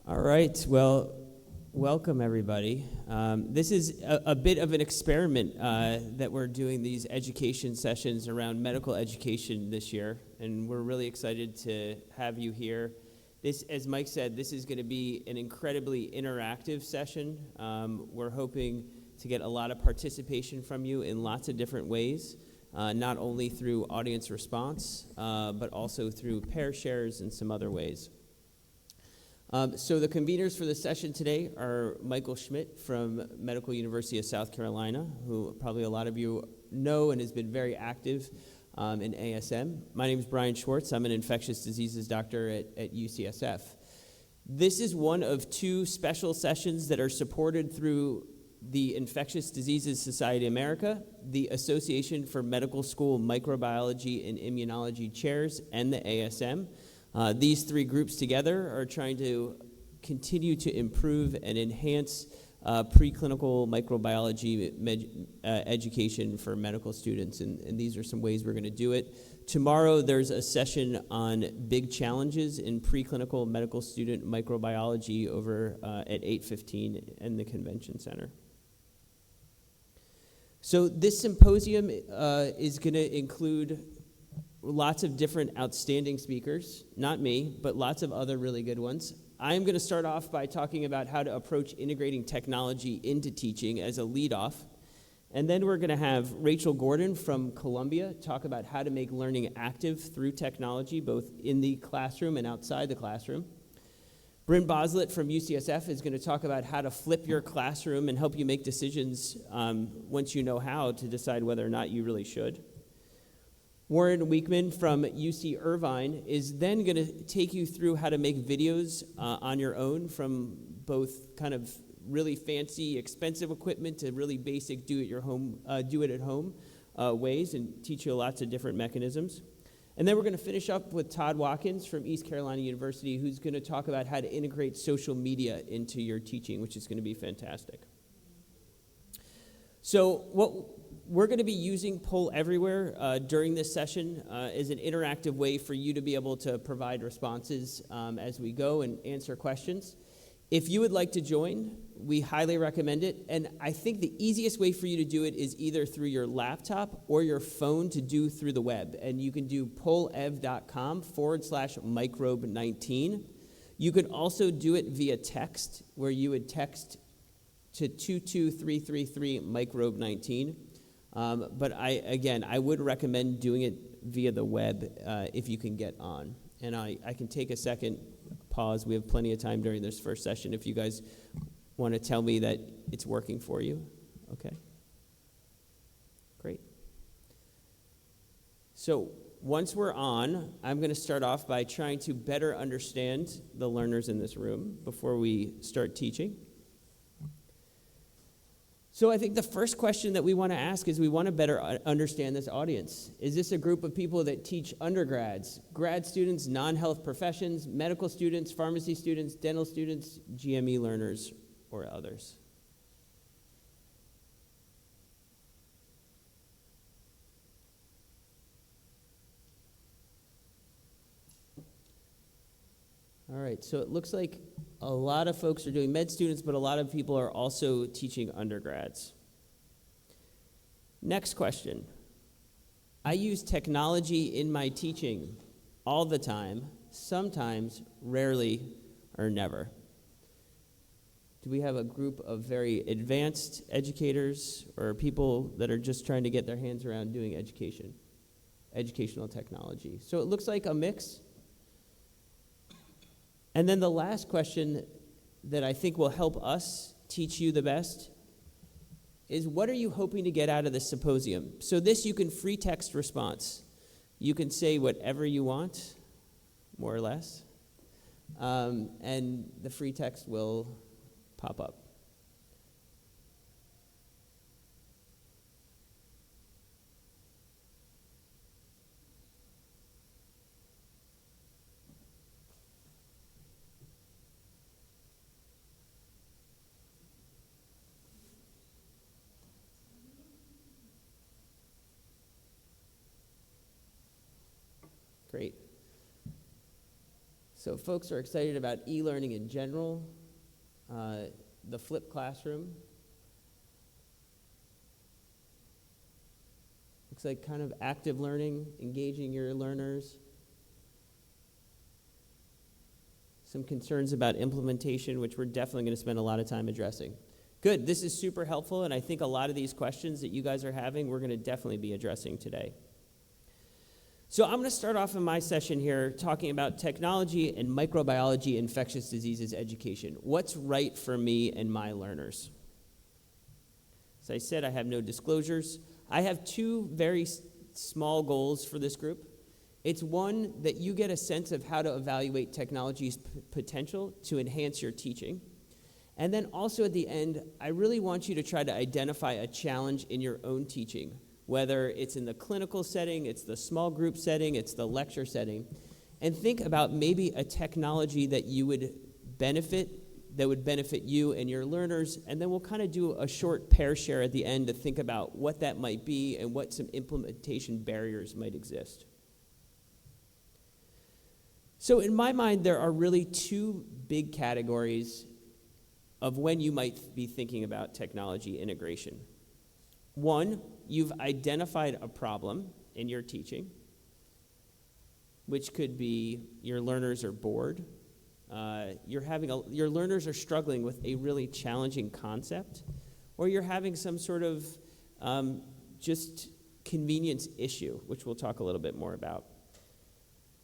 All right, well, welcome everybody. This is a bit of an experiment that we're doing these education sessions around medical education this year, and we're really excited to have you here. This, as Mike said, this is going to be an incredibly interactive session. We're hoping to get a lot of participation from you in lots of different ways, not only through audience response, but also through pair shares and some other ways. So the conveners for the session today are Michael Schmidt from Medical University of South Carolina, who probably a lot of you know and has been very active in ASM. My name is Brian Schwartz. I'm an infectious diseases doctor at UCSF. This is one of two special sessions that are supported through the Infectious Diseases Society of America, the Association for Medical School Microbiology and Immunology Chairs, and the ASM. These three groups together are trying to continue to improve and enhance preclinical microbiology education for medical students, and these are some ways we're going to do it. Tomorrow there's a session on big challenges in preclinical medical student microbiology over at 8:15 in the convention center. So this symposium is going to include lots of different outstanding speakers, not me, but lots of other really good ones. I'm going to start off by talking about how to approach integrating technology into teaching as a lead-off. And then we're going to have Rachel Gordon from Columbia talk about how to make learning active through technology, both in the classroom and outside the classroom. Bryn Boslett from UCSF is going to talk about how to flip your classroom and help you make decisions once you know how to decide whether or not you really should. Warren Weekman from UC Irvine is then going to take you through how to make videos on your own from both kind of really fancy, expensive equipment to really basic do-it-at-home ways, and teach you lots of different mechanisms. And then we're going to finish up with Todd Watkins from East Carolina University, who's going to talk about how to integrate social media into your teaching, which is going to be fantastic. So we're going to be using Poll Everywhere during this session as an interactive way for you to be able to provide responses as we go and answer questions. If you would like to join, we highly recommend it. And I think the easiest way for you to do it is either through your laptop or your phone to do through the web. And you can do pollev.com/microbe19. You can also do it via text, where you would text to 22333 microbe19. But I would recommend doing it via the web if you can get on. And I can take a second pause. We have plenty of time during this first session if you guys want to tell me that it's working for you. Okay. Great. So once we're on, I'm going to start off by trying to better understand the learners in this room before we start teaching. So I think the first question that we want to ask is we want to better understand this audience. Is this a group of people that teach undergrads, grad students, non-health professions, medical students, pharmacy students, dental students, GME learners, or others? All right, so it looks like a lot of folks are doing med students, but a lot of people are also teaching undergrads. Next question. I use technology in my teaching all the time, sometimes, rarely, or never. Do we have a group of very advanced educators or people that are just trying to get their hands around doing educational technology? So it looks like a mix. And then the last question that I think will help us teach you the best is, what are you hoping to get out of this symposium? So this, you can free text response. You can say whatever you want, more or less, and the free text will pop up. Great. So folks are excited about e-learning in general, the flipped classroom. Looks like kind of active learning, engaging your learners. Some concerns about implementation, which we're definitely going to spend a lot of time addressing. Good, this is super helpful, and I think a lot of these questions that you guys are having, we're going to definitely be addressing today. So I'm going to start off in my session here talking about technology and microbiology infectious diseases education. What's right for me and my learners? As I said, I have no disclosures. I have two very small goals for this group. It's one, that you get a sense of how to evaluate technology's potential to enhance your teaching. And then also at the end, I really want you to try to identify a challenge in your own teaching, whether it's in the clinical setting, it's the small group setting, it's the lecture setting, and think about maybe a technology that you would benefit, that would benefit you and your learners, and then we'll kind of do a short pair share at the end to think about what that might be and what some implementation barriers might exist. So in my mind, there are really two big categories of when you might be thinking about technology integration. One, you've identified a problem in your teaching, which could be your learners are bored, your learners are struggling with a really challenging concept, or you're having some sort of just convenience issue, which we'll talk a little bit more about.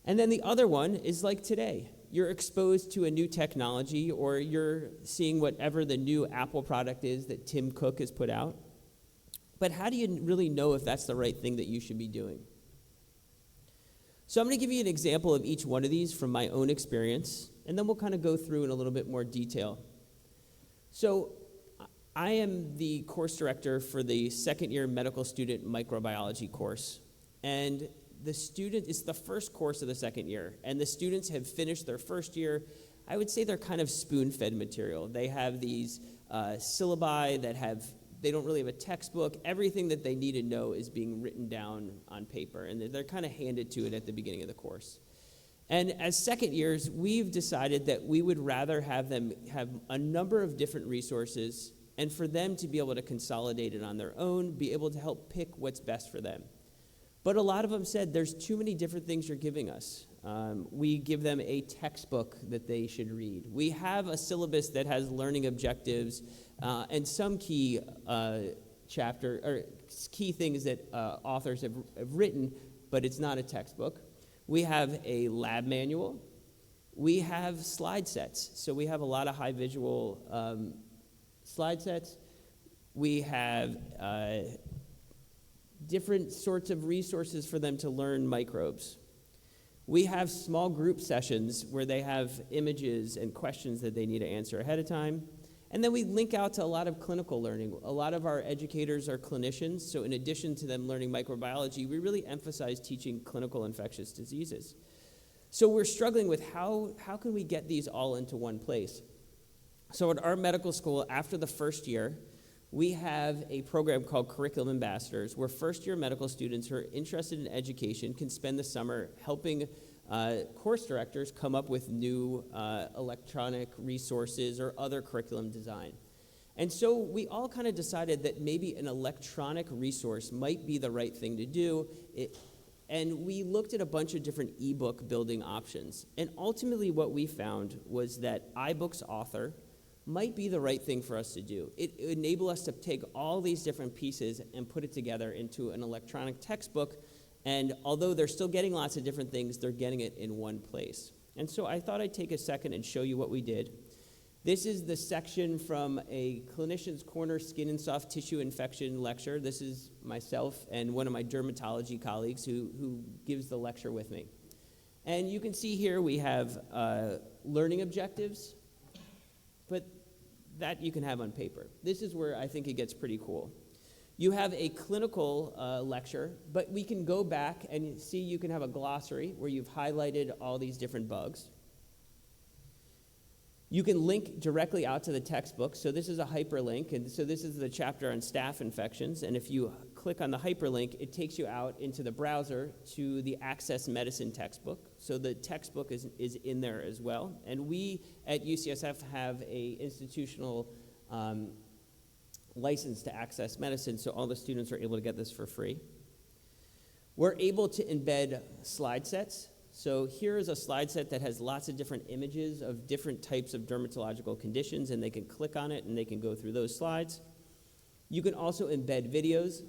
And then the other one is like today. You're exposed to a new technology, or you're seeing whatever the new Apple product is that Tim Cook has put out. But how do you really know if that's the right thing that you should be doing? So I'm going to give you an example of each one of these from my own experience, and then we'll kind of go through in a little bit more detail. So I am the course director for the second-year medical student microbiology course. And it's the first course of the second year, and the students have finished their first year. I would say they're kind of spoon-fed material. They have these syllabi they don't really have a textbook. Everything that they need to know is being written down on paper, and they're kind of handed to it at the beginning of the course. And as second years, we've decided that we would rather have them have a number of different resources, and for them to be able to consolidate it on their own, be able to help pick what's best for them. But a lot of them said, there's too many different things you're giving us. We give them a textbook that they should read. We have a syllabus that has learning objectives and some key key things that authors have written, but it's not a textbook. We have a lab manual. We have slide sets. So we have a lot of high visual slide sets. We have different sorts of resources for them to learn microbes. We have small group sessions where they have images and questions that they need to answer ahead of time. And then we link out to a lot of clinical learning. A lot of our educators are clinicians, so in addition to them learning microbiology, we really emphasize teaching clinical infectious diseases. So we're struggling with how can we get these all into one place? So at our medical school, after the first year, we have a program called Curriculum Ambassadors, where first-year medical students who are interested in education can spend the summer helping course directors come up with new electronic resources or other curriculum design. And so we all kind of decided that maybe an electronic resource might be the right thing to do. And we looked at a bunch of different ebook building options. And ultimately what we found was that iBooks Author might be the right thing for us to do. It enabled us to take all these different pieces and put it together into an electronic textbook, and although they're still getting lots of different things, they're getting it in one place. And so I thought I'd take a second and show you what we did. This is the section from a Clinician's Corner Skin and Soft Tissue Infection lecture. This is myself and one of my dermatology colleagues who gives the lecture with me. And you can see here we have learning objectives, but that you can have on paper. This is where I think it gets pretty cool. You have a clinical lecture, but we can go back and see you can have a glossary where you've highlighted all these different bugs. You can link directly out to the textbook. So this is a hyperlink, and so this is the chapter on staph infections. And if you click on the hyperlink, it takes you out into the browser to the Access Medicine textbook. So the textbook is in there as well. And we at UCSF have a institutional license to Access Medicine, so all the students are able to get this for free. We're able to embed slide sets. So here is a slide set that has lots of different images of different types of dermatological conditions, and they can click on it and they can go through those slides. You can also embed videos.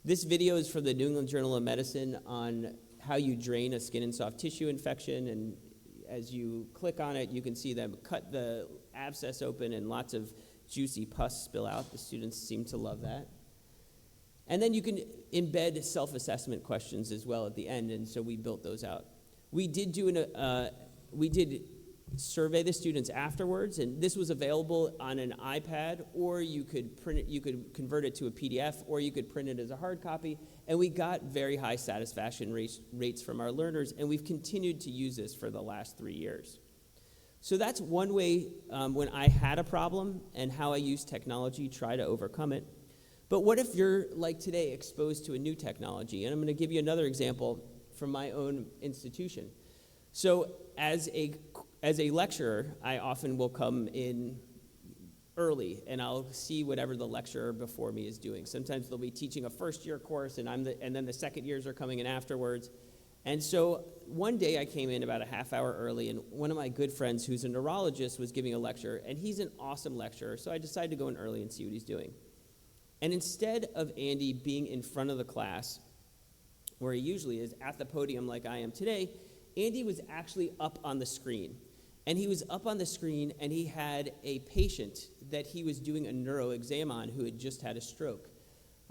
This video is from the New England Journal of Medicine on how you drain a skin and soft tissue infection, and as you click on it, you can see them cut the abscess open and lots of juicy pus spill out. The students seem to love that. And then you can embed self-assessment questions as well at the end, and so we built those out. We did survey the students afterwards, and this was available on an iPad, or you could print it, you could convert it to a PDF, or you could print it as a hard copy, and we got very high satisfaction rates from our learners, and we've continued to use this for the last 3 years. So that's one way when I had a problem and how I use technology, try to overcome it. But what if you're, like today, exposed to a new technology? And I'm going to give you another example from my own institution. So as a lecturer, I often will come in early, and I'll see whatever the lecturer before me is doing. Sometimes they'll be teaching a first-year course, and then the second years are coming in afterwards. And so one day I came in about a half hour early, and one of my good friends who's a neurologist was giving a lecture, and he's an awesome lecturer, so I decided to go in early and see what he's doing. And instead of Andy being in front of the class, where he usually is, at the podium like I am today, Andy was actually up on the screen. And he was up on the screen, and he had a patient that he was doing a neuro exam on who had just had a stroke.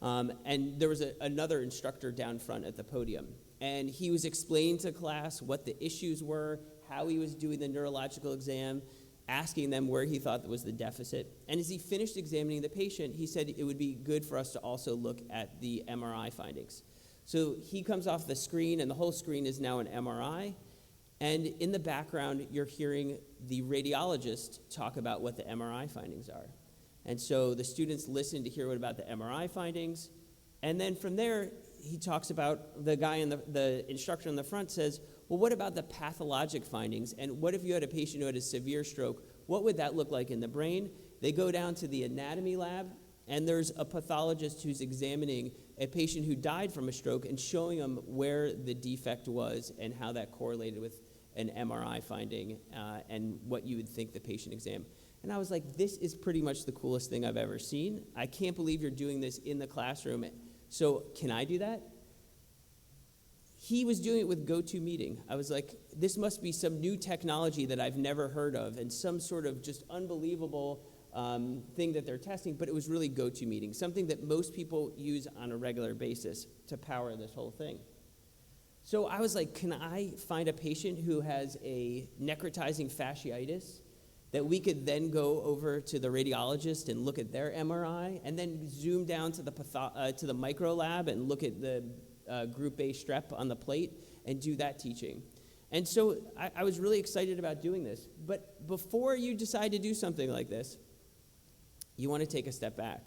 And there was another instructor down front at the podium. And he was explaining to class what the issues were, how he was doing the neurological exam, asking them where he thought was the deficit. And as he finished examining the patient, he said it would be good for us to also look at the MRI findings. So he comes off the screen, and the whole screen is now an MRI. And in the background, you're hearing the radiologist talk about what the MRI findings are. And so the students listen to hear what about the MRI findings. And then from there, he talks about, the instructor in the front says, well, what about the pathologic findings? And what if you had a patient who had a severe stroke? What would that look like in the brain? They go down to the anatomy lab, and there's a pathologist who's examining a patient who died from a stroke and showing them where the defect was and how that correlated with an MRI finding and what you would think the patient exam. And I was like, this is pretty much the coolest thing I've ever seen. I can't believe you're doing this in the classroom. So can I do that? He was doing it with GoToMeeting. I was like, this must be some new technology that I've never heard of and some sort of just unbelievable thing that they're testing, but it was really GoToMeeting, something that most people use on a regular basis to power this whole thing. So I was like, can I find a patient who has a necrotizing fasciitis that we could then go over to the radiologist and look at their MRI, and then zoom down to the micro lab and look at the group A strep on the plate and do that teaching. And so I was really excited about doing this. But before you decide to do something like this, you want to take a step back.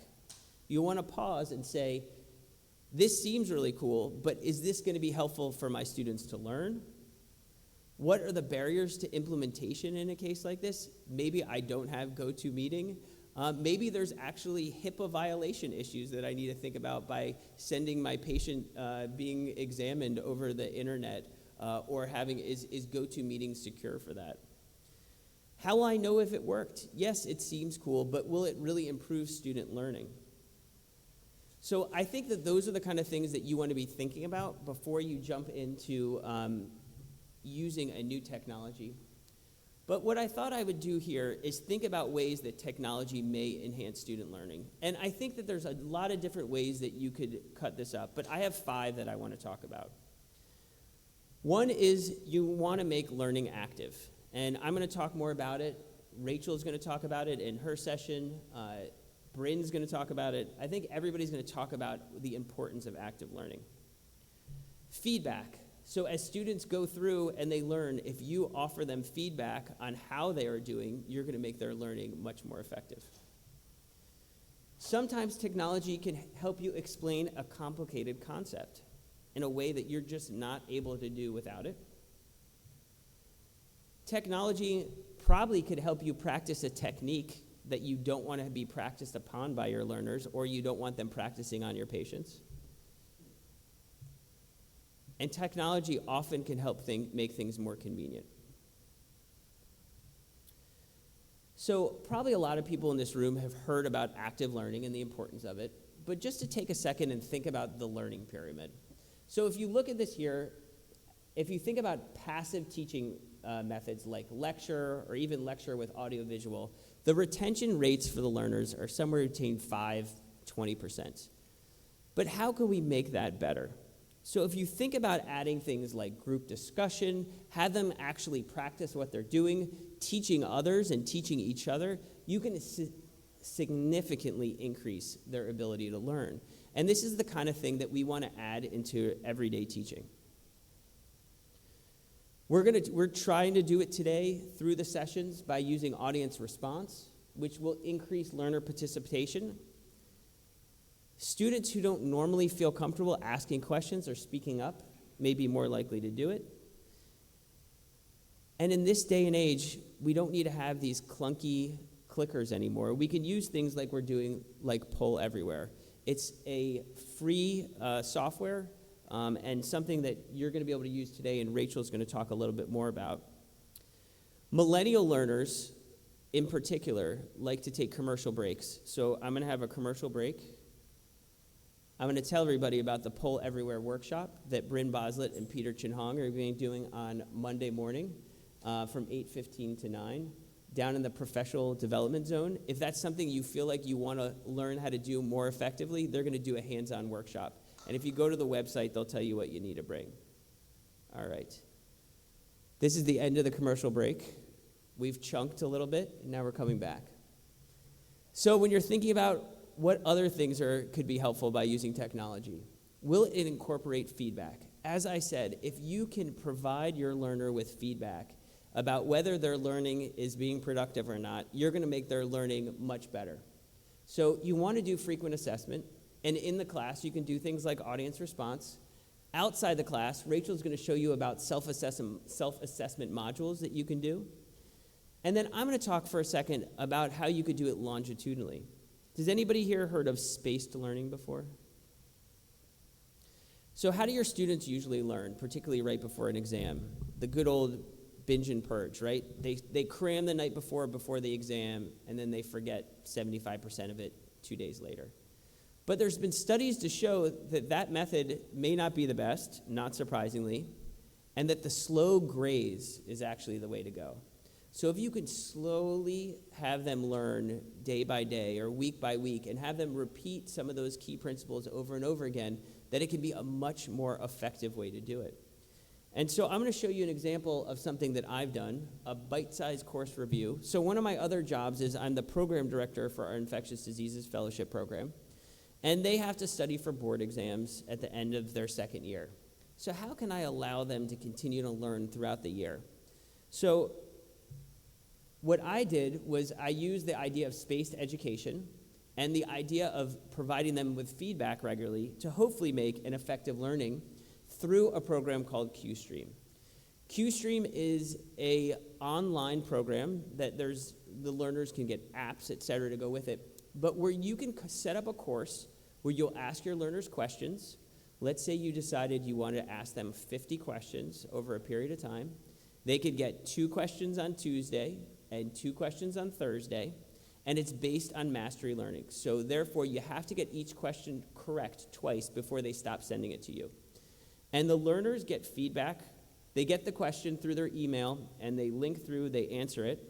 You want to pause and say, this seems really cool, but is this going to be helpful for my students to learn? What are the barriers to implementation in a case like this? Maybe I don't have GoToMeeting. Maybe there's actually HIPAA violation issues that I need to think about by sending my patient being examined over the internet or is GoToMeeting secure for that? How will I know if it worked? Yes, it seems cool, but will it really improve student learning? So I think that those are the kind of things that you want to be thinking about before you jump into using a new technology. But what I thought I would do here is think about ways that technology may enhance student learning. And I think that there's a lot of different ways that you could cut this up, but I have 5 that I want to talk about. One is you want to make learning active. And I'm going to talk more about it. Rachel's going to talk about it in her session. Bryn's going to talk about it. I think everybody's going to talk about the importance of active learning. Feedback. So as students go through and they learn, if you offer them feedback on how they are doing, you're going to make their learning much more effective. Sometimes technology can help you explain a complicated concept in a way that you're just not able to do without it. Technology probably could help you practice a technique that you don't want to be practiced upon by your learners, or you don't want them practicing on your patients. And technology often can help make things more convenient. So probably a lot of people in this room have heard about active learning and the importance of it, but just to take a second and think about the learning pyramid. So if you look at this here, if you think about passive teaching methods like lecture or even lecture with audiovisual, the retention rates for the learners are somewhere between 5-20%. But how can we make that better? So if you think about adding things like group discussion, have them actually practice what they're doing, teaching others and teaching each other, you can significantly increase their ability to learn. And this is the kind of thing that we want to add into everyday teaching. We're trying to do it today through the sessions by using audience response, which will increase learner participation. Students who don't normally feel comfortable asking questions or speaking up may be more likely to do it. And in this day and age, we don't need to have these clunky clickers anymore. We can use things like we're doing, like Poll Everywhere. It's a free software and something that you're going to be able to use today, and Rachel's going to talk a little bit more about. Millennial learners, in particular, like to take commercial breaks. So I'm going to have a commercial break. I'm going to tell everybody about the Poll Everywhere workshop that Bryn Boslett and Peter Chin-Hong are going to be doing on Monday morning from 8:15 to 9 down in the professional development zone. If that's something you feel like you want to learn how to do more effectively, they're going to do a hands-on workshop. And if you go to the website, they'll tell you what you need to bring. All right. This is the end of the commercial break. We've chunked a little bit, and now we're coming back. So when you're thinking about what other things could be helpful by using technology, will it incorporate feedback? As I said, if you can provide your learner with feedback about whether their learning is being productive or not, you're going to make their learning much better. So you want to do frequent assessment. And in the class, you can do things like audience response. Outside the class, Rachel's going to show you about self-assessment modules that you can do. And then I'm going to talk for a second about how you could do it longitudinally. Does anybody here heard of spaced learning before? So how do your students usually learn, particularly right before an exam? The good old binge and purge, right? They cram the night before the exam, and then they forget 75% of it 2 days later. But there's been studies to show that that method may not be the best, not surprisingly, and that the slow graze is actually the way to go. So if you can slowly have them learn day by day or week by week and have them repeat some of those key principles over and over again, that it can be a much more effective way to do it. And so I'm going to show you an example of something that I've done, a bite-sized course review. So one of my other jobs is I'm the program director for our Infectious Diseases Fellowship program. And they have to study for board exams at the end of their second year. So how can I allow them to continue to learn throughout the year? So what I did was I used the idea of spaced education and the idea of providing them with feedback regularly to hopefully make an effective learning through a program called QStream. QStream is an online program that the learners can get apps, et cetera, to go with it, but where you can set up a course where you'll ask your learners questions. Let's say you decided you wanted to ask them 50 questions over a period of time. They could get 2 questions on Tuesday and 2 questions on Thursday, and it's based on mastery learning. So therefore, you have to get each question correct twice before they stop sending it to you. And the learners get feedback. They get the question through their email, and they link through, they answer it,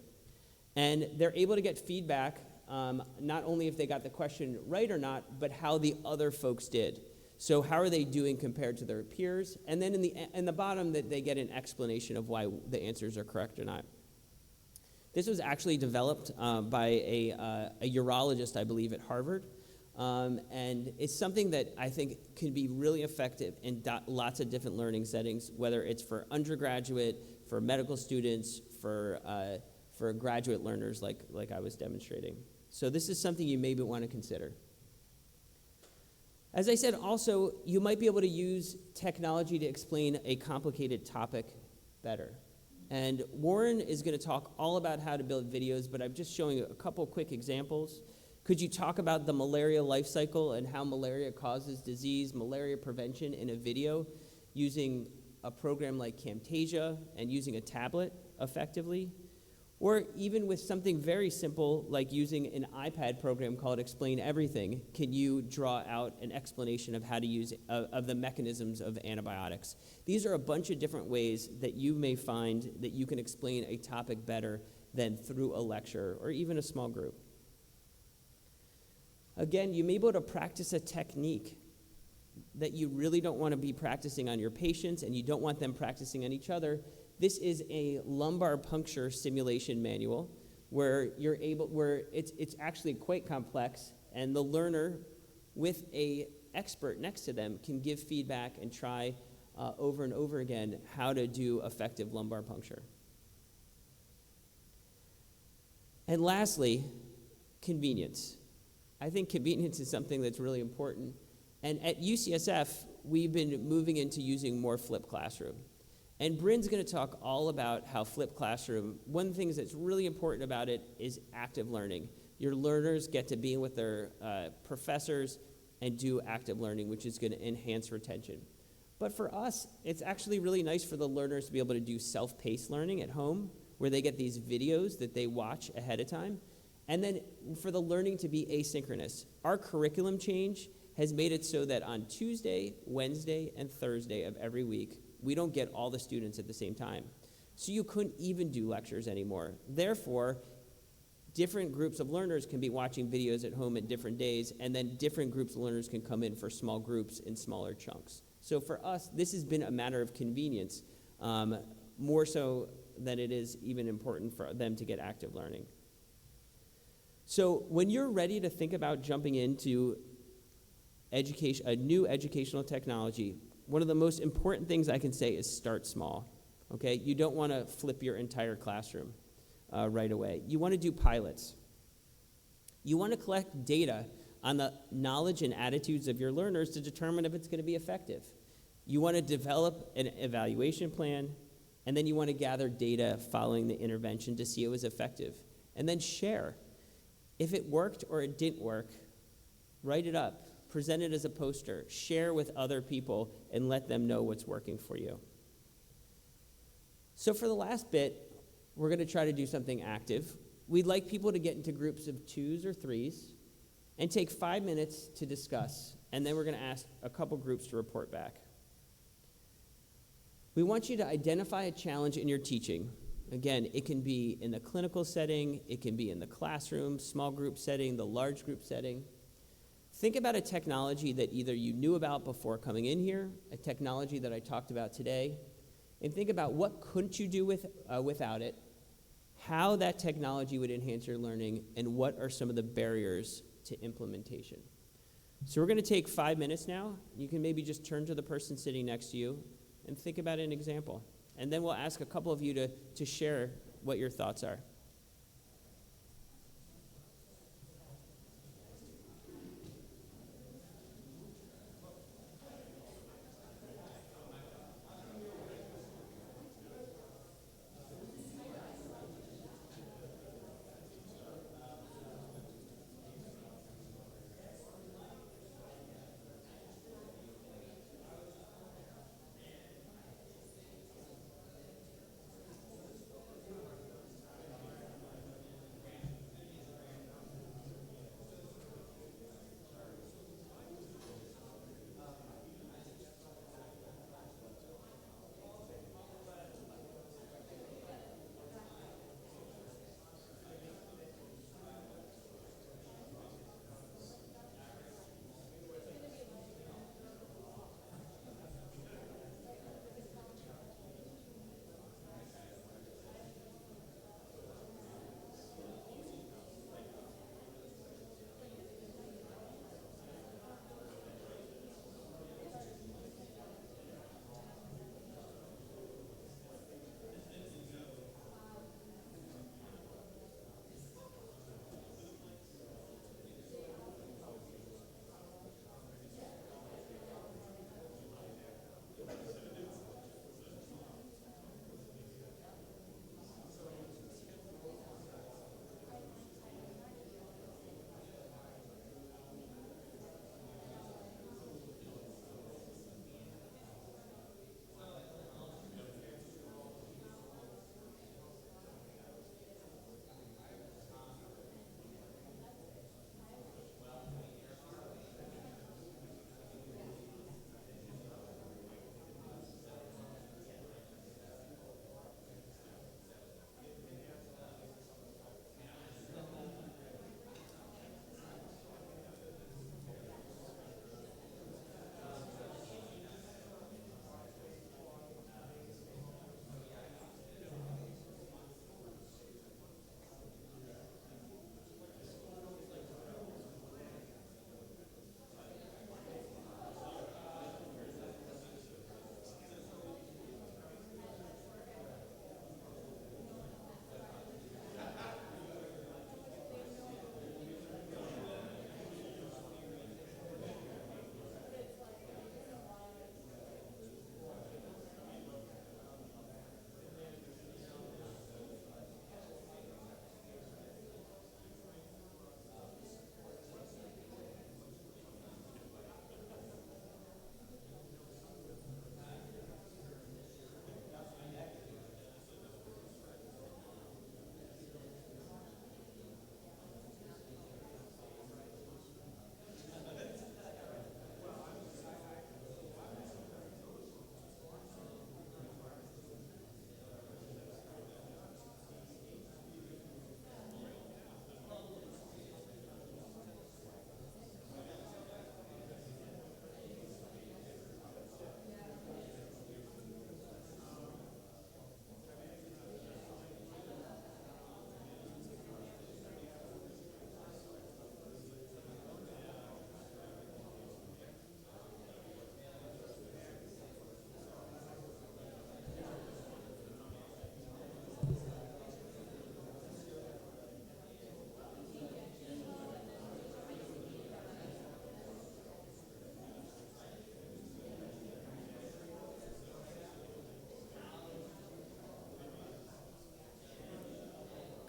and they're able to get feedback not only if they got the question right or not, but how the other folks did. So how are they doing compared to their peers? And then in the bottom, that they get an explanation of why the answers are correct or not. This was actually developed by a urologist, I believe, at Harvard. And it's something that I think can be really effective in lots of different learning settings, whether it's for undergraduate, for medical students, for graduate learners like I was demonstrating. So this is something you maybe want to consider. As I said, also, you might be able to use technology to explain a complicated topic better. And Warren is going to talk all about how to build videos, but I'm just showing a couple quick examples. Could you talk about the malaria life cycle and how malaria causes disease, malaria prevention in a video using a program like Camtasia and using a tablet effectively? Or even with something very simple like using an iPad program called Explain Everything, can you draw out an explanation of how to use, of the mechanisms of antibiotics? These are a bunch of different ways that you may find that you can explain a topic better than through a lecture or even a small group. Again, you may be able to practice a technique that you really don't want to be practicing on your patients and you don't want them practicing on each other. This is a lumbar puncture simulation manual where it's actually quite complex, and the learner with an expert next to them can give feedback and try over and over again how to do effective lumbar puncture. And lastly, convenience. I think convenience is something that's really important. And at UCSF, we've been moving into using more flipped classroom. And Bryn's going to talk all about how flipped classroom, one of the things that's really important about it is active learning. Your learners get to be with their professors and do active learning, which is going to enhance retention. But for us, it's actually really nice for the learners to be able to do self-paced learning at home, where they get these videos that they watch ahead of time. And then for the learning to be asynchronous. Our curriculum change has made it so that on Tuesday, Wednesday, and Thursday of every week, we don't get all the students at the same time. So you couldn't even do lectures anymore. Therefore, different groups of learners can be watching videos at home at different days, and then different groups of learners can come in for small groups in smaller chunks. So for us, this has been a matter of convenience, more so than it is even important for them to get active learning. So when you're ready to think about jumping into education, a new educational technology, one of the most important things I can say is start small, okay? You don't want to flip your entire classroom right away. You want to do pilots. You want to collect data on the knowledge and attitudes of your learners to determine if it's going to be effective. You want to develop an evaluation plan, and then you want to gather data following the intervention to see it was effective. And then share. If it worked or it didn't work, write it up. Present it as a poster, share with other people, and let them know what's working for you. So for the last bit, we're going to try to do something active. We'd like people to get into groups of 2s or 3s and take 5 minutes to discuss, and then we're going to ask a couple groups to report back. We want you to identify a challenge in your teaching. Again, it can be in the clinical setting, it can be in the classroom, small group setting, the large group setting. Think about a technology that either you knew about before coming in here, a technology that I talked about today, and think about what couldn't you do without it, how that technology would enhance your learning, and what are some of the barriers to implementation. So we're going to take 5 minutes now. You can maybe just turn to the person sitting next to you and think about an example. And then we'll ask a couple of you to share what your thoughts are.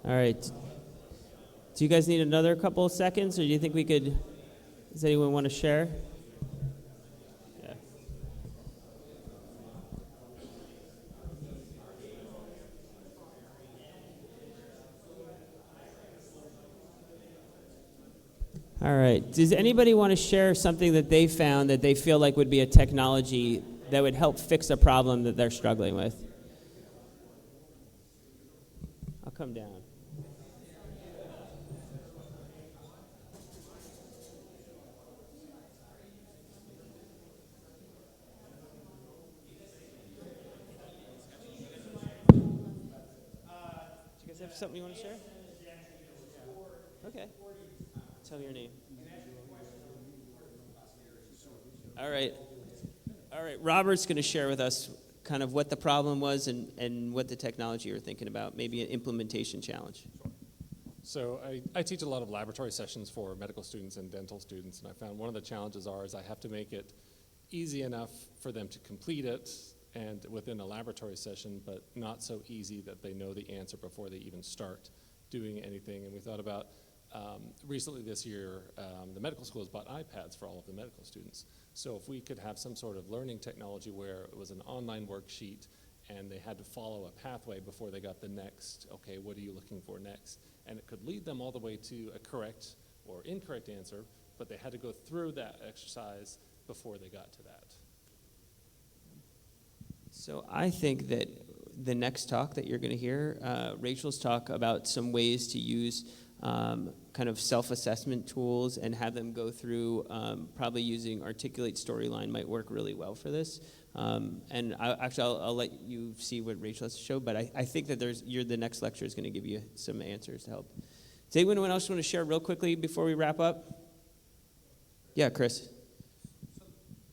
All right. Do you guys need another couple of seconds, or do you think we could, does anyone want to share? Yeah. All right. Does anybody want to share something that they found that they feel like would be a technology that would help fix a problem that they're struggling with? I'll come down. Do you guys have something you want to share? Okay. Tell me your name. All right. All right. Robert's going to share with us kind of what the problem was and what the technology you're thinking about, maybe an implementation challenge. So I teach a lot of laboratory sessions for medical students and dental students, and I found one of the challenges is I have to make it easy enough for them to complete it and within a laboratory session, but not so easy that they know the answer before they even start doing anything. And we thought about recently this year, the medical schools bought iPads for all of the medical students. So if we could have some sort of learning technology where it was an online worksheet and they had to follow a pathway before they got the next, okay, what are you looking for next? And it could lead them all the way to a correct or incorrect answer, but they had to go through that exercise before they got to that. So I think that the next talk that you're going to hear, Rachel's talk about some ways to use kind of self-assessment tools and have them go through, probably using Articulate Storyline might work really well for this. And I'll let you see what Rachel has to show, but I think that the next lecture is going to give you some answers to help. Does anyone else want to share real quickly before we wrap up? Yeah, Chris.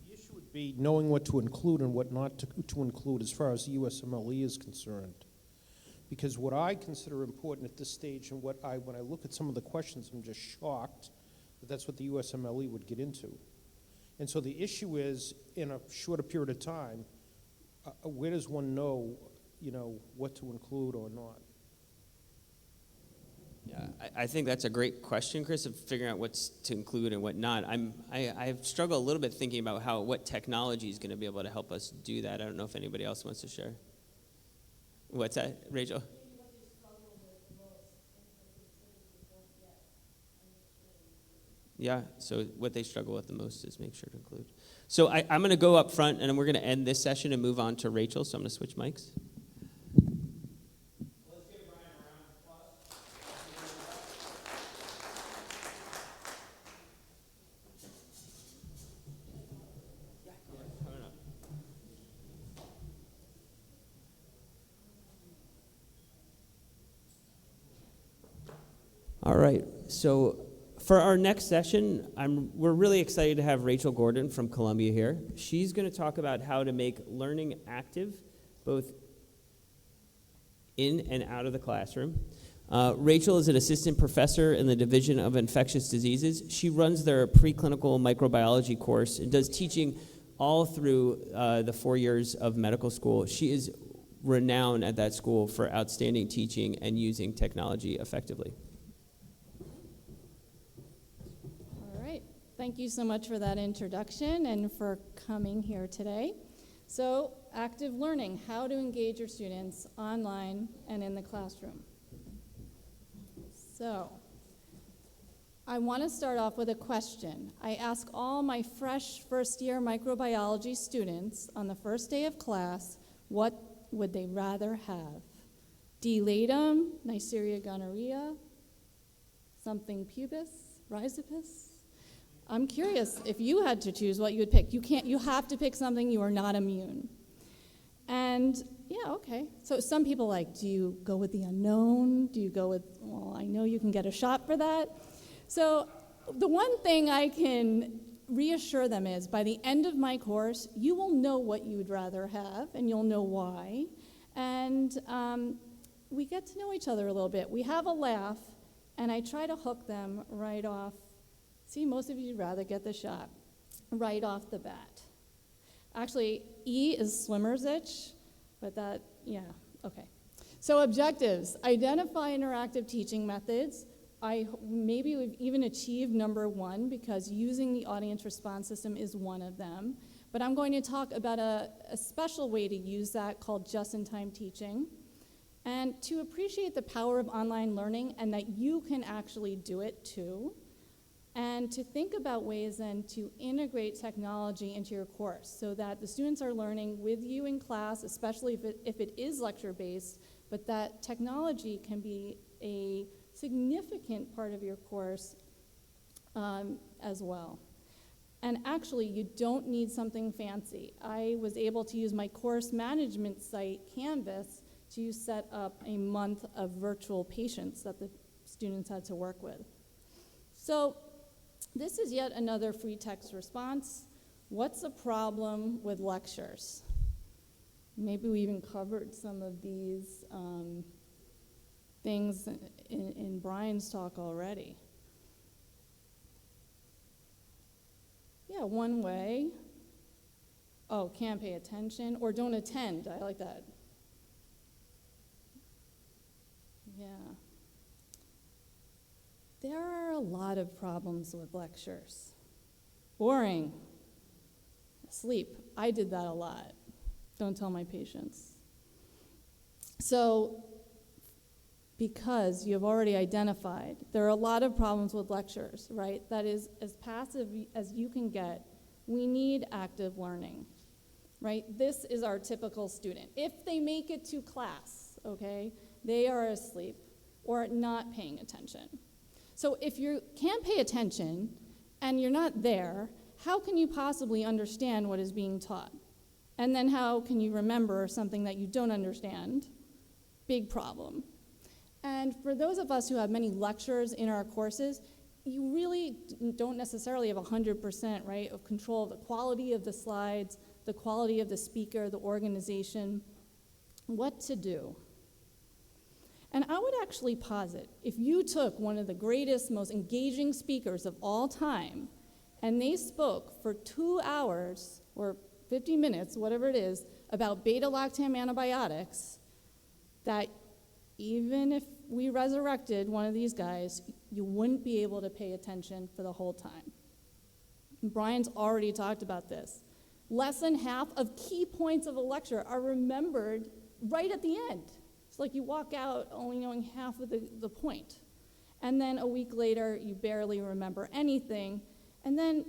The issue would be knowing what to include and what not to include as far as the USMLE is concerned. Because what I consider important at this stage and when I look at some of the questions, I'm just shocked that that's what the USMLE would get into. And so the issue is, in a shorter period of time, where does one know, what to include or not? Yeah, I think that's a great question, Chris, of figuring out what's to include and what not. I've struggled a little bit thinking about what technology is going to be able to help us do that. I don't know if anybody else wants to share. What's that, Rachel? Yeah, so what they struggle with the most is make sure to include. So I'm going to go up front, and we're going to end this session and move on to Rachel, so I'm going to switch mics. Let's give Brian a round of applause. All right, so for our next session, we're really excited to have Rachel Gordon from Columbia here. She's going to talk about how to make learning active, both in and out of the classroom. Rachel is an assistant professor in the Division of Infectious Diseases. She runs their preclinical microbiology course and does teaching all through the 4 years of medical school. She is renowned at that school for outstanding teaching and using technology effectively. Thank you so much for that introduction and for coming here today. So, active learning, how to engage your students online and in the classroom. So, I want to start off with a question. I ask all my fresh first-year microbiology students on the first day of class, what would they rather have? D. latum, Neisseria gonorrhea, something pubis, rhizopus? I'm curious, if you had to choose what you would pick. You have to pick something you are not immune. And yeah, okay. So some people do you go with the unknown? Do you go with, well, I know you can get a shot for that. So the one thing I can reassure them is by the end of my course, you will know what you would rather have and you'll know why. And we get to know each other a little bit. We have a laugh and I try to hook them right off. See, most of you would rather get the shot right off the bat. Actually, E is swimmer's itch, but that, yeah, okay. So objectives, identify interactive teaching methods. Maybe we've even achieved number 1 because using the audience response system is one of them. But I'm going to talk about a special way to use that called just-in-time teaching. And to appreciate the power of online learning and that you can actually do it too. And to think about ways then to integrate technology into your course so that the students are learning with you in class, especially if it is lecture-based, but that technology can be a significant part of your course as well. And actually, you don't need something fancy. I was able to use my course management site, Canvas, to set up a month of virtual patients that the students had to work with. So this is yet another free text response. What's the problem with lectures? Maybe we even covered some of these things in Brian's talk already. Yeah, one way. Oh, can't pay attention or don't attend. I like that. Yeah. There are a lot of problems with lectures. Boring. Sleep. I did that a lot. Don't tell my patients. So, because you have already identified, there are a lot of problems with lectures, right? That is, as passive as you can get, we need active learning, right? This is our typical student. If they make it to class, okay, they are asleep or not paying attention. So if you can't pay attention and you're not there, how can you possibly understand what is being taught? And then how can you remember something that you don't understand? Big problem. And for those of us who have many lectures in our courses, you really don't necessarily have 100%, right, of control of the quality of the slides, the quality of the speaker, the organization, what to do. And I would actually posit, if you took one of the greatest, most engaging speakers of all time, and they spoke for 2 hours, or 50 minutes, whatever it is, about beta-lactam antibiotics, that even if we resurrected one of these guys, you wouldn't be able to pay attention for the whole time. Brian's already talked about this. Less than half of key points of a lecture are remembered right at the end. It's like you walk out only knowing half of the point. And then a week later, you barely remember anything. And then,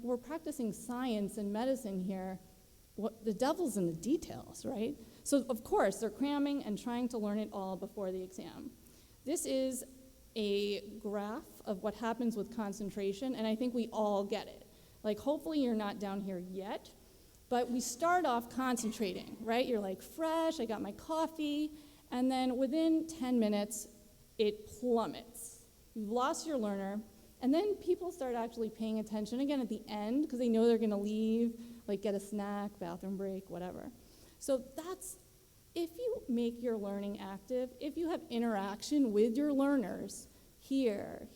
we're practicing science and medicine here. The devil's in the details, right? So, of course, they're cramming and trying to learn it all before the exam. This is a graph of what happens with concentration, and I think we all get it. Like, hopefully you're not down here yet, but we start off concentrating, right? You're like, fresh, I got my coffee, and then within 10 minutes, it plummets. You've lost your learner, and then people start actually paying attention again at the end because they know they're going to leave, like get a snack, bathroom break, whatever. So that's, if you make your learning active, if you have interaction with your learners here,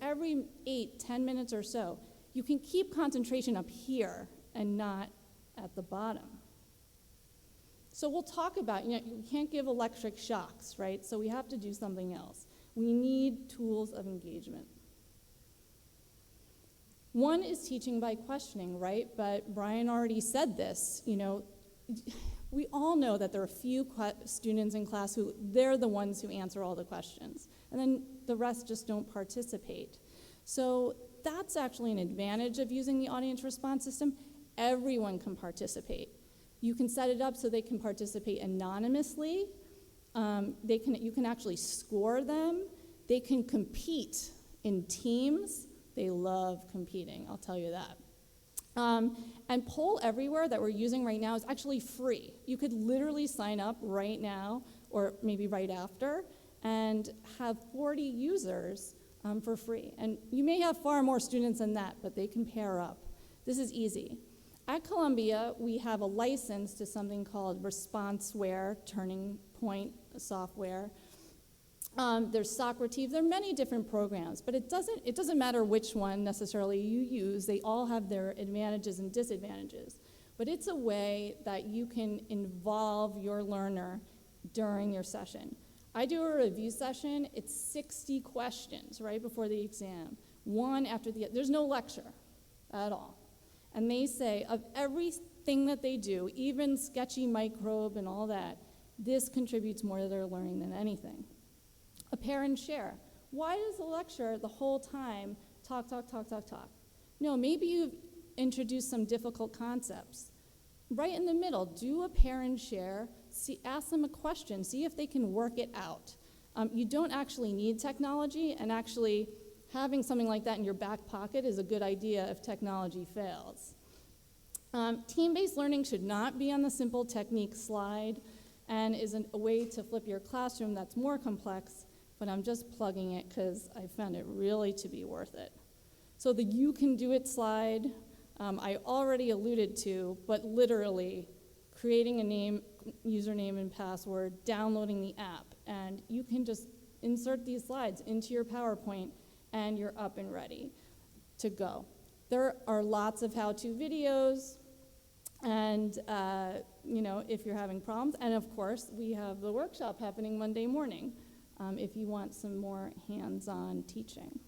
every 8-10 minutes or so, you can keep concentration up here and not at the bottom. So we'll talk about, you can't give electric shocks, right? So we have to do something else. We need tools of engagement. One is teaching by questioning, right? But Brian already said this, we all know that there are few students in class who, they're the ones who answer all the questions. And then the rest just don't participate. So that's actually an advantage of using the audience response system. Everyone can participate. You can set it up so they can participate anonymously. You can actually score them. They can compete in teams. They love competing, I'll tell you that. And Poll Everywhere that we're using right now is actually free. You could literally sign up right now, or maybe right after, and have 40 users for free. And you may have far more students than that, but they can pair up. This is easy. At Columbia, we have a license to something called ResponseWare, Turning Point software. There's Socrates. There are many different programs, but it doesn't matter which one necessarily you use. They all have their advantages and disadvantages. But it's a way that you can involve your learner during your session. I do a review session, it's 60 questions right before the exam, one after the other. There's no lecture at all. And they say of everything that they do, even sketchy microbe and all that, this contributes more to their learning than anything. A pair and share. Why does the lecture the whole time talk? No, maybe you've introduced some difficult concepts. Right in the middle, do a pair and share, ask them a question, see if they can work it out. You don't actually need technology, and actually having something like that in your back pocket is a good idea if technology fails. Team-based learning should not be on the simple technique slide and is a way to flip your classroom that's more complex, but I'm just plugging it because I found it really to be worth it. So the you can do it slide, I already alluded to, but literally creating a name, username and password, downloading the app, and you can just insert these slides into your PowerPoint and you're up and ready to go. There are lots of how-to videos, and if you're having problems, and of course we have the workshop happening Monday morning if you want some more hands-on teaching.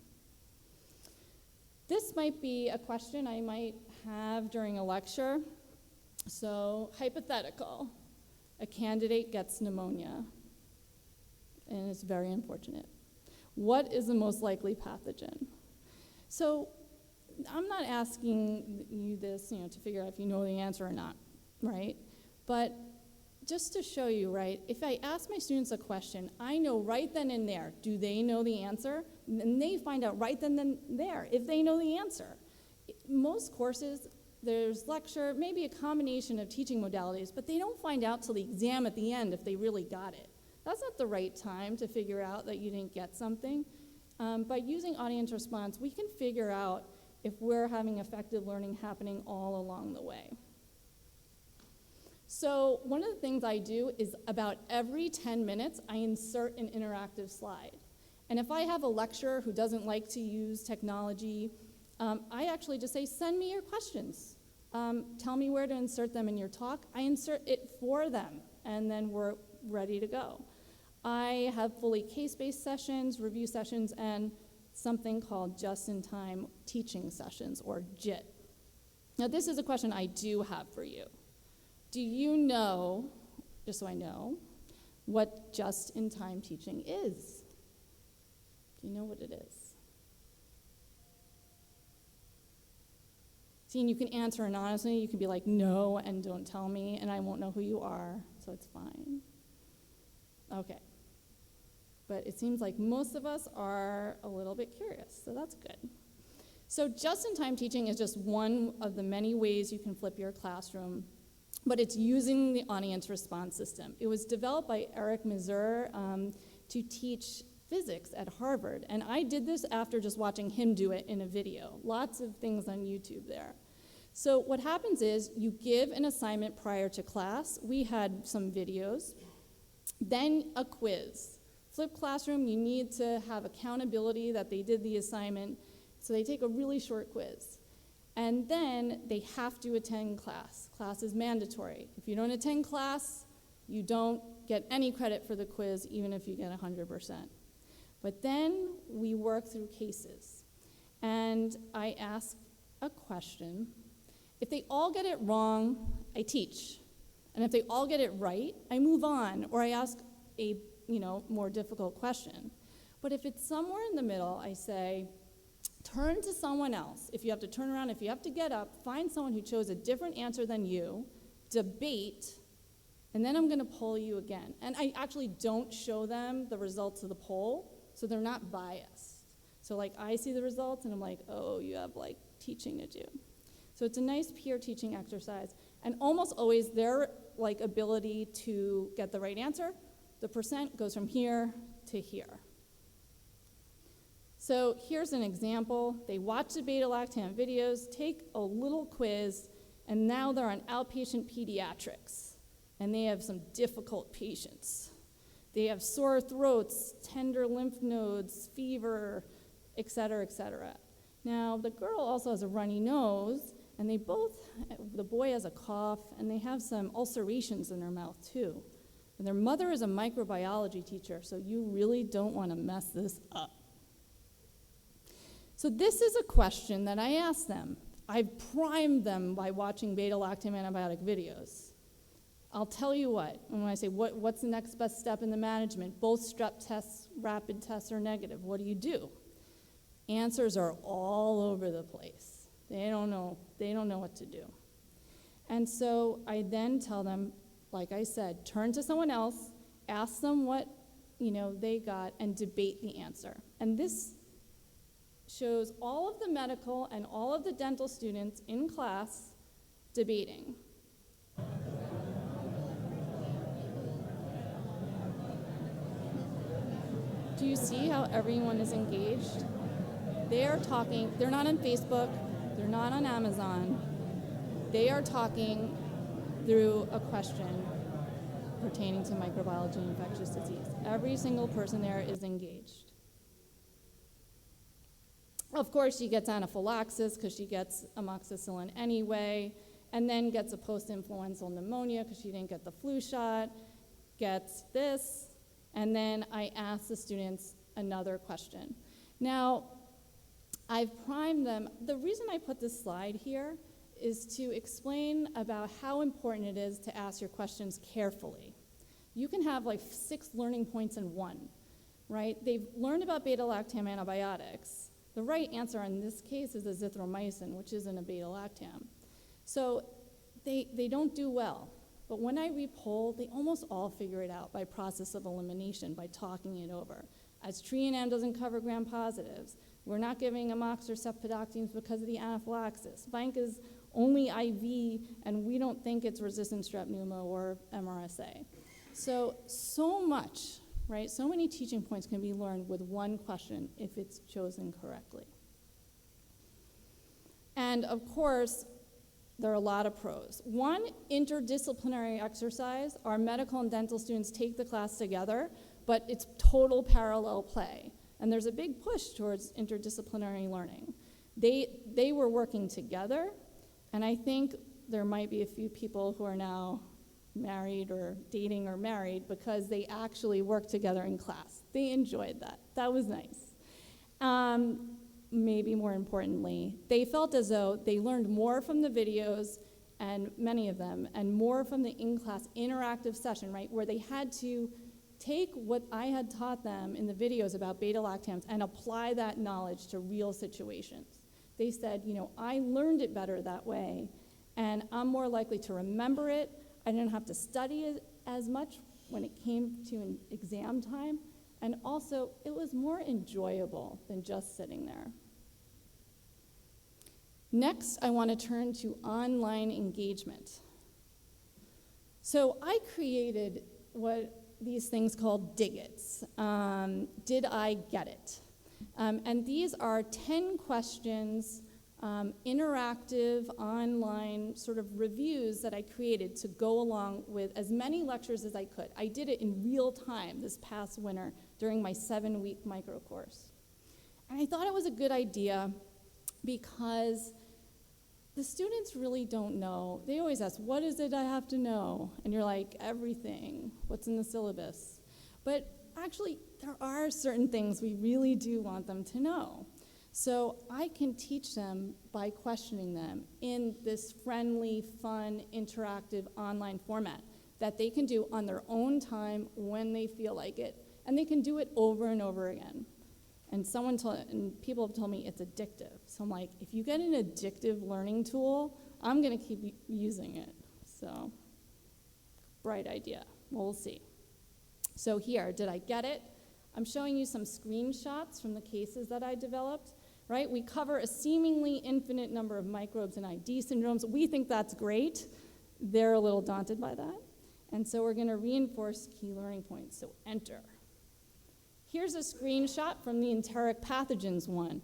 This might be a question I might have during a lecture. So, hypothetical, a candidate gets pneumonia, and it's very unfortunate. What is the most likely pathogen? So, I'm not asking you this, to figure out if you know the answer or not, right? But just to show you, right, if I ask my students a question, I know right then and there, do they know the answer? And they find out right then and there if they know the answer. Most courses, there's lecture, maybe a combination of teaching modalities, but they don't find out till the exam at the end if they really got it. That's not the right time to figure out that you didn't get something. By using audience response, we can figure out if we're having effective learning happening all along the way. So one of the things I do is about every 10 minutes, I insert an interactive slide. And if I have a lecturer who doesn't like to use technology, I actually just say, send me your questions. Tell me where to insert them in your talk. I insert it for them, and then we're ready to go. I have fully case-based sessions, review sessions, and something called just-in-time teaching sessions, or JIT. Now, this is a question I do have for you. Do you know, just so I know, what just-in-time teaching is? Do you know what it is? See, and you can answer anonymously. You can be like, no, and don't tell me, and I won't know who you are, so it's fine. Okay. But it seems like most of us are a little bit curious, so that's good. So just-in-time teaching is just one of the many ways you can flip your classroom, but it's using the audience response system. It was developed by Eric Mazur to teach physics at Harvard, and I did this after just watching him do it in a video. Lots of things on YouTube there. So what happens is you give an assignment prior to class. We had some videos, then a quiz. Flipped classroom, you need to have accountability that they did the assignment, so they take a really short quiz. And then they have to attend class. Class is mandatory. If you don't attend class, you don't get any credit for the quiz, even if you get 100%. But then we work through cases. And I ask a question. If they all get it wrong, I teach. And if they all get it right, I move on, or I ask a more difficult question. But if it's somewhere in the middle, I say, turn to someone else. If you have to turn around, if you have to get up, find someone who chose a different answer than you, debate, and then I'm going to poll you again. And I actually don't show them the results of the poll, so they're not biased. So I see the results, and I'm like, oh, you have teaching to do. So it's a nice peer teaching exercise. And almost always their ability to get the right answer, the percent goes from here to here. So here's an example. They watch the beta-lactam videos, take a little quiz, and now they're on outpatient pediatrics. And they have some difficult patients. They have sore throats, tender lymph nodes, fever, et cetera, et cetera. Now, the girl also has a runny nose, and the boy has a cough, and they have some ulcerations in their mouth too. And their mother is a microbiology teacher, so you really don't want to mess this up. So this is a question that I asked them. I've primed them by watching beta-lactam antibiotic videos. I'll tell you what, when I say what's the next best step in the management, both strep tests, rapid tests are negative, what do? Answers are all over the place. They don't know what to do. And so I then tell them, like I said, turn to someone else, ask them what they got, and debate the answer. And this shows all of the medical and all of the dental students in class debating. Do you see how everyone is engaged? They are talking, they're not on Facebook, they're not on Amazon. They are talking through a question pertaining to microbiology and infectious disease. Every single person there is engaged. Of course, she gets anaphylaxis because she gets amoxicillin anyway, and then gets a post-influenzaal pneumonia because she didn't get the flu shot, gets this, and then I ask the students another question. Now, I've primed them. The reason I put this slide here is to explain about how important it is to ask your questions carefully. You can have like 6 learning points in one, right? They've learned about beta-lactam antibiotics. The right answer in this case is azithromycin, which isn't a beta-lactam. So they don't do well. But when I repoll, they almost all figure it out by process of elimination, by talking it over. Aztreonam doesn't cover gram-positives. We're not giving amox or cefpodoxime because of the anaphylaxis. Vanc is only IV, and we don't think it's resistant strep pneumo or MRSA. So much, right? So many teaching points can be learned with one question if it's chosen correctly. And of course, there are a lot of pros. One, interdisciplinary exercise. Our medical and dental students take the class together, but it's total parallel play. And there's a big push towards interdisciplinary learning. They were working together, and I think there might be a few people who are now married or dating or married because they actually worked together in class. They enjoyed that. That was nice. Maybe more importantly, they felt as though they learned more from the videos, and many of them, and more from the in-class interactive session, right, where they had to take what I had taught them in the videos about beta-lactams and apply that knowledge to real situations. They said, I learned it better that way, and I'm more likely to remember it. I didn't have to study it as much when it came to an exam time, and also it was more enjoyable than just sitting there. Next, I want to turn to online engagement. So I created what these things called digits. Did I get it? And these are 10 questions, interactive online sort of reviews that I created to go along with as many lectures as I could. I did it in real time this past winter during my 7-week micro course. And I thought it was a good idea because the students really don't know. They always ask, what is it I have to know? And you're like, everything. What's in the syllabus? But actually, there are certain things we really do want them to know. So I can teach them by questioning them in this friendly, fun, interactive online format that they can do on their own time when they feel like it. And they can do it over and over again. And people have told me it's addictive. So I'm like, if you get an addictive learning tool, I'm going to keep using it. So, bright idea. We'll see. So here, did I get it? I'm showing you some screenshots from the cases that I developed, right? We cover a seemingly infinite number of microbes and ID syndromes. We think that's great. They're a little daunted by that. And so we're going to reinforce key learning points. So enter. Here's a screenshot from the enteric pathogens one.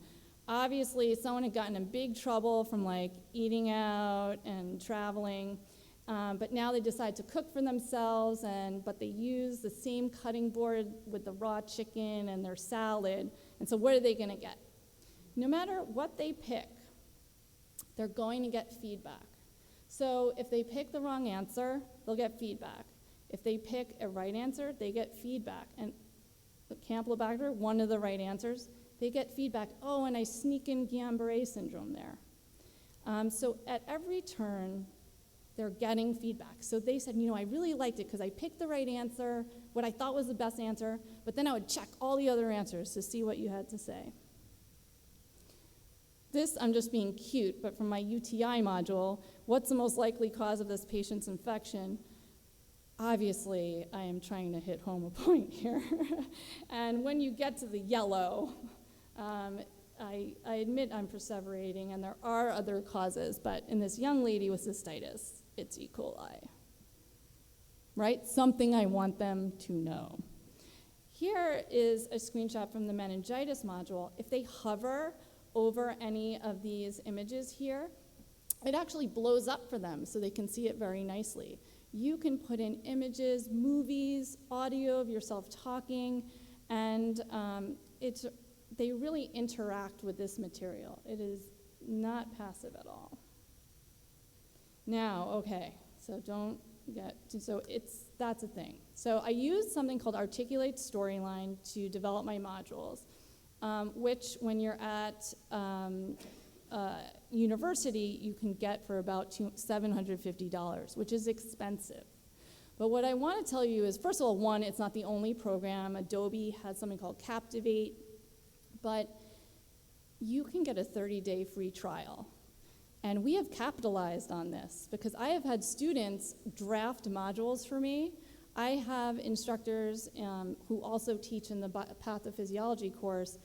Obviously, someone had gotten in big trouble from eating out and traveling, but now they decide to cook for themselves, but they use the same cutting board with the raw chicken and their salad, and so what are they gonna get? No matter what they pick, they're going to get feedback. So if they pick the wrong answer, they'll get feedback. If they pick a right answer, they get feedback. And the Campylobacter, one of the right answers, they get feedback, oh, and I sneak in Guillain-Barré syndrome there. So at every turn, they're getting feedback. So they said, I really liked it because I picked the right answer, what I thought was the best answer, but then I would check all the other answers to see what you had to say. This, I'm just being cute, but from my UTI module, what's the most likely cause of this patient's infection? Obviously, I am trying to hit home a point here. And when you get to the yellow, I admit I'm perseverating, and there are other causes, but in this young lady with cystitis, it's E. coli, right? Something I want them to know. Here is a screenshot from the meningitis module. If they hover over any of these images here, it actually blows up for them so they can see it very nicely. You can put in images, movies, audio of yourself talking, and they really interact with this material. It is not passive at all. Now, okay, so that's a thing. So I used something called Articulate Storyline to develop my modules, which when you're at university, you can get for about $750, which is expensive. But what I want to tell you is, first of all, one, it's not the only program. Adobe has something called Captivate, but you can get a 30-day free trial. And we have capitalized on this because I have had students draft modules for me. I have instructors who also teach in the pathophysiology course.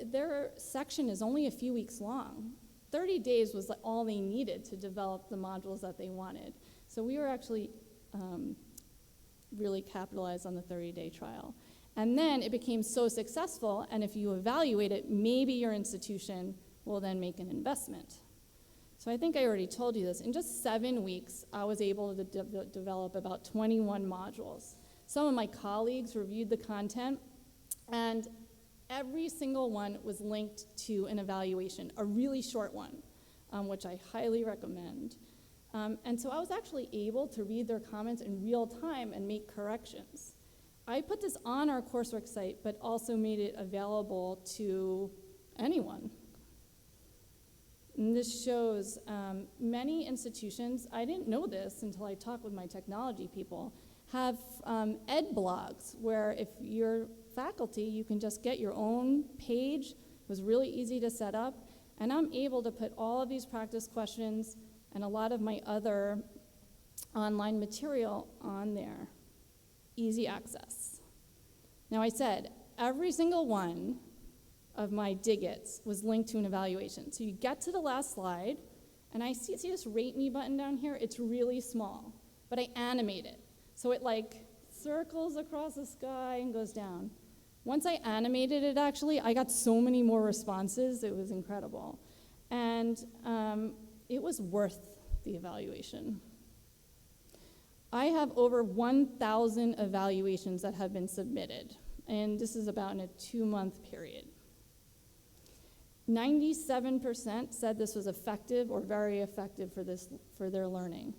Their section is only a few weeks long. 30 days was all they needed to develop the modules that they wanted. So we were actually really capitalized on the 30-day trial. And then it became so successful, and if you evaluate it, maybe your institution will then make an investment. So I think I already told you this. In just 7 weeks, I was able to develop about 21 modules. Some of my colleagues reviewed the content, and every single one was linked to an evaluation, a really short one, which I highly recommend. And so I was actually able to read their comments in real time and make corrections. I put this on our coursework site, but also made it available to anyone. And this shows many institutions, I didn't know this until I talked with my technology people, have ed blogs where if you're faculty, you can just get your own page. It was really easy to set up. And I'm able to put all of these practice questions and a lot of my other online material on there. Easy access. Now I said, every single one of my digits was linked to an evaluation. So you get to the last slide, and I see this rate me button down here? It's really small, but I animate it. So it like circles across the sky and goes down. Once I animated it, actually, I got so many more responses. It was incredible. And it was worth the evaluation. I have over 1,000 evaluations that have been submitted, and this is about in a 2-month period. 97% said this was effective or very effective for their learning.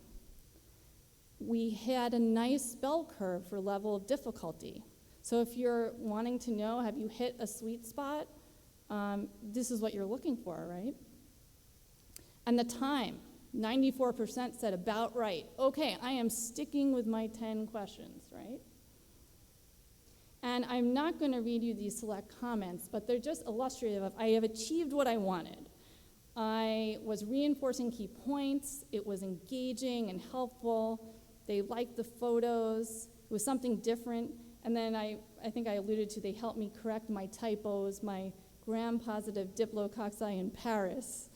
We had a nice bell curve for level of difficulty. So if you're wanting to know, have you hit a sweet spot, this is what you're looking for, right? And the time, 94% said about right. Okay, I am sticking with my 10 questions, right? And I'm not going to read you these select comments, but they're just illustrative of I have achieved what I wanted. I was reinforcing key points. It was engaging and helpful. They liked the photos. It was something different. And then I think I alluded to, they helped me correct my typos, my gram-positive diplococci in Paris.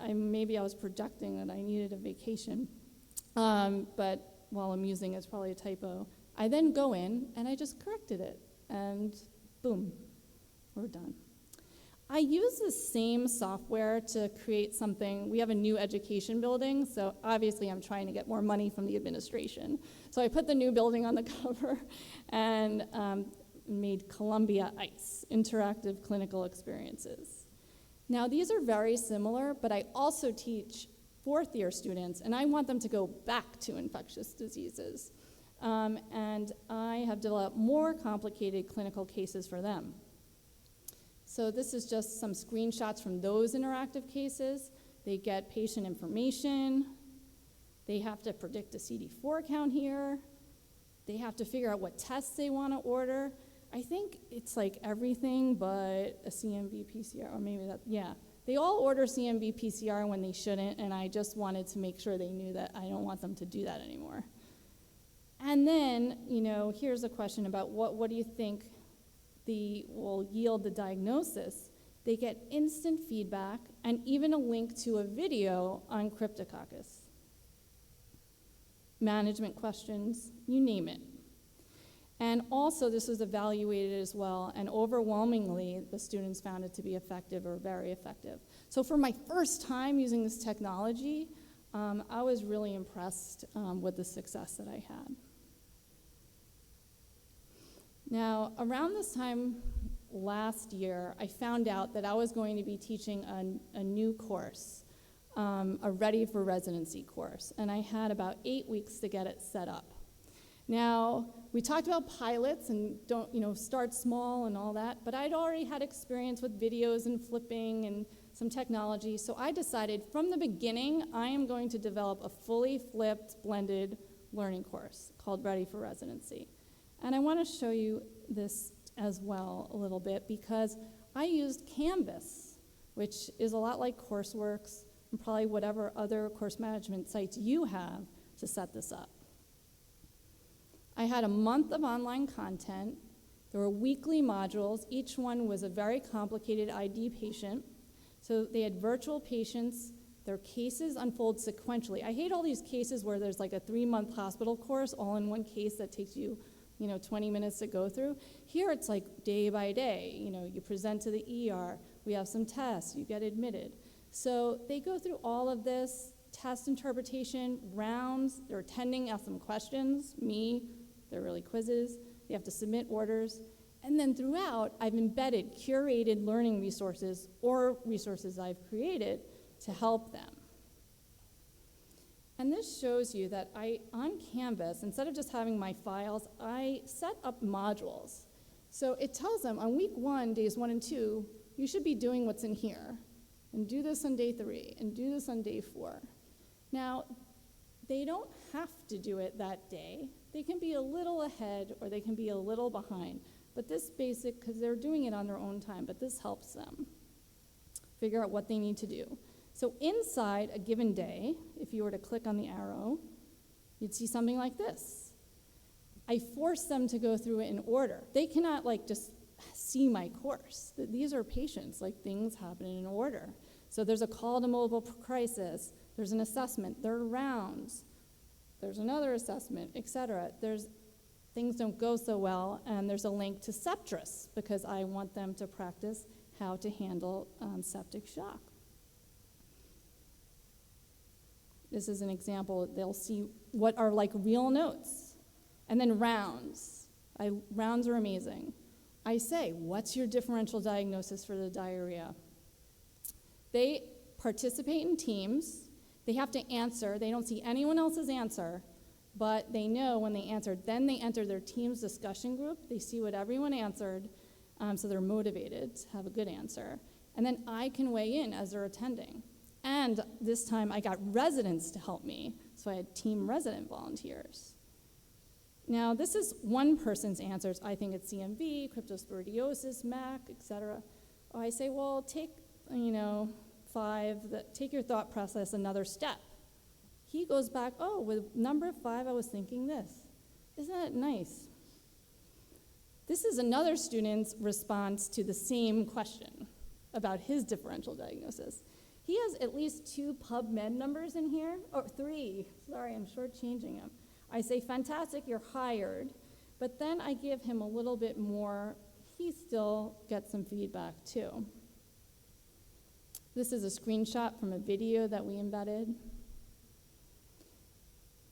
Maybe I was projecting that I needed a vacation. But while I'm using it's probably a typo. I then go in and I just corrected it, and boom, we're done. I use the same software to create something. We have a new education building, so obviously I'm trying to get more money from the administration. So I put the new building on the cover and made Columbia ICE, Interactive Clinical Experiences. Now these are very similar, but I also teach 4th-year students, and I want them to go back to infectious diseases. and I have developed more complicated clinical cases for them. So this is just some screenshots from those interactive cases. They get patient information. They have to predict a CD4 count here. They have to figure out what tests they want to order. I think it's like everything but a CMV PCR, or maybe that, yeah. They all order CMV PCR when they shouldn't, and I just wanted to make sure they knew that I don't want them to do that anymore. And then, here's a question about what do you think will yield the diagnosis? They get instant feedback and even a link to a video on Cryptococcus. Management questions, you name it. And also, this was evaluated as well, and overwhelmingly, the students found it to be effective or very effective. So for my first time using this technology, I was really impressed with the success that I had. Now, around this time last year, I found out that I was going to be teaching a new course, a Ready for Residency course, and I had about 8 weeks to get it set up. Now, we talked about pilots and start small and all that, but I'd already had experience with videos and flipping and some technology, so I decided from the beginning I am going to develop a fully flipped, blended learning course called Ready for Residency. And I want to show you this as well a little bit because I used Canvas, which is a lot like Courseworks and probably whatever other course management sites you have to set this up. I had a month of online content. There were weekly modules. Each one was a very complicated ID patient. So they had virtual patients. Their cases unfold sequentially. I hate all these cases where there's like a 3-month hospital course all in one case that takes you 20 minutes to go through. Here it's like day by day. You present to the ER. We have some tests. You get admitted. So they go through all of this, test interpretation, rounds. They're attending, ask them questions, they're really quizzes. They have to submit orders. And then throughout, I've embedded curated learning resources or resources I've created to help them. And this shows you that on Canvas, instead of just having my files, I set up modules. So it tells them on week 1, days 1 and 2, you should be doing what's in here, and do this on day 3, and do this on day 4. Now, they don't have to do it that day. They can be a little ahead or they can be a little behind. But this basic, because they're doing it on their own time, but this helps them figure out what they need to do. So inside a given day, if you were to click on the arrow, you'd see something like this. I force them to go through it in order. They cannot just see my course. These are patients, things happen in order. So there's a call to mobile crisis, there's an assessment, there are rounds, there's another assessment, etc. Things don't go so well, and there's a link to Septris because I want them to practice how to handle septic shock. This is an example. They'll see what are real notes. And then rounds. Rounds are amazing. I say, what's your differential diagnosis for the diarrhea? They participate in teams. They have to answer. They don't see anyone else's answer, but they know when they answered. Then they enter their team's discussion group. They see what everyone answered, so they're motivated to have a good answer. And then I can weigh in as they're attending. And this time I got residents to help me, so I had team resident volunteers. Now, this is one person's answers. I think it's CMV, cryptosporidiosis, MAC, etc. I say, well, take, 5, take your thought process another step. He goes back, with number 5, I was thinking this. Isn't that nice? This is another student's response to the same question about his differential diagnosis. He has at least 2 PubMed numbers in here, or 3. Sorry, I'm shortchanging him. I say, fantastic, you're hired. But then I give him a little bit more. He still gets some feedback, too. This is a screenshot from a video that we embedded.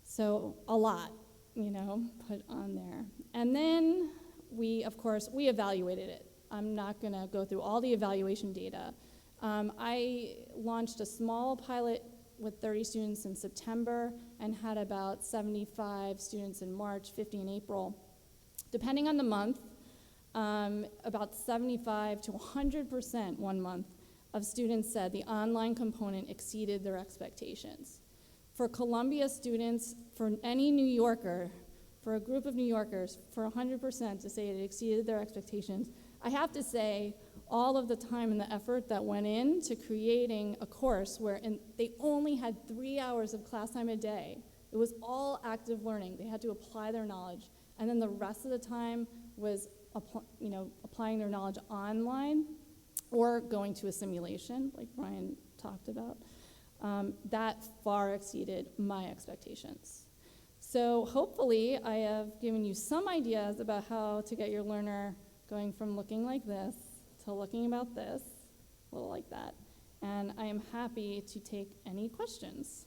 So a lot, put on there. And then we evaluated it. I'm not going to go through all the evaluation data. I launched a small pilot with 30 students in September, and had about 75 students in March, 50 in April. Depending on the month, about 75 to 100% one month of students said the online component exceeded their expectations. For Columbia students, for any New Yorker, for a group of New Yorkers, for 100% to say it exceeded their expectations, I have to say all of the time and the effort that went into creating a course where they only had 3 hours of class time a day. It was all active learning. They had to apply their knowledge. And then the rest of the time was applying their knowledge online or going to a simulation, like Brian talked about. That far exceeded my expectations. So hopefully I have given you some ideas about how to get your learner going from looking like this to looking about this, a little like that. And I am happy to take any questions.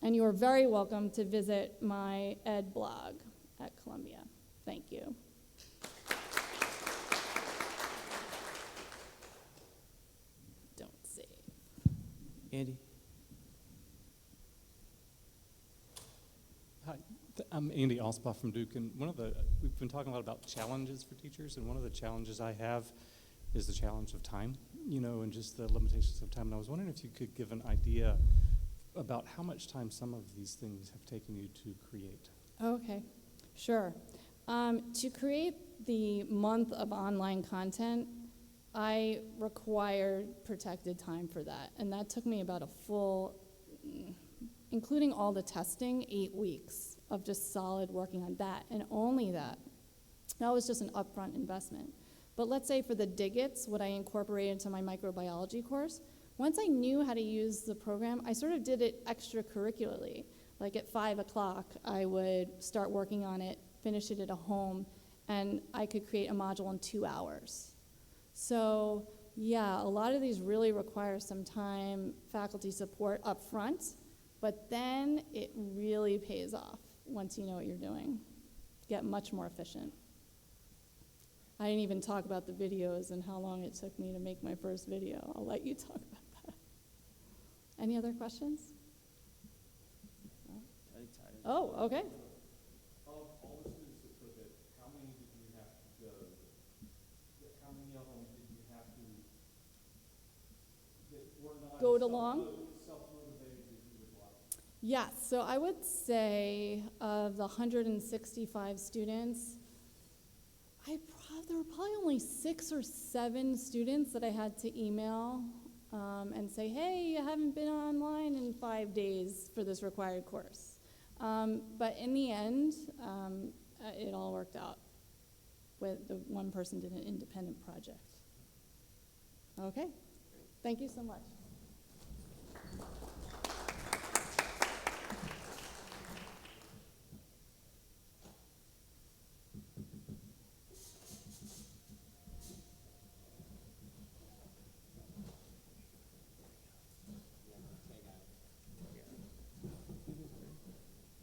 And you are very welcome to visit my ed blog at Columbia. Thank you. Don't save. Andy? Hi, I'm Andy Alspaugh from Duke, and we've been talking a lot about challenges for teachers, and one of the challenges I have is the challenge of time, and just the limitations of time. And I was wondering if you could give an idea about how much time some of these things have taken you to create. Okay, sure. To create the month of online content, I required protected time for that, and that took me about a full, including all the testing, 8 weeks of just solid working on that, and only that. That was just an upfront investment. But let's say for the Diggets, what I incorporated into my microbiology course, once I knew how to use the program, I sort of did it extracurricularly. Like at 5 o'clock, I would start working on it, finish it at home, and I could create a module in 2 hours. So yeah, a lot of these really require some time, faculty support up front, but then it really pays off once you know what you're doing. Get much more efficient. I didn't even talk about the videos and how long it took me to make my first video. I'll let you talk about that. Any other questions? No? Oh, okay. Of all the students that took it, how many did you have to go? How many of them did you have to that were not Go along? self-motivated as you would like? Yes, so I would say of the 165 students, there were probably only 6 or 7 students that I had to email and say, hey, I haven't been online in 5 days for this required course. But in the end, it all worked out. With the one person did an independent project. Okay, thank you so much.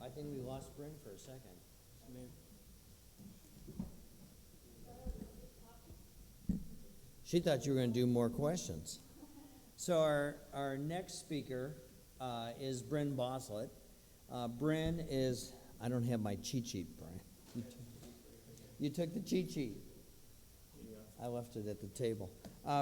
I think we lost Bryn for a second. She thought you were going to do more questions. So our next speaker is Bryn Boslett. Bryn is, I don't have my cheat sheet, Brian. You took the cheat sheet. I left it at the table.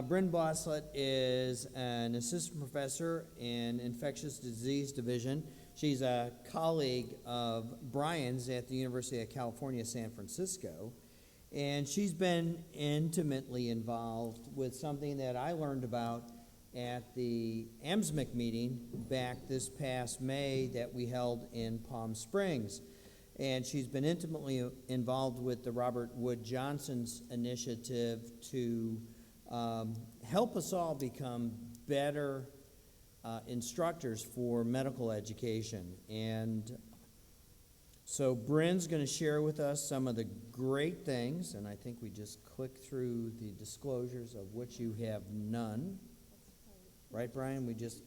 Bryn Boslett is an assistant professor in infectious disease division. She's a colleague of Brian's at the University of California, San Francisco. And she's been intimately involved with something that I learned about at the AMSMIC meeting back this past May that we held in Palm Springs. And she's been intimately involved with the Robert Wood Johnson's initiative to help us all become better instructors for medical education. And so Bryn's going to share with us some of the great things, and I think we just click through the disclosures of which you have none. Right, Brian? It just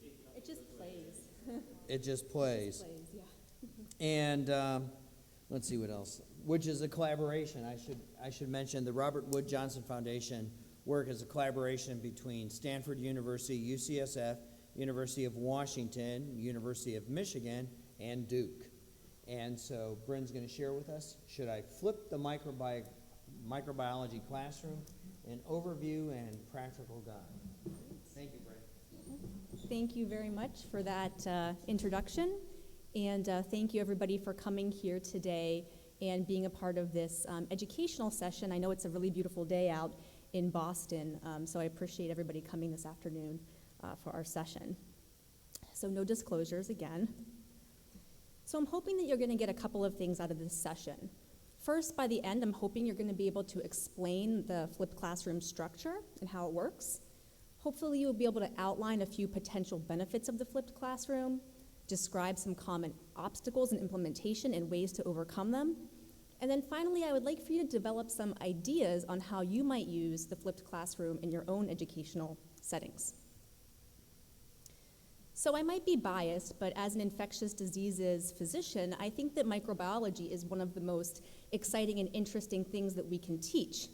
plays. It just plays. Yeah. And let's see what else. Which is a collaboration. I should mention the Robert Wood Johnson Foundation work is a collaboration between Stanford University, UCSF, University of Washington, University of Michigan, and Duke. And so Bryn's going to share with us, should I flip the microbiology classroom, an overview and practical guide. Thank you, Bryn. Thank you very much for that introduction, and thank you everybody for coming here today and being a part of this educational session. I know it's a really beautiful day out in Boston, so I appreciate everybody coming this afternoon for our session. So no disclosures again. So I'm hoping that you're going to get a couple of things out of this session. First, by the end, I'm hoping you're going to be able to explain the flipped classroom structure and how it works. Hopefully you'll be able to outline a few potential benefits of the flipped classroom, describe some common obstacles in implementation and ways to overcome them. And then finally, I would like for you to develop some ideas on how you might use the flipped classroom in your own educational settings. So I might be biased, but as an infectious diseases physician, I think that microbiology is one of the most exciting and interesting things that we can teach.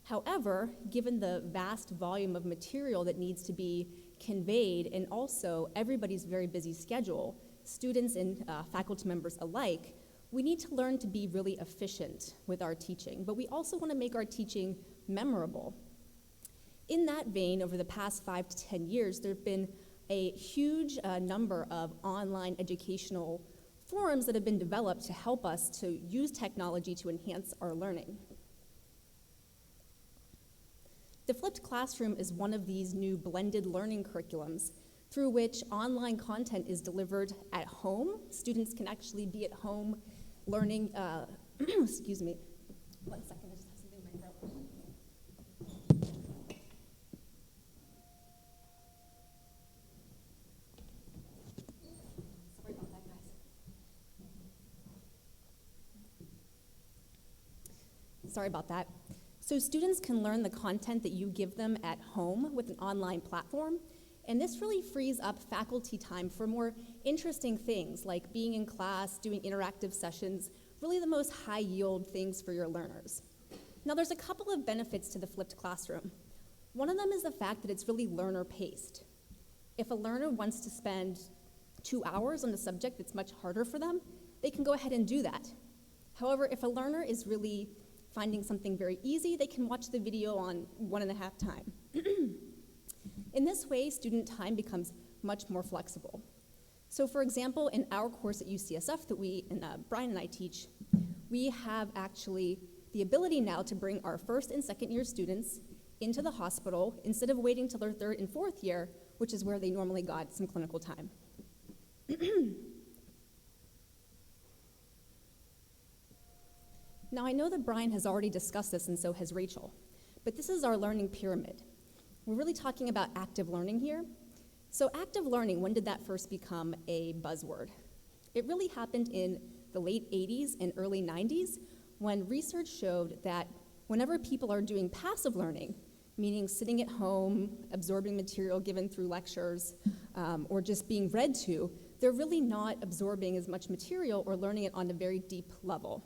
However, given the vast volume of material that needs to be conveyed and also everybody's very busy schedule, students and faculty members alike, we need to learn to be really efficient with our teaching, but we also want to make our teaching memorable. In that vein, over the past 5 to 10 years, there have been a huge number of online educational forums that have been developed to help us to use technology to enhance our learning. The flipped classroom is one of these new blended learning curriculums through which online content is delivered at home. Students can actually be at home learning, excuse me, 1 second, I just have something in my throat. Sorry about that, guys. Sorry about that. So students can learn the content that you give them at home with an online platform, and this really frees up faculty time for more interesting things like being in class, doing interactive sessions, really the most high-yield things for your learners. Now, there's a couple of benefits to the flipped classroom. One of them is the fact that it's really learner-paced. If a learner wants to spend 2 hours on a subject that's much harder for them, they can go ahead and do that. However, if a learner is really finding something very easy, they can watch the video on 1.5 time. In this way, student time becomes much more flexible. So for example, in our course at UCSF that Brian and I teach, we have actually the ability now to bring our first and second year students into the hospital instead of waiting till their third and fourth year, which is where they normally got some clinical time. Now I know that Brian has already discussed this and so has Rachel, but this is our learning pyramid. We're really talking about active learning here. So active learning, when did that first become a buzzword? It really happened in the late 80s and early 90s when research showed that whenever people are doing passive learning, meaning sitting at home, absorbing material given through lectures, or just being read to, they're really not absorbing as much material or learning it on a very deep level.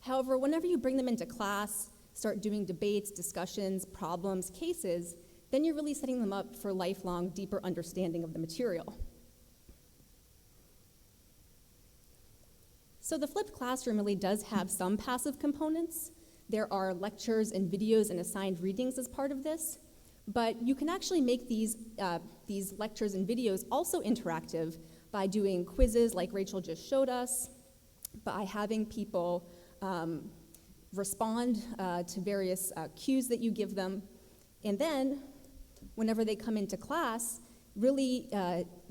However, whenever you bring them into class, start doing debates, discussions, problems, cases, then you're really setting them up for lifelong, deeper understanding of the material. So the flipped classroom really does have some passive components. There are lectures and videos and assigned readings as part of this, but you can actually make these lectures and videos also interactive by doing quizzes like Rachel just showed us, by having people respond to various cues that you give them, and then whenever they come into class, really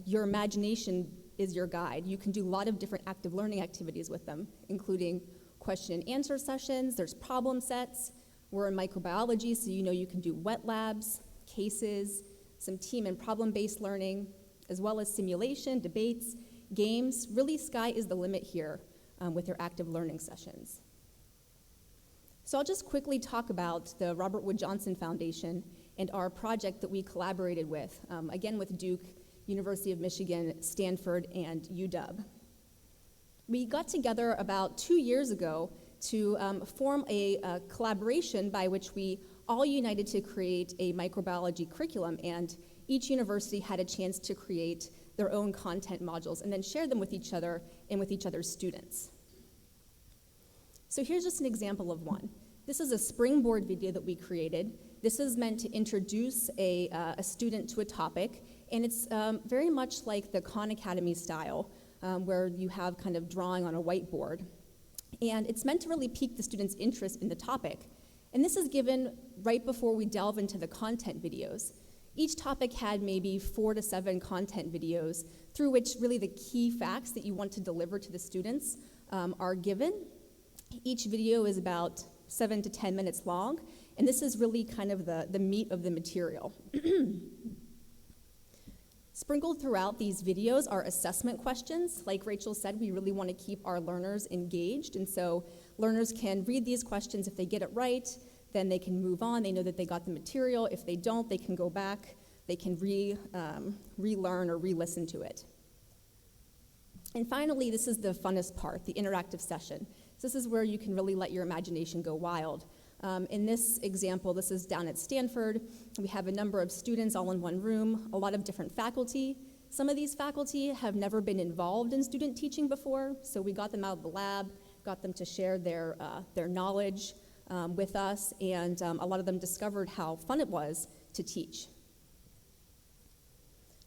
your imagination is your guide. You can do a lot of different active learning activities with them, including question and answer sessions, there's problem sets. We're in microbiology, so you know you can do wet labs, cases, some team and problem-based learning, as well as simulation, debates, games. Really, sky is the limit here with your active learning sessions. So I'll just quickly talk about the Robert Wood Johnson Foundation and our project that we collaborated with, again with Duke, University of Michigan, Stanford, and UW. We got together about 2 years ago to form a collaboration by which we all united to create a microbiology curriculum, and each university had a chance to create their own content modules and then share them with each other and with each other's students. So here's just an example of one. This is a springboard video that we created. This is meant to introduce a student to a topic, and it's very much like the Khan Academy style, where you have kind of drawing on a whiteboard. And it's meant to really pique the student's interest in the topic. And this is given right before we delve into the content videos. Each topic had maybe 4 to 7 content videos through which really the key facts that you want to deliver to the students are given. Each video is about 7 to 10 minutes long, and this is really kind of the meat of the material. Sprinkled throughout these videos are assessment questions. Like Rachel said, we really want to keep our learners engaged, and so learners can read these questions. If they get it right, then they can move on. They know that they got the material. If they don't, they can go back. They can relearn or re-listen to it. And finally, this is the funnest part, the interactive session. So this is where you can really let your imagination go wild. In this example, this is down at Stanford. We have a number of students all in one room, a lot of different faculty. Some of these faculty have never been involved in student teaching before, so we got them out of the lab, got them to share their knowledge with us, and a lot of them discovered how fun it was to teach.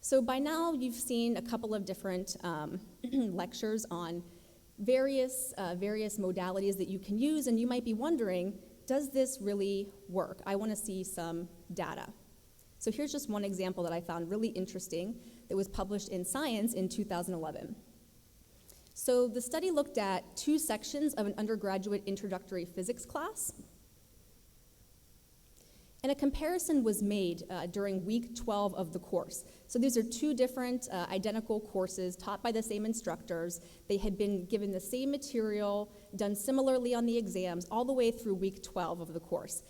So by now, you've seen a couple of different lectures on various modalities that you can use, and you might be wondering, does this really work? I want to see some data. So here's just one example that I found really interesting that was published in Science in 2011. So the study looked at 2 sections of an undergraduate introductory physics class. And a comparison was made during week 12 of the course. So these are 2 different identical courses taught by the same instructors. They had been given the same material, done similarly on the exams, all the way through week 12 of the course.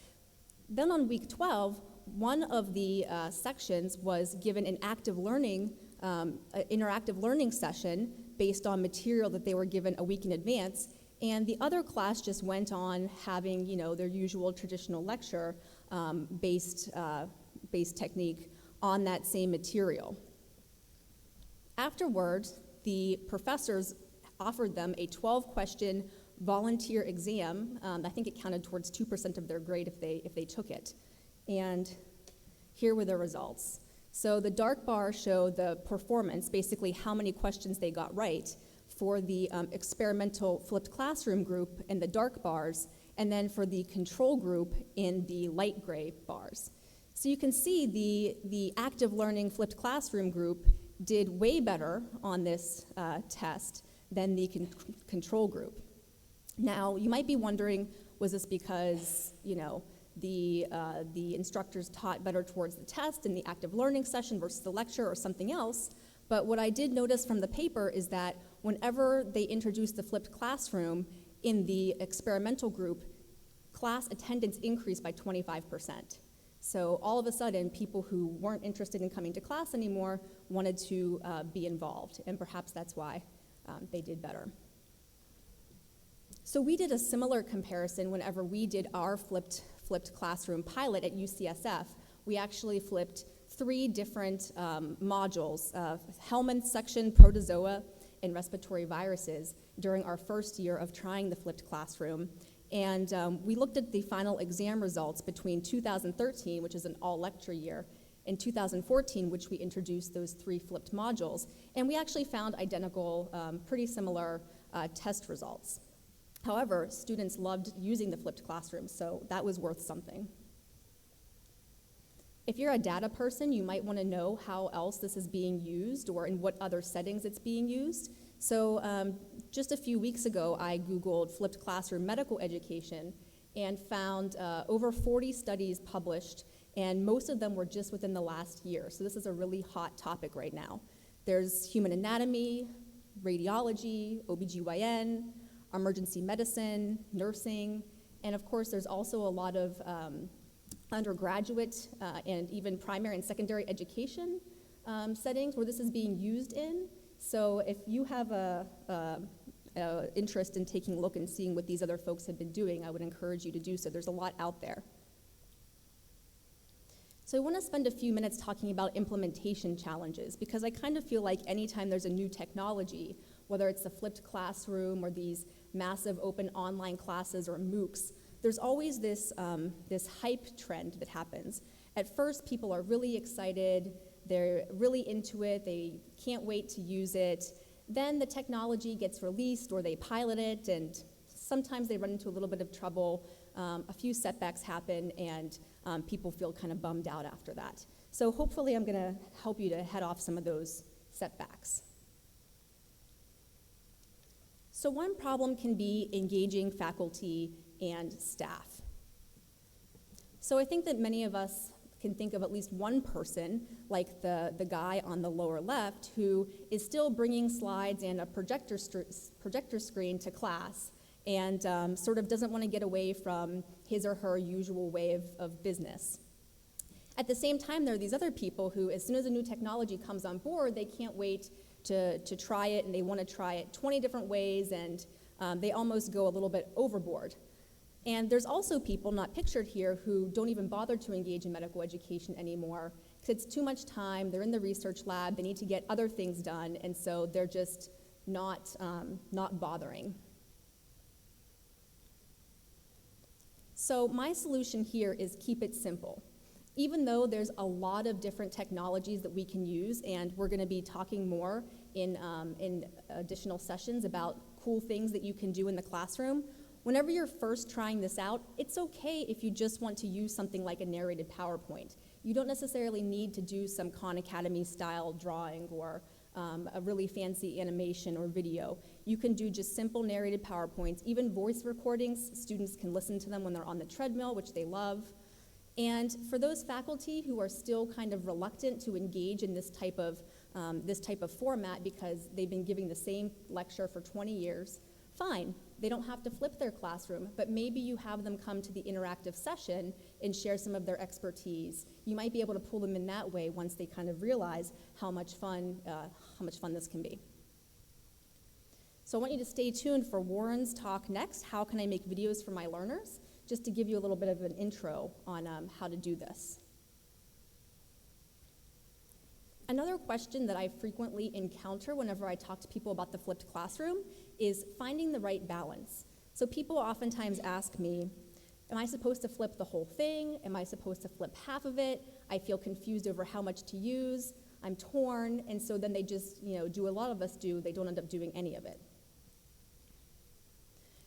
Then on week 12, one of the sections was given an active learning, interactive learning session based on material that they were given a week in advance. And the other class just went on having, their usual traditional lecture based technique on that same material. Afterwards, the professors offered them a 12-question volunteer exam. I think it counted towards 2% of their grade if they took it. And here were the results. So the dark bars show the performance, basically how many questions they got right for the experimental flipped classroom group in the dark bars, and then for the control group in the light gray bars. So you can see the active learning flipped classroom group did way better on this test than the control group. Now, you might be wondering, was this because, the instructors taught better towards the test in the active learning session versus the lecture or something else? But what I did notice from the paper is that whenever they introduced the flipped classroom in the experimental group, class attendance increased by 25%. So all of a sudden, people who weren't interested in coming to class anymore wanted to be involved, and perhaps that's why they did better. So we did a similar comparison whenever we did our flipped classroom pilot at UCSF. We actually flipped 3 different modules, Hellman's section, protozoa, and respiratory viruses during our first year of trying the flipped classroom. And we looked at the final exam results between 2013, which is an all-lecture year, and 2014, which we introduced those 3 flipped modules. And we actually found identical, pretty similar test results. However, students loved using the flipped classroom, so that was worth something. If you're a data person, you might want to know how else this is being used or in what other settings it's being used. So just a few weeks ago, I Googled flipped classroom medical education and found over 40 studies published, and most of them were just within the last year. So this is a really hot topic right now. There's human anatomy, radiology, OBGYN, emergency medicine, nursing, and of course there's also a lot of undergraduate and even primary and secondary education settings where this is being used in. So if you have a interest in taking a look and seeing what these other folks have been doing, I would encourage you to do so. There's a lot out there. So I want to spend a few minutes talking about implementation challenges, because I kind of feel like anytime there's a new technology, whether it's the flipped classroom or these massive open online classes or MOOCs, there's always this hype trend that happens. At first, people are really excited, they're really into it, they can't wait to use it. Then the technology gets released or they pilot it, and sometimes they run into a little bit of trouble. A few setbacks happen, and people feel kind of bummed out after that. So hopefully I'm going to help you to head off some of those setbacks. So one problem can be engaging faculty and staff. So I think that many of us can think of at least one person, like the guy on the lower left, who is still bringing slides and a projector screen to class, and sort of doesn't want to get away from his or her usual way of business. At the same time, there are these other people who, as soon as a new technology comes on board, they can't wait to try it, and they want to try it 20 different ways, and they almost go a little bit overboard. And there's also people not pictured here who don't even bother to engage in medical education anymore because it's too much time, they're in the research lab, they need to get other things done, and so they're just not bothering. So my solution here is keep it simple. Even though there's a lot of different technologies that we can use, and we're going to be talking more in additional sessions about cool things that you can do in the classroom, whenever you're first trying this out, it's okay if you just want to use something like a narrated PowerPoint. You don't necessarily need to do some Khan Academy style drawing or a really fancy animation or video. You can do just simple narrated PowerPoints, even voice recordings. Students can listen to them when they're on the treadmill, which they love. And for those faculty who are still kind of reluctant to engage in this type of format because they've been giving the same lecture for 20 years, fine. They don't have to flip their classroom, but maybe you have them come to the interactive session and share some of their expertise. You might be able to pull them in that way once they kind of realize how much fun this can be. So I want you to stay tuned for Warren's talk next, How Can I Make Videos for My Learners? Just to give you a little bit of an intro on how to do this. Another question that I frequently encounter whenever I talk to people about the flipped classroom is finding the right balance. So people oftentimes ask me, am I supposed to flip the whole thing? Am I supposed to flip half of it? I feel confused over how much to use. I'm torn, and so then they just, do a lot of us do, they don't end up doing any of it.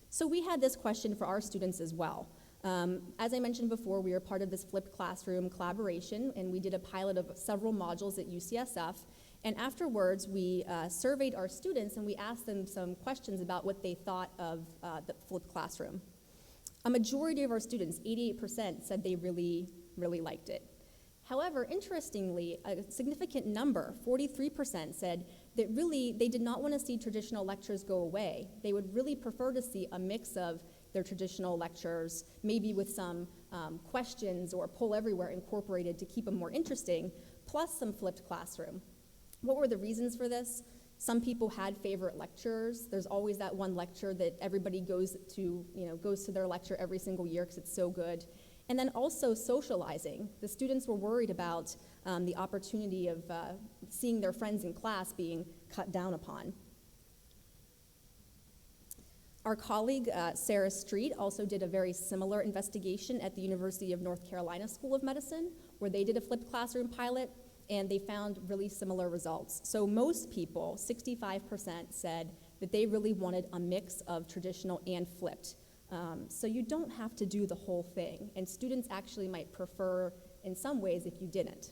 So we had this question for our students as well. As I mentioned before, we were part of this flipped classroom collaboration, and we did a pilot of several modules at UCSF. And afterwards, we surveyed our students, and we asked them some questions about what they thought of the flipped classroom. A majority of our students, 88%, said they really, really liked it. However, interestingly, a significant number, 43%, said that really they did not want to see traditional lectures go away. They would really prefer to see a mix of their traditional lectures, maybe with some questions or Poll Everywhere incorporated to keep them more interesting, plus some flipped classroom. What were the reasons for this? Some people had favorite lecturers. There's always that one lecture that everybody goes to their lecture every single year because it's so good. And then also socializing. The students were worried about the opportunity of seeing their friends in class being cut down upon. Our colleague, Sarah Street, also did a very similar investigation at the University of North Carolina School of Medicine, where they did a flipped classroom pilot, and they found really similar results. So most people, 65%, said that they really wanted a mix of traditional and flipped. So you don't have to do the whole thing, and students actually might prefer, in some ways, if you didn't.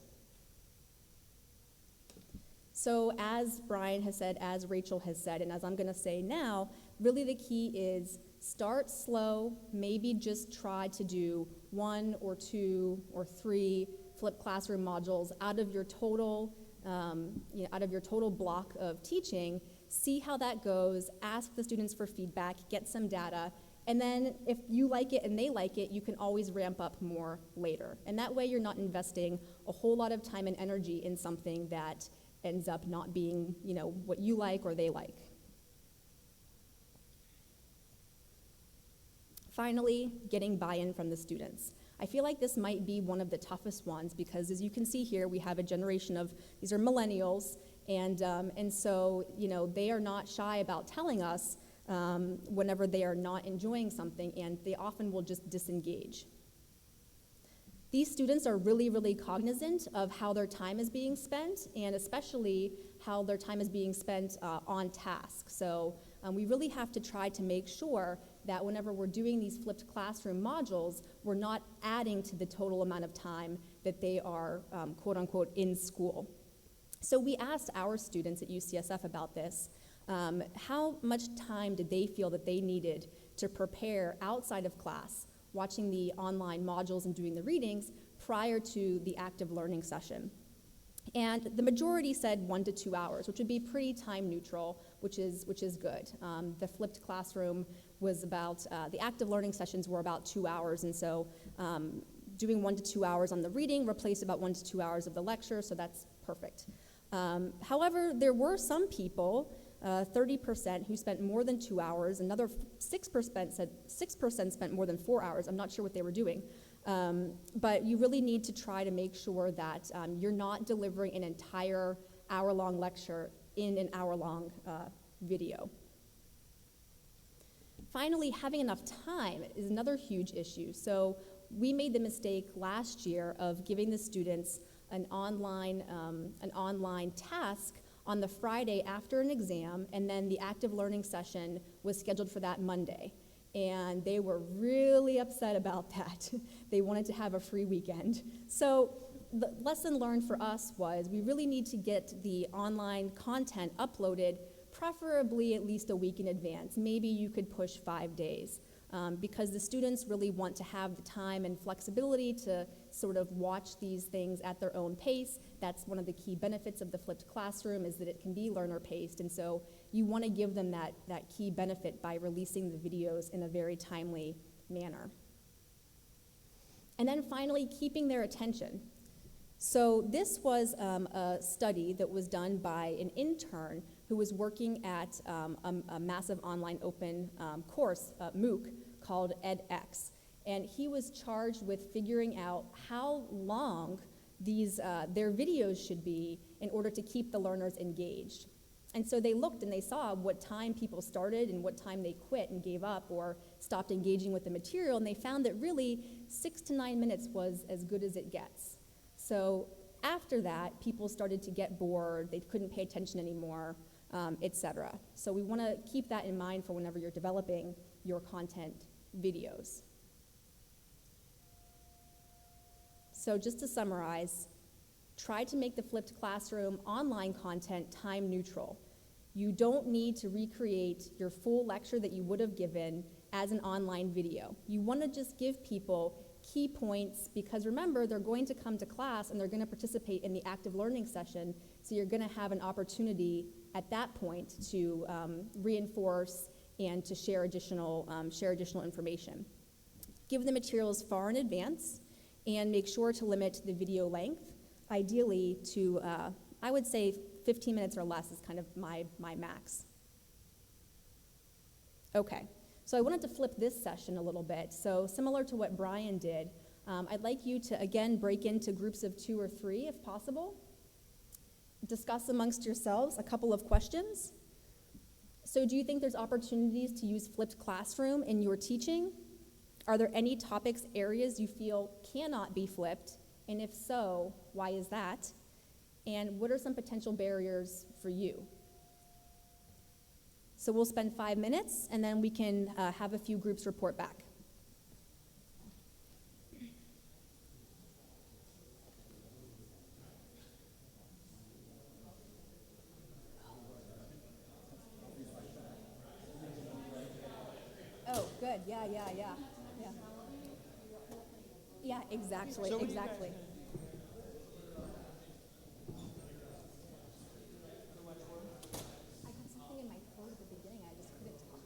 So as Brian has said, as Rachel has said, and as I'm going to say now, really the key is start slow, maybe just try to do 1 or 2 or 3 flipped classroom modules out of your total block of teaching. See how that goes, ask the students for feedback, get some data, and then if you like it and they like it, you can always ramp up more later. And that way you're not investing a whole lot of time and energy in something that ends up not being, what you like or they like. Finally, getting buy-in from the students. I feel like this might be one of the toughest ones because, as you can see here, we have a generation of, these are millennials, and so, you know, they are not shy about telling us whenever they are not enjoying something, and they often will just disengage. These students are really, really cognizant of how their time is being spent, and especially how their time is being spent on task. So we really have to try to make sure that whenever we're doing these flipped classroom modules, we're not adding to the total amount of time that they are, quote unquote, in school. So we asked our students at UCSF about this. How much time did they feel that they needed to prepare outside of class, watching the online modules and doing the readings prior to the active learning session? And the majority said 1 to 2 hours, which would be pretty time neutral, which is good. The flipped classroom was about, the active learning sessions were about 2 hours, and so doing 1 to 2 hours on the reading replaced about 1 to 2 hours of the lecture, so that's perfect. However, there were some people, 30%, who spent more than 2 hours. Another 6% said 6% spent more than 4 hours. I'm not sure what they were doing. But you really need to try to make sure that you're not delivering an entire hour-long lecture in an hour-long video. Finally, having enough time is another huge issue. So we made the mistake last year of giving the students an online task on the Friday after an exam, and then the active learning session was scheduled for that Monday. And they were really upset about that. They wanted to have a free weekend. So the lesson learned for us was we really need to get the online content uploaded, preferably at least a week in advance. Maybe you could push 5 days. Because the students really want to have the time and flexibility to sort of watch these things at their own pace. That's one of the key benefits of the flipped classroom, is that it can be learner-paced, and so you want to give them that key benefit by releasing the videos in a very timely manner. And then finally, keeping their attention. So this was a study that was done by an intern who was working at a massive online open course, MOOC, called edX. And he was charged with figuring out how long their videos should be in order to keep the learners engaged. And so they looked and they saw what time people started and what time they quit and gave up or stopped engaging with the material, and they found that really 6 to 9 minutes was as good as it gets. So after that, people started to get bored, they couldn't pay attention anymore, etc. So we want to keep that in mind for whenever you're developing your content videos. So just to summarize, try to make the flipped classroom online content time neutral. You don't need to recreate your full lecture that you would have given as an online video. You want to just give people key points, because remember, they're going to come to class and they're going to participate in the active learning session, so you're going to have an opportunity at that point to reinforce and to share additional information. Give the materials far in advance and make sure to limit the video length, ideally to, I would say 15 minutes or less is kind of my max. Okay, so I wanted to flip this session a little bit. So similar to what Brian did, I'd like you to, again, break into groups of 2 or 3 if possible. Discuss amongst yourselves a couple of questions. So do you think there's opportunities to use flipped classroom in your teaching? Are there any topics, areas you feel cannot be flipped? And if so, why is that? And what are some potential barriers for you? So we'll spend 5 minutes, and then we can have a few groups report back. Oh, good. Yeah. Yeah, exactly. So exactly. I had something in my throat at the beginning. I just couldn't talk.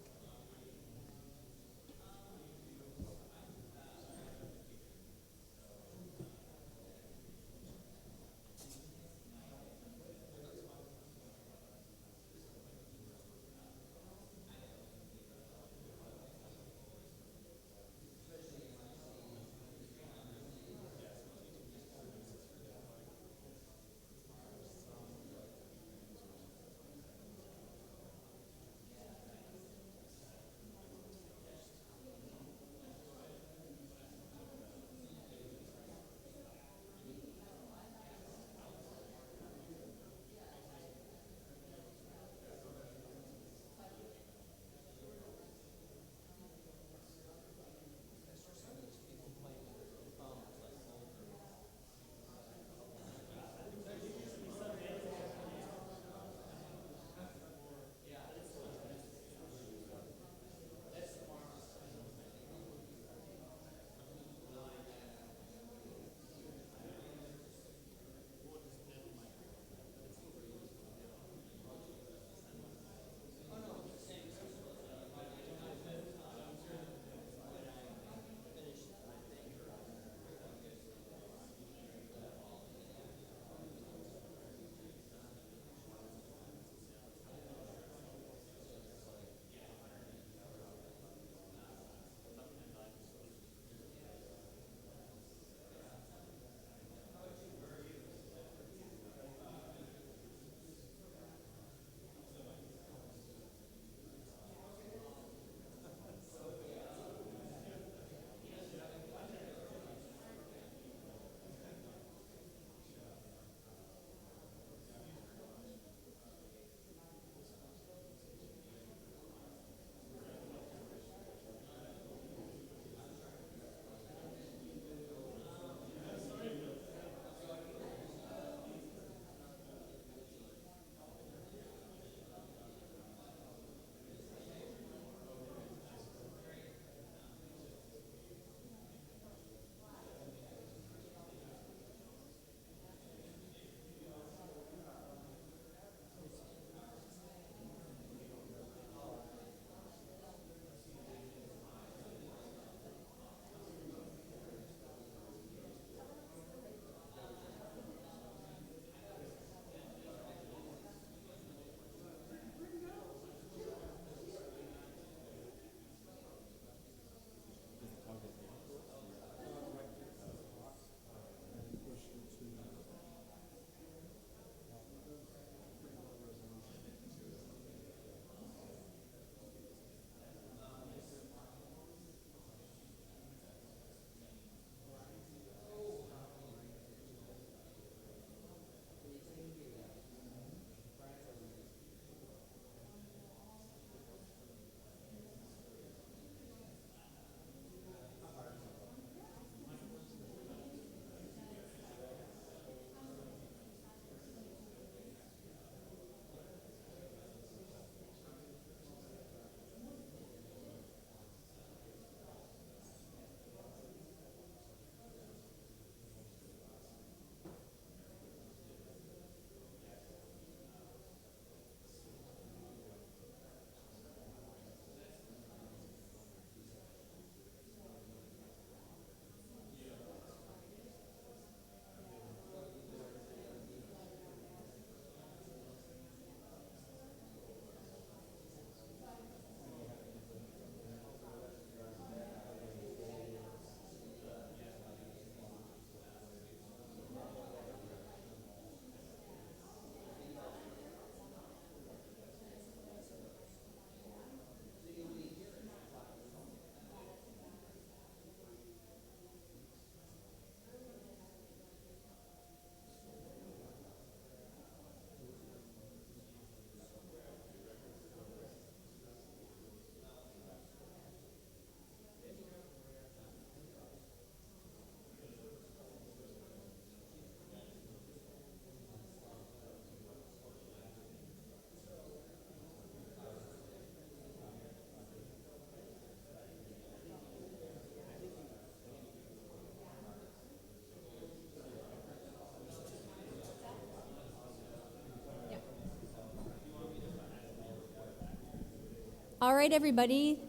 All right, everybody.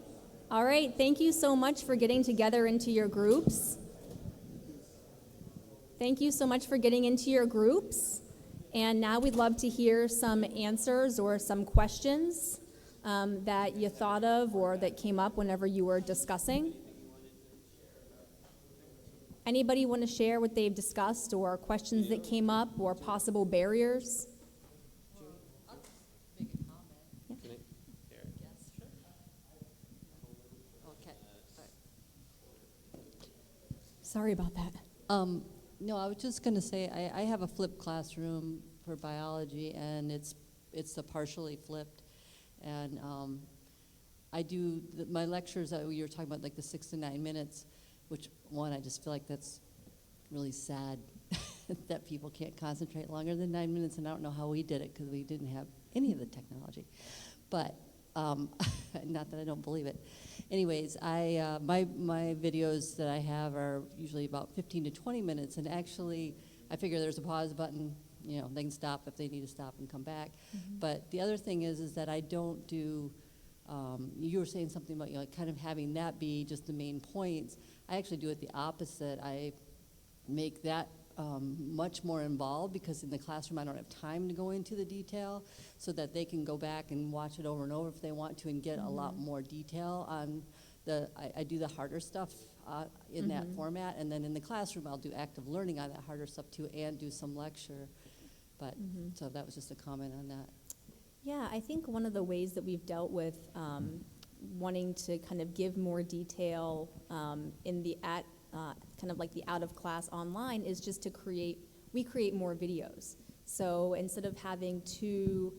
All right, thank you so much for getting together into your groups. Thank you so much for getting into your groups. And now we'd love to hear some answers or some questions that you thought of or that came up whenever you were discussing. Anybody want to share what they've discussed or questions that came up or possible barriers? Sorry about that. No, I was just going to say I have a flipped classroom for biology, and it's a partially flipped, and I do my lectures that you were talking about, like the 6 to 9 minutes, which one I just feel like that's really sad that people can't concentrate longer than 9 minutes, and I don't know how we did it because we didn't have any of the technology, but not that I don't believe it. Anyways, my videos that I have are usually about 15 to 20 minutes, and actually, I figure there's a pause button. You know, they can stop if they need to stop and come back. Mm-hmm. But the other thing is that I don't do. You were saying something about kind of having that be just the main points. I actually do it the opposite. I make that much more involved because in the classroom I don't have time to go into the detail, so that they can go back and watch it over and over if they want to and get a lot more detail on I do the harder stuff in that format, and then in the classroom I'll do active learning on that harder stuff too and do some lecture. But so that was just a comment on that. Yeah, I think one of the ways that we've dealt with wanting to kind of give more detail in the kind of like the out of class online is just to create more videos. So instead of having 2,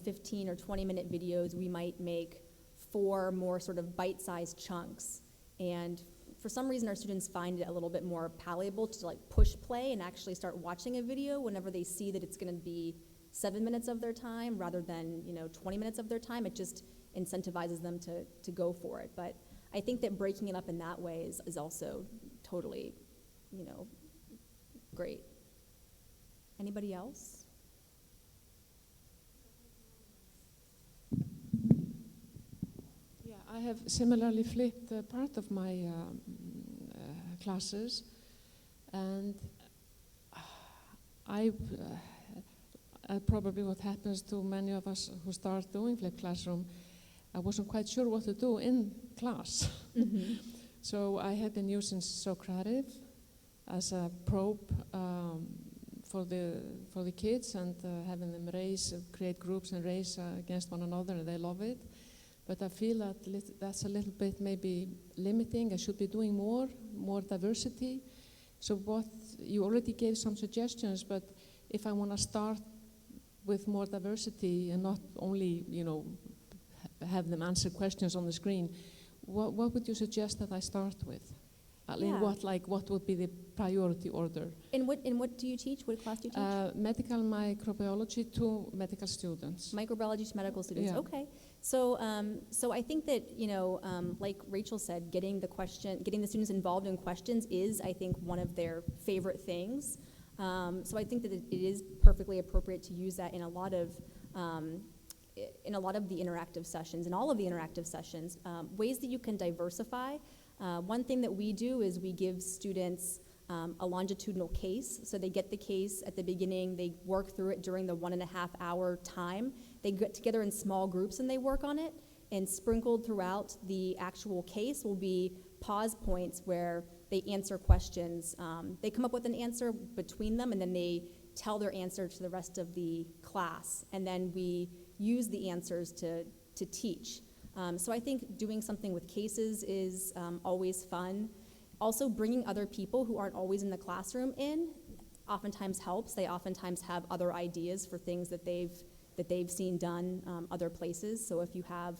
15 or 20-minute videos, we might make 4 more sort of bite-sized chunks. And for some reason, our students find it a little bit more palatable to like push play and actually start watching a video whenever they see that it's going to be 7 minutes of their time rather than 20 minutes of their time. It just incentivizes them to go for it. But I think that breaking it up in that way is also totally, great. Anybody else? Yeah, I have similarly flipped part of my classes, and probably what happens to many of us who start doing flipped classroom, I wasn't quite sure what to do in class. So I had been using Socrative as a probe for the kids and having them create groups and race against one another, and they love it. But I feel that that's a little bit maybe limiting. I should be doing more diversity. So you already gave some suggestions, but if I want to start with more diversity and not only, have them answer questions on the screen, what would you suggest that I start with? Yeah. What would be the priority order? And what do you teach? What class do you teach? Medical microbiology to medical students. Microbiology to medical students. Yeah. Okay. So I think that like Rachel said, getting the students involved in questions is, I think, one of their favorite things. So I think that it is perfectly appropriate to use that in a lot of the interactive sessions, in all of the interactive sessions, ways that you can diversify. One thing that we do is we give students a longitudinal case. So they get the case at the beginning, they work through it during the 1.5 hour time. They get together in small groups and they work on it. And sprinkled throughout the actual case will be pause points where they answer questions. They come up with an answer between them, and then they tell their answer to the rest of the class. And then we use the answers to teach. So I think doing something with cases is always fun. Also, bringing other people who aren't always in the classroom in oftentimes helps. They oftentimes have other ideas for things that they've seen done other places. So if you have,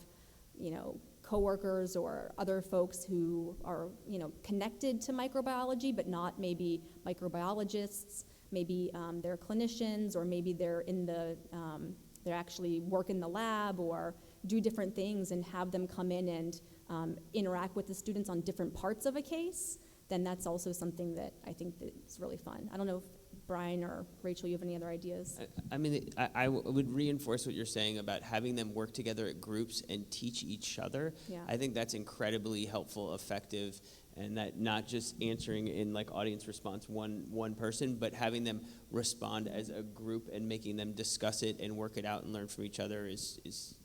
coworkers or other folks who are, connected to microbiology, but not maybe microbiologists, maybe they're clinicians, or maybe they're they actually work in the lab or do different things, and have them come in and interact with the students on different parts of a case, then that's also something that I think that's really fun. I don't know if Brian or Rachel, you have any other ideas? I mean, I would reinforce what you're saying about having them work together at groups and teach each other. Yeah. I think that's incredibly helpful, effective, and that not just answering in like audience response one person, but having them respond as a group and making them discuss it and work it out and learn from each other is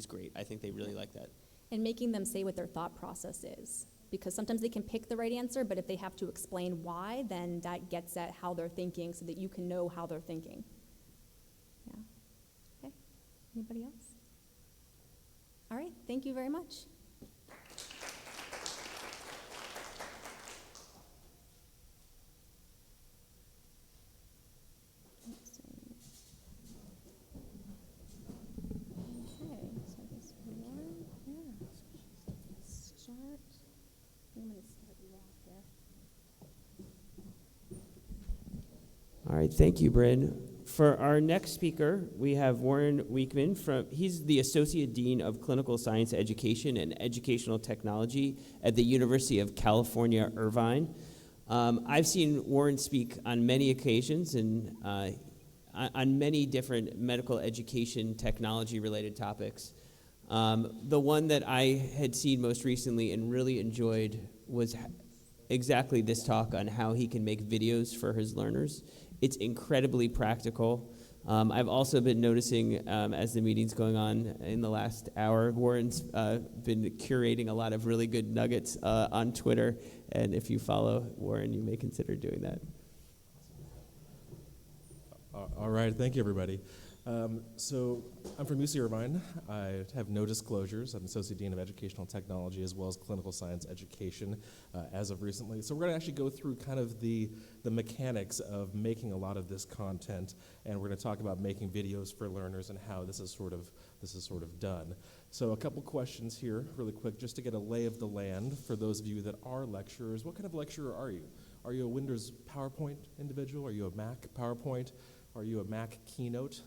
great. I think they really like that. And making them say what their thought process is. Because sometimes they can pick the right answer, but if they have to explain why, then that gets at how they're thinking so that you can know how they're thinking. Yeah. Okay. Anybody else? All right. Thank you very much. Okay, so I guess Lauren, start. I'm going to start you off there. All right, thank you, Bryn. For our next speaker, we have Warren Weekman. He's the Associate Dean of Clinical Science Education and Educational Technology at the University of California, Irvine. I've seen Warren speak on many occasions and on many different medical education technology-related topics. The one that I had seen most recently and really enjoyed was exactly this talk on how he can make videos for his learners. It's incredibly practical. I've also been noticing as the meeting's going on in the last hour, Warren's been curating a lot of really good nuggets on Twitter, and if you follow Warren, you may consider doing that. All right, thank you, everybody. So I'm from UC Irvine. I have no disclosures. I'm Associate Dean of Educational Technology as well as Clinical Science Education as of recently. So we're going to actually go through kind of the mechanics of making a lot of this content, and we're going to talk about making videos for learners and how this is sort of done. So a couple questions here really quick just to get a lay of the land for those of you that are lecturers. What kind of lecturer are you? Are you a Windows PowerPoint individual? Are you a Mac PowerPoint? Are you a Mac Keynote?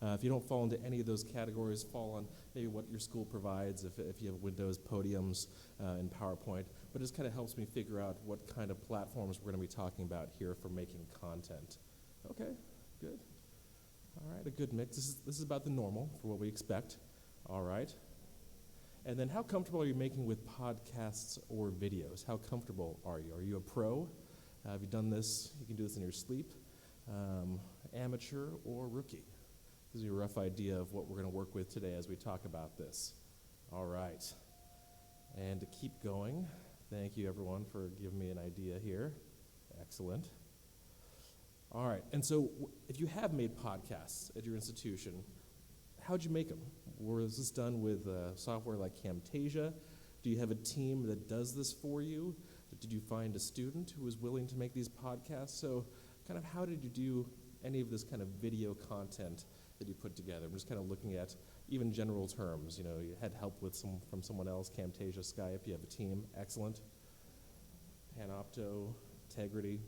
If you don't fall into any of those categories, fall on maybe what your school provides if you have Windows podiums and PowerPoint. But it just kind of helps me figure out what kind of platforms we're going to be talking about here for making content. Okay, good. All right, a good mix. This is about the normal for what we expect. All right. And then how comfortable are you making with podcasts or videos? How comfortable are you? Are you a pro? Have you done this? You can do this in your sleep. Amateur or rookie? Gives you a rough idea of what we're going to work with today as we talk about this. All right. And to keep going, thank you everyone for giving me an idea here. Excellent. All right. And so if you have made podcasts at your institution, how'd you make them? Was this done with software like Camtasia? Do you have a team that does this for you? Did you find a student who was willing to make these podcasts? So kind of how did you do any of this kind of video content that you put together? I'm just kind of looking at even general terms. You know, you had help with from someone else, Camtasia, Skype, you have a team, excellent. Panopto, Integrity.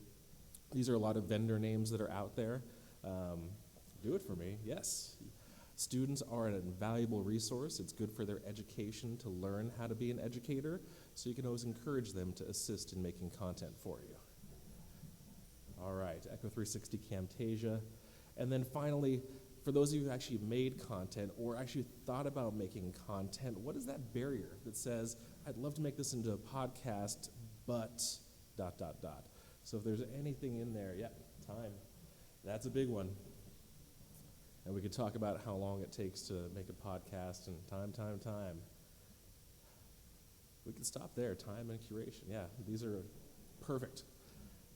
These are a lot of vendor names that are out there. Do it for me, yes. Students are an invaluable resource. It's good for their education to learn how to be an educator, so you can always encourage them to assist in making content for you. All right, Echo 360, Camtasia. And then finally, for those of you who actually made content or actually thought about making content, what is that barrier that says, I'd love to make this into a podcast, but ... So if there's anything in there, yeah, time. That's a big one. And we could talk about how long it takes to make a podcast and time. We can stop there, time and curation. Yeah, these are perfect.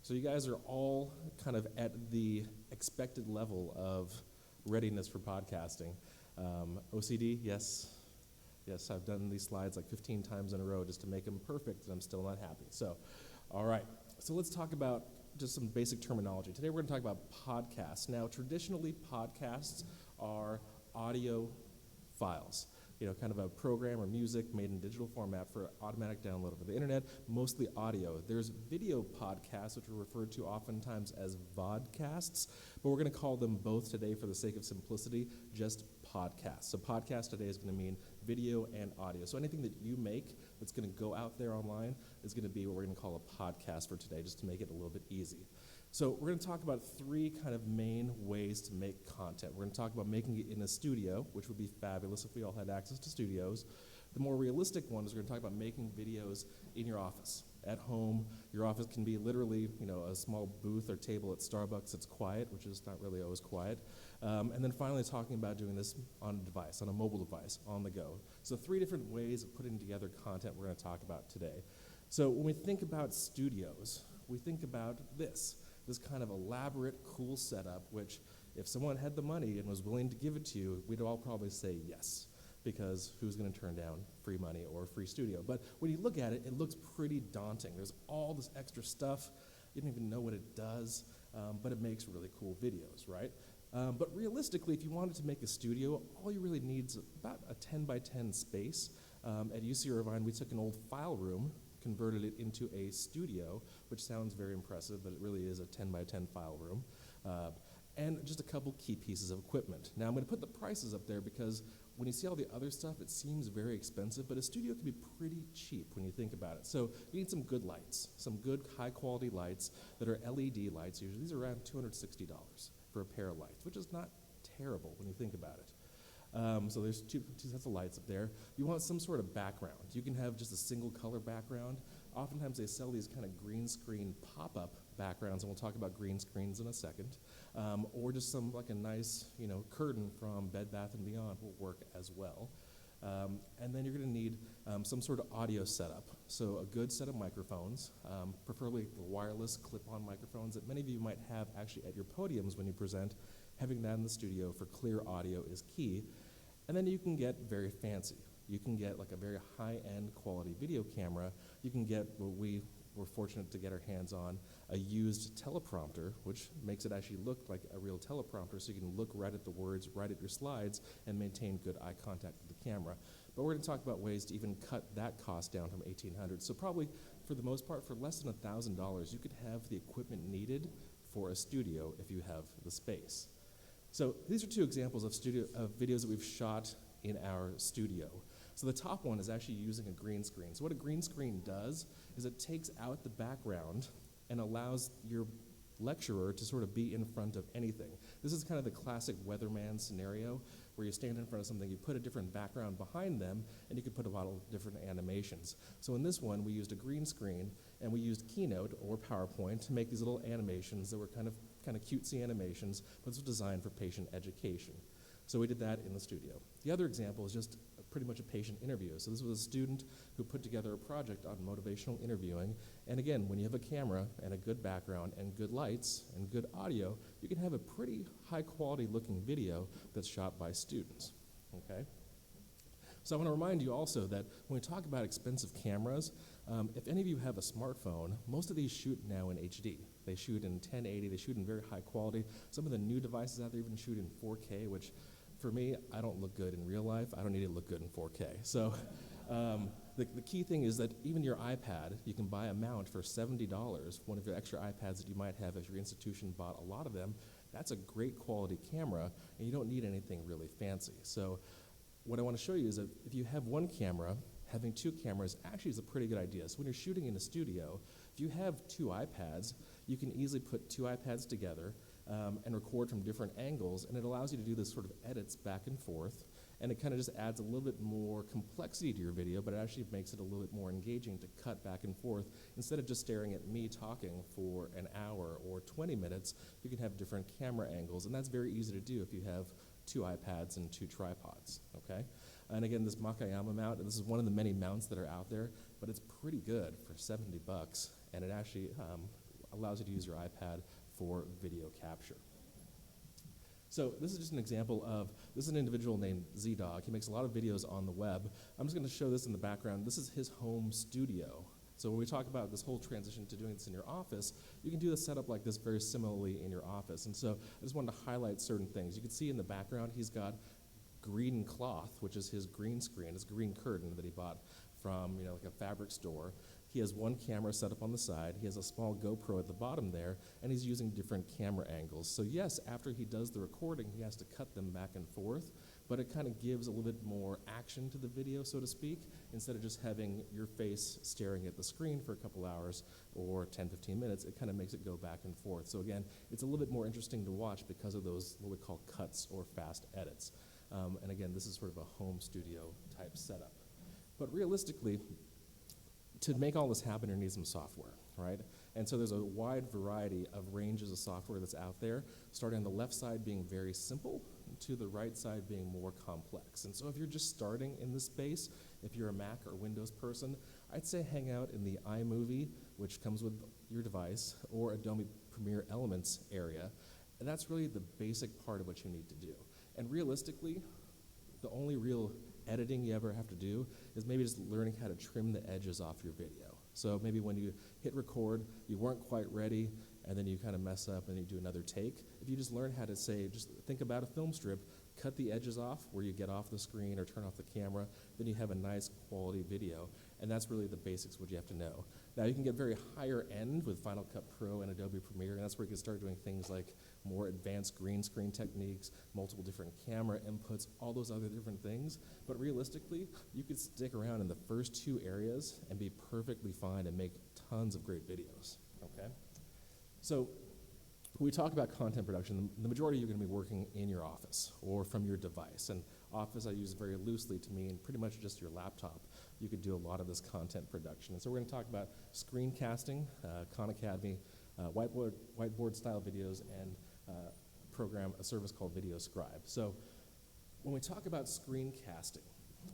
So you guys are all kind of at the expected level of readiness for podcasting. OCD, yes. Yes, I've done these slides like 15 times in a row just to make them perfect, and I'm still not happy. So, all right. So let's talk about just some basic terminology. Today we're going to talk about podcasts. Now, traditionally, podcasts are audio files. You know, kind of a program or music made in digital format for automatic download over the internet, mostly audio. There's video podcasts, which are referred to oftentimes as vodcasts, but we're going to call them both today for the sake of simplicity, just podcasts. So podcast today is going to mean video and audio. So anything that you make that's going to go out there online is going to be what we're going to call a podcast for today, just to make it a little bit easy. So we're going to talk about three kind of main ways to make content. We're going to talk about making it in a studio, which would be fabulous if we all had access to studios. The more realistic one is we're going to talk about making videos in your office. At home, your office can be literally, a small booth or table at Starbucks that's quiet, which is not really always quiet. And then finally talking about doing this on a device, on a mobile device, on the go. So 3 different ways of putting together content we're going to talk about today. So when we think about studios, we think about this kind of elaborate, cool setup, which if someone had the money and was willing to give it to you, we'd all probably say yes, because who's going to turn down free money or a free studio? But when you look at it, it looks pretty daunting. There's all this extra stuff. You don't even know what it does, but it makes really cool videos, right? But realistically, if you wanted to make a studio, all you really need is about a 10 by 10 space. At UC Irvine, we took an old file room, converted it into a studio, which sounds very impressive, but it really is a 10 by 10 file room. And just a couple key pieces of equipment. Now, I'm going to put the prices up there because when you see all the other stuff, it seems very expensive, but a studio can be pretty cheap when you think about it. So you need some good lights, some good high-quality lights that are LED lights. Usually these are around $260 for a pair of lights, which is not terrible when you think about it. So there's two sets of lights up there. You want some sort of background. You can have just a single color background. Oftentimes they sell these kind of green screen pop-up backgrounds, and we'll talk about green screens in a second. Or just some like a nice, curtain from Bed Bath & Beyond will work as well. And then you're going to need some sort of audio setup. So a good set of microphones, preferably the wireless clip-on microphones that many of you might have actually at your podiums when you present. Having that in the studio for clear audio is key. And then you can get very fancy. You can get like a very high-end quality video camera. You can get what we were fortunate to get our hands on, a used teleprompter, which makes it actually look like a real teleprompter, so you can look right at the words, right at your slides, and maintain good eye contact with the camera. But we're going to talk about ways to even cut that cost down from $1,800. So probably, for the most part, for less than $1,000, you could have the equipment needed for a studio if you have the space. So these are 2 examples of videos that we've shot in our studio. So the top one is actually using a green screen. So what a green screen does is it takes out the background and allows your lecturer to sort of be in front of anything. This is kind of the classic weatherman scenario where you stand in front of something, you put a different background behind them, and you could put a lot of different animations. So in this one, we used a green screen, and we used Keynote or PowerPoint to make these little animations that were kind of cutesy animations, but this was designed for patient education. So we did that in the studio. The other example is just pretty much a patient interview. So this was a student who put together a project on motivational interviewing. And again, when you have a camera and a good background and good lights and good audio, you can have a pretty high quality looking video that's shot by students, okay? So I want to remind you also that when we talk about expensive cameras, if any of you have a smartphone, most of these shoot now in HD. They shoot in 1080, they shoot in very high quality. Some of the new devices out there even shoot in 4K, which for me, I don't look good in real life. I don't need to look good in 4K. So the key thing is that even your iPad, you can buy a mount for $70, one of your extra iPads that you might have if your institution bought a lot of them. That's a great quality camera, and you don't need anything really fancy. So what I want to show you is that if you have one camera, having 2 cameras actually is a pretty good idea. So when you're shooting in a studio, if you have 2 iPads, you can easily put 2 iPads together and record from different angles, and it allows you to do this sort of edits back and forth, and it kind of just adds a little bit more complexity to your video, but it actually makes it a little bit more engaging to cut back and forth. Instead of just staring at me talking for an hour or 20 minutes, you can have different camera angles, and that's very easy to do if you have 2 iPads and 2 tripods, okay? And again, this Makayama mount, and this is one of the many mounts that are out there, but it's pretty good for $70, and it actually allows you to use your iPad for video capture. So this is just an example of, this is an individual named Z-Dog. He makes a lot of videos on the web. I'm just going to show this in the background. This is his home studio. So when we talk about this whole transition to doing this in your office, you can do the setup like this very similarly in your office. And so I just wanted to highlight certain things. You can see in the background he's got green cloth, which is his green screen, his green curtain that he bought from like a fabric store. He has one camera set up on the side. He has a small GoPro at the bottom there, and he's using different camera angles. So yes, after he does the recording, he has to cut them back and forth, but it kind of gives a little bit more action to the video, so to speak, instead of just having your face staring at the screen for a couple hours or 10, 15 minutes. It kind of makes it go back and forth. So again, it's a little bit more interesting to watch because of those what we call cuts or fast edits. And again, this is sort of a home studio type setup. But realistically, to make all this happen, you need some software, right? And so there's a wide variety of ranges of software that's out there, starting on the left side being very simple, to the right side being more complex. And so if you're just starting in this space, if you're a Mac or Windows person, I'd say hang out in the iMovie, which comes with your device, or Adobe Premiere Elements area. And that's really the basic part of what you need to do. And realistically, the only real editing you ever have to do is maybe just learning how to trim the edges off your video. So maybe when you hit record, you weren't quite ready, and then you kind of mess up and you do another take. If you just learn how to say, just think about a film strip, cut the edges off where you get off the screen or turn off the camera, then you have a nice quality video. And that's really the basics what you have to know. Now you can get very higher end with Final Cut Pro and Adobe Premiere, and that's where you can start doing things like more advanced green screen techniques, multiple different camera inputs, all those other different things. But realistically, you could stick around in the first two areas and be perfectly fine and make tons of great videos, okay? So when we talk about content production, the majority of you are going to be working in your office or from your device. And office I use very loosely to mean pretty much just your laptop. You could do a lot of this content production. And so we're going to talk about screencasting, Khan Academy, whiteboard style videos, and a service called Video Scribe. So when we talk about screencasting,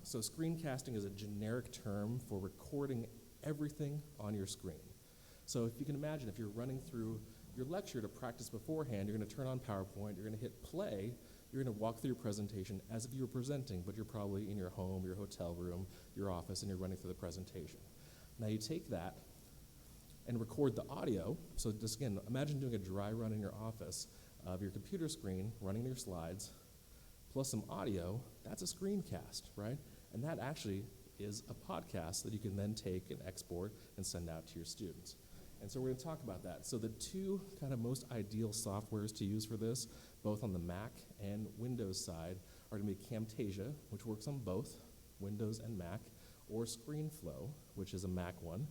so screencasting is a generic term for recording everything on your screen. So if you can imagine, if you're running through your lecture to practice beforehand, you're going to turn on PowerPoint, you're going to hit play, you're going to walk through your presentation as if you were presenting, but you're probably in your home, your hotel room, your office, and you're running through the presentation. Now you take that and record the audio. So just again, imagine doing a dry run in your office of your computer screen, running your slides, plus some audio. That's a screencast, right? And that actually is a podcast that you can then take and export and send out to your students. And so we're going to talk about that. So the two kind of most ideal softwares to use for this, both on the Mac and Windows side, are going to be Camtasia, which works on both Windows and Mac, or ScreenFlow, which is a Mac one.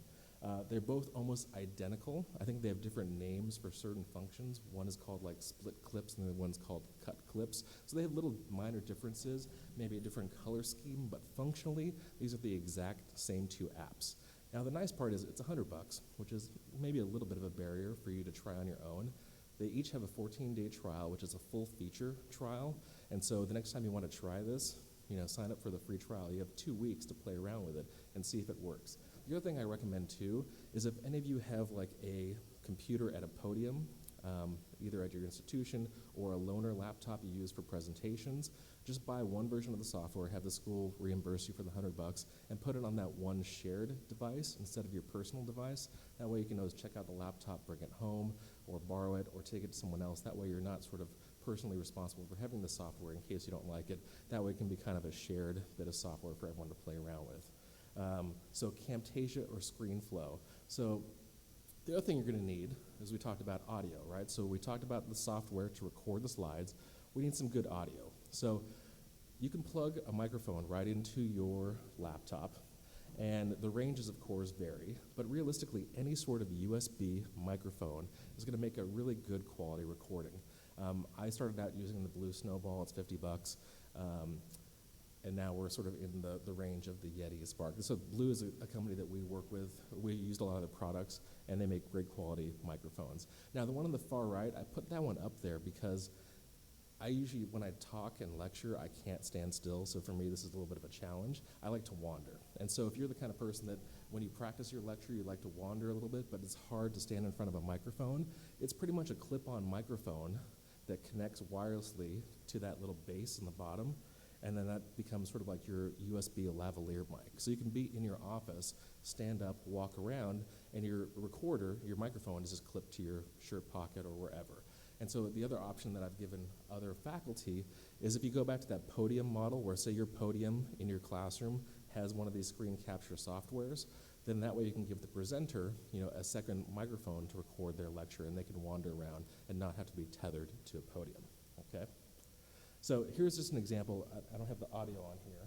They're both almost identical. I think they have different names for certain functions. One is called like split clips, and the other one's called cut clips. So they have little minor differences, maybe a different color scheme, but functionally, these are the exact same two apps. Now the nice part is it's $100, which is maybe a little bit of a barrier for you to try on your own. They each have a 14-day trial, which is a full feature trial. And so the next time you want to try this, sign up for the free trial. You have 2 weeks to play around with it and see if it works. The other thing I recommend too is if any of you have like a computer at a podium, either at your institution or a loaner laptop you use for presentations, just buy one version of the software, have the school reimburse you for the $100, and put it on that one shared device instead of your personal device. That way you can always check out the laptop, bring it home, or borrow it, or take it to someone else. That way you're not sort of personally responsible for having the software in case you don't like it. That way it can be kind of a shared bit of software for everyone to play around with. So Camtasia or ScreenFlow. So the other thing you're going to need is we talked about audio, right? So we talked about the software to record the slides. We need some good audio. So you can plug a microphone right into your laptop, and the ranges, of course, vary. But realistically, any sort of USB microphone is going to make a really good quality recording. I started out using the Blue Snowball. It's $50. And now we're sort of in the range of the Yeti Spark. So Blue is a company that we work with. We used a lot of their products, and they make great quality microphones. Now, the one on the far right, I put that one up there because I usually, when I talk and lecture, I can't stand still. So for me, this is a little bit of a challenge. I like to wander. And so if you're the kind of person that when you practice your lecture, you like to wander a little bit, but it's hard to stand in front of a microphone, it's pretty much a clip-on microphone that connects wirelessly to that little base in the bottom. And then that becomes sort of like your USB lavalier mic. So you can be in your office, stand up, walk around, and your recorder, your microphone is just clipped to your shirt pocket or wherever. And so the other option that I've given other faculty is if you go back to that podium model where, say, your podium in your classroom has one of these screen capture softwares, then that way you can give the presenter, a second microphone to record their lecture, and they can wander around and not have to be tethered to a podium, okay? So here's just an example. I don't have the audio on here.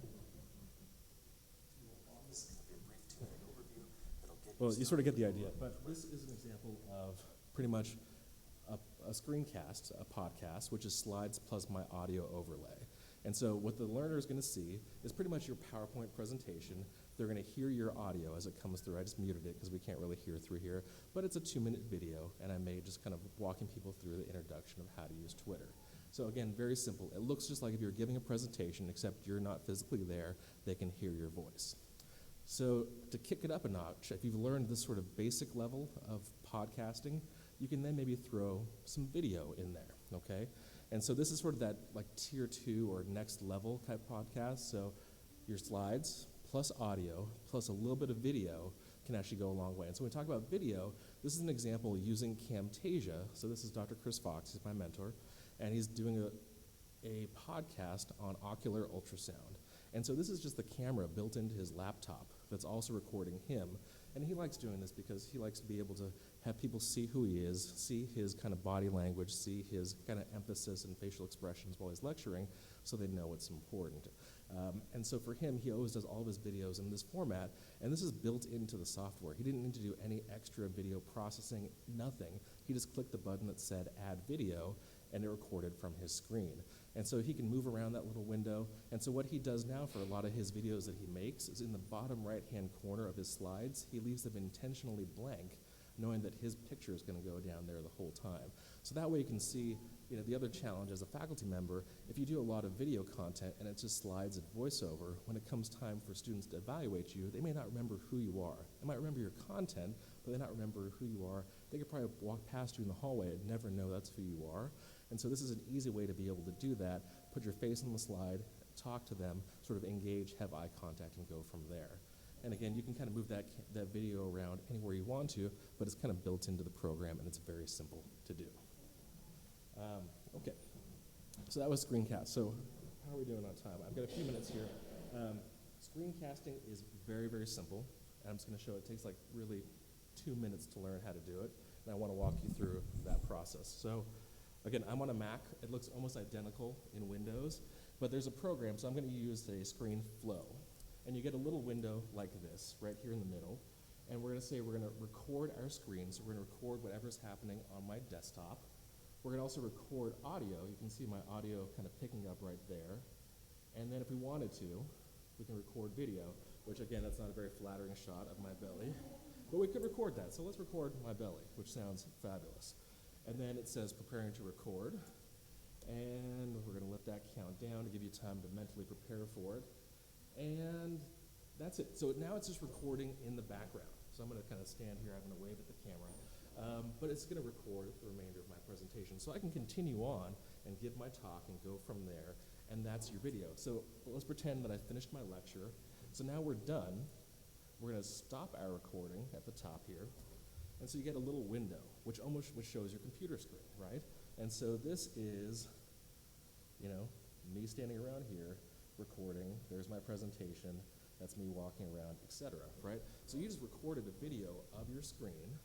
Well, you sort of get the idea. But this is an example of pretty much a screencast, a podcast, which is slides plus my audio overlay. And so what the learner is going to see is pretty much your PowerPoint presentation. They're going to hear your audio as it comes through. I just muted it because we can't really hear through here. But it's a 2-minute video, and I made just kind of walking people through the introduction of how to use Twitter. So again, very simple. It looks just like if you're giving a presentation, except you're not physically there, they can hear your voice. So to kick it up a notch, if you've learned this sort of basic level of podcasting, you can then maybe throw some video in there, okay? And so this is sort of that like tier 2 or next level type podcast. So your slides plus audio plus a little bit of video can actually go a long way. And so when we talk about video, this is an example using Camtasia. So this is Dr. Chris Fox, he's my mentor, and he's doing a podcast on ocular ultrasound. And so this is just the camera built into his laptop that's also recording him. And he likes doing this because he likes to be able to have people see who he is, see his kind of body language, see his kind of emphasis and facial expressions while he's lecturing so they know what's important. And so for him, he always does all of his videos in this format, and this is built into the software. He didn't need to do any extra video processing, nothing. He just clicked the button that said add video, and it recorded from his screen. And so he can move around that little window. And so what he does now for a lot of his videos that he makes is in the bottom right-hand corner of his slides, he leaves them intentionally blank, knowing that his picture is going to go down there the whole time. So that way you can see, the other challenge as a faculty member, if you do a lot of video content and it's just slides and voiceover, when it comes time for students to evaluate you, they may not remember who you are. They might remember your content, but they not remember who you are. They could probably walk past you in the hallway and never know that's who you are. And so this is an easy way to be able to do that. Put your face on the slide, talk to them, sort of engage, have eye contact, and go from there. And again, you can kind of move that video around anywhere you want to, but it's kind of built into the program, and it's very simple to do. Okay, so that was screencast. So how are we doing on time? I've got a few minutes here. Screencasting is very, very simple. I'm just going to show it takes like really 2 minutes to learn how to do it, and I want to walk you through that process. So again, I'm on a Mac. It looks almost identical in Windows, but there's a program, so I'm going to use a screen flow. And you get a little window like this right here in the middle, and we're going to say we're going to record our screen, so we're going to record whatever's happening on my desktop. We're going to also record audio. You can see my audio kind of picking up right there. And then if we wanted to, we can record video, which again, that's not a very flattering shot of my belly, but we could record that. So let's record my belly, which sounds fabulous. And then it says preparing to record, and we're going to let that count down to give you time to mentally prepare for it. And that's it. So now it's just recording in the background. So I'm going to kind of stand here having to wave at the camera. But it's going to record the remainder of my presentation. So I can continue on and give my talk and go from there, and that's your video. So let's pretend that I finished my lecture. So now we're done. We're going to stop our recording at the top here. And so you get a little window, which shows your computer screen, right? And so this is, me standing around here, recording. There's my presentation. That's me walking around, etc., right? So you just recorded a video of your screen.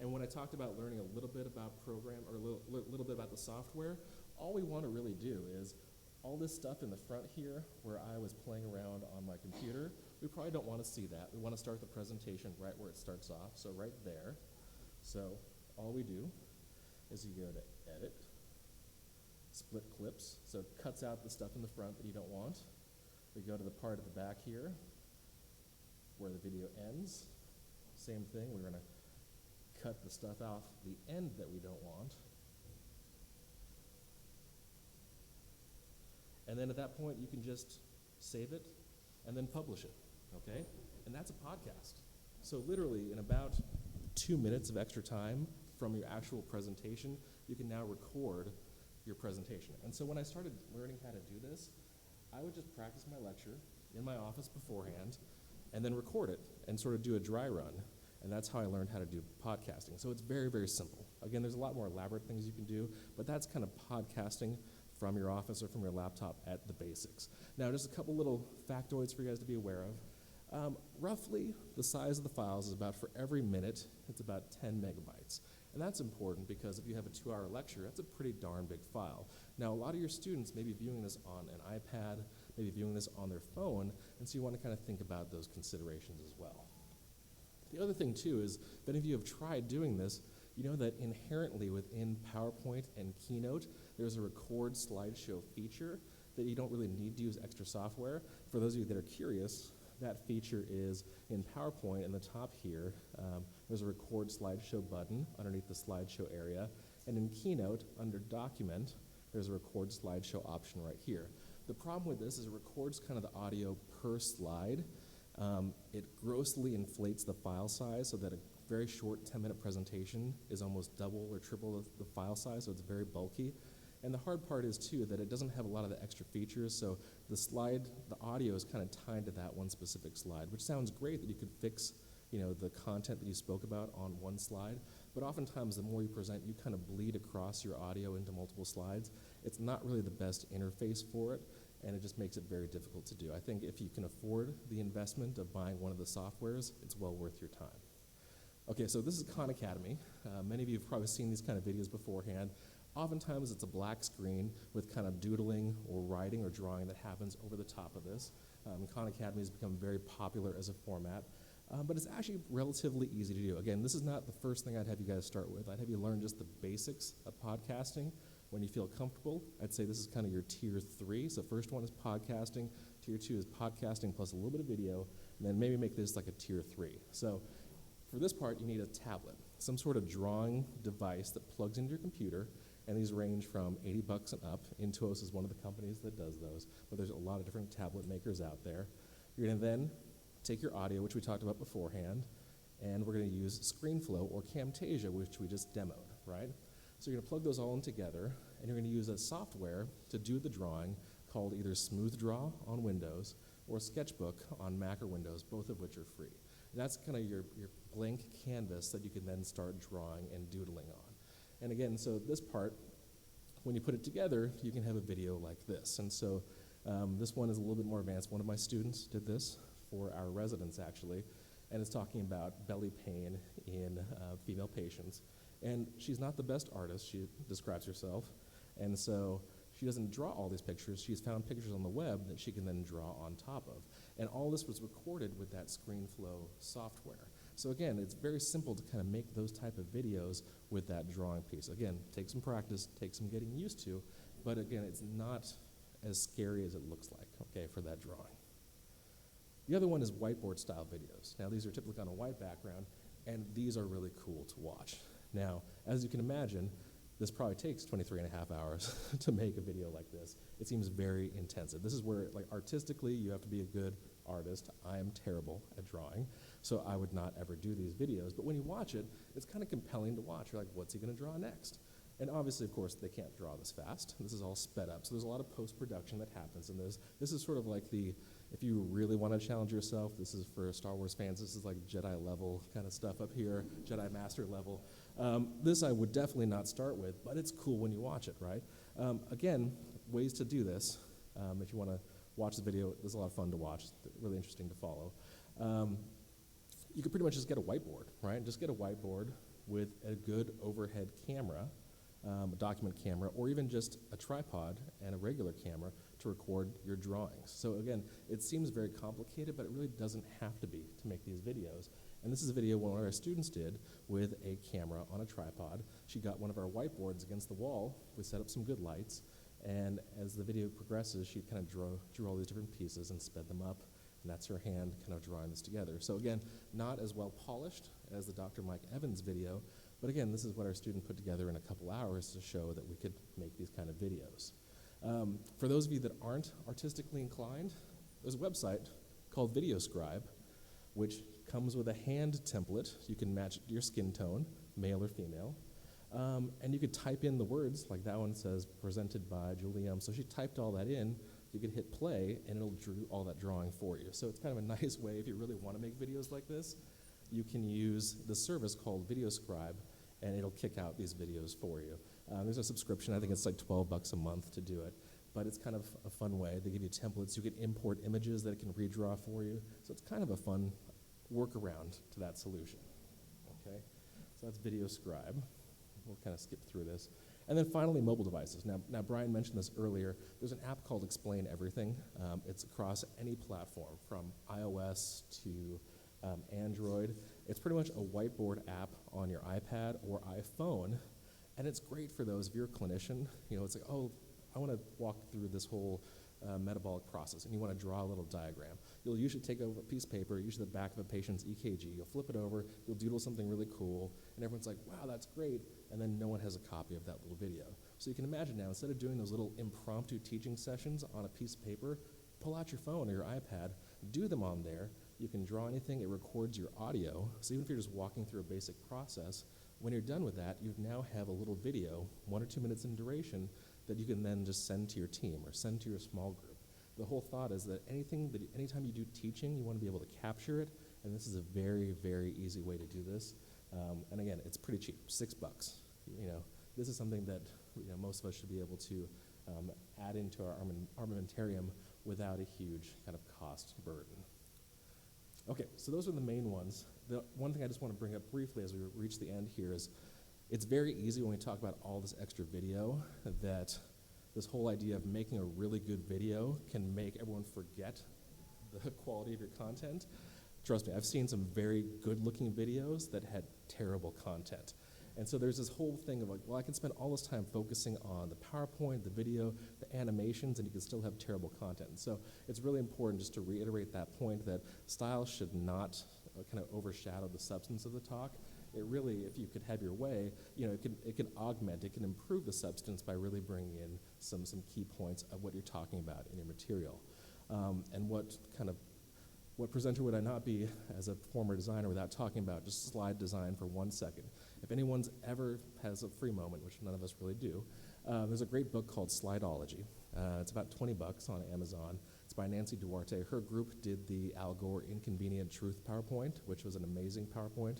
And when I talked about learning a little bit about program, or a little bit about the software, all we want to really do is all this stuff in the front here where I was playing around on my computer, we probably don't want to see that. We want to start the presentation right where it starts off, so right there. So all we do is you go to Edit, Split Clips, so it cuts out the stuff in the front that you don't want. We go to the part at the back here where the video ends. Same thing, we're going to cut the stuff off the end that we don't want. And then at that point, you can just save it and then publish it, okay? And that's a podcast. So literally, in about 2 minutes of extra time from your actual presentation, you can now record your presentation. And so when I started learning how to do this, I would just practice my lecture in my office beforehand and then record it and sort of do a dry run. And that's how I learned how to do podcasting. So it's very, very simple. Again, there's a lot more elaborate things you can do, but that's kind of podcasting from your office or from your laptop at the basics. Now, just a couple little factoids for you guys to be aware of. Roughly, the size of the files is about, for every minute, it's about 10 megabytes. And that's important because if you have a 2-hour lecture, that's a pretty darn big file. Now, a lot of your students may be viewing this on an iPad, maybe viewing this on their phone, and so you want to kind of think about those considerations as well. The other thing, too, is if any of you have tried doing this, you know that inherently within PowerPoint and Keynote, there's a record slideshow feature that you don't really need to use extra software. For those of you that are curious, that feature is in PowerPoint in the top here. There's a record slideshow button underneath the slideshow area. And in Keynote, under Document, there's a record slideshow option right here. The problem with this is it records kind of the audio per slide. It grossly inflates the file size so that a very short 10-minute presentation is almost double or triple the file size, so it's very bulky. And the hard part is, too, that it doesn't have a lot of the extra features, so the audio is kind of tied to that one specific slide, which sounds great that you could fix, the content that you spoke about on one slide, but oftentimes the more you present, you kind of bleed across your audio into multiple slides. It's not really the best interface for it, and it just makes it very difficult to do. I think if you can afford the investment of buying one of the softwares, it's well worth your time. Okay, so this is Khan Academy. Many of you have probably seen these kind of videos beforehand. Oftentimes it's a black screen with kind of doodling or writing or drawing that happens over the top of this. Khan Academy has become very popular as a format, but it's actually relatively easy to do. Again, this is not the first thing I'd have you guys start with. I'd have you learn just the basics of podcasting. When you feel comfortable, I'd say this is kind of your tier 3. So first one is podcasting, tier 2 is podcasting plus a little bit of video, and then maybe make this like a tier 3. So for this part, you need a tablet, some sort of drawing device that plugs into your computer, and these range from $80 and up. Intuos is one of the companies that does those, but there's a lot of different tablet makers out there. You're gonna then take your audio, which we talked about beforehand, and we're gonna use ScreenFlow or Camtasia, which we just demoed, right? So you're gonna plug those all in together, and you're gonna use a software to do the drawing called either Smooth Draw on Windows or Sketchbook on Mac or Windows, both of which are free. And that's kind of your blank canvas that you can then start drawing and doodling on. And again, so this part, when you put it together, you can have a video like this. And so this one is a little bit more advanced. One of my students did this for our residents, actually, and it's talking about belly pain in female patients. And she's not the best artist, she describes herself, and so she doesn't draw all these pictures. She's found pictures on the web that she can then draw on top of. And all this was recorded with that ScreenFlow software. So again, it's very simple to kind of make those type of videos with that drawing piece. Again, take some practice, take some getting used to, but again, it's not as scary as it looks like, okay, for that drawing. The other one is whiteboard style videos. Now these are typically on a white background, and these are really cool to watch. Now, as you can imagine, this probably takes 23 and a half hours to make a video like this. It seems very intensive. This is where, like, artistically, you have to be a good artist. I am terrible at drawing, so I would not ever do these videos. But when you watch it, it's kind of compelling to watch. You're like, what's he gonna draw next? And obviously, of course, they can't draw this fast. This is all sped up. So there's a lot of post-production that happens in this. This is sort of like if you really want to challenge yourself, this is for Star Wars fans, this is like Jedi level kind of stuff up here, Jedi Master level. This I would definitely not start with, but it's cool when you watch it, right? Again, ways to do this. If you want to watch the video, it's a lot of fun to watch, it's really interesting to follow. You could pretty much just get a whiteboard, right? Just get a whiteboard with a good overhead camera, a document camera, or even just a tripod and a regular camera to record your drawings. So again, it seems very complicated, but it really doesn't have to be to make these videos. And this is a video one of our students did with a camera on a tripod. She got one of our whiteboards against the wall. We set up some good lights, and as the video progresses, she kind of drew all these different pieces and sped them up, and that's her hand kind of drawing this together. So again, not as well polished as the Dr. Mike Evans video, but again, this is what our student put together in a couple hours to show that we could make these kind of videos. For those of you that aren't artistically inclined, there's a website called VideoScribe, which comes with a hand template. You can match your skin tone, male or female, and you could type in the words, like that one says, presented by Julie. So she typed all that in. You could hit play, and it'll do all that drawing for you. So it's kind of a nice way, if you really want to make videos like this, you can use the service called VideoScribe, and it'll kick out these videos for you. There's a subscription. I think it's like $12 a month to do it, but it's kind of a fun way. They give you templates. You can import images that it can redraw for you. So it's kind of a fun workaround to that solution. Okay, so that's VideoScribe. we'll kind of skip through this. And then finally, mobile devices. Now, Brian mentioned this earlier. There's an app called Explain Everything. It's across any platform, from iOS to Android. It's pretty much a whiteboard app on your iPad or iPhone, and it's great for those. If you're a clinician, it's like, oh, I want to walk through this whole metabolic process, and you want to draw a little diagram. You'll usually take over a piece of paper, usually the back of a patient's EKG. You'll flip it over, you'll doodle something really cool, and everyone's like, wow, that's great, and then no one has a copy of that little video. So you can imagine now, instead of doing those little impromptu teaching sessions on a piece of paper, pull out your phone or your iPad, do them on there. You can draw anything, it records your audio, so even if you're just walking through a basic process, when you're done with that, you now have a little video, 1 or 2 minutes in duration, that you can then just send to your team or send to your small group. The whole thought is that anytime you do teaching, you want to be able to capture it, and this is a very, very easy way to do this. And again, it's pretty cheap, $6. This is something that most of us should be able to add into our armamentarium without a huge kind of cost burden. Okay, so those are the main ones. The one thing I just want to bring up briefly as we reach the end here is it's very easy when we talk about all this extra video that this whole idea of making a really good video can make everyone forget the quality of your content. Trust me, I've seen some very good-looking videos that had terrible content. And so there's this whole thing of like, well, I can spend all this time focusing on the PowerPoint, the video, the animations, and you can still have terrible content. And so it's really important just to reiterate that point that style should not kind of overshadow the substance of the talk. It really, if you could have your way, it can augment, it can improve the substance by really bringing in some key points of what you're talking about in your material. And what presenter would I not be as a former designer without talking about just slide design for 1 second? If anyone's ever has a free moment, which none of us really do, there's a great book called Slideology. It's about $20 on Amazon. It's by Nancy Duarte. Her group did the Al Gore Inconvenient Truth PowerPoint, which was an amazing PowerPoint.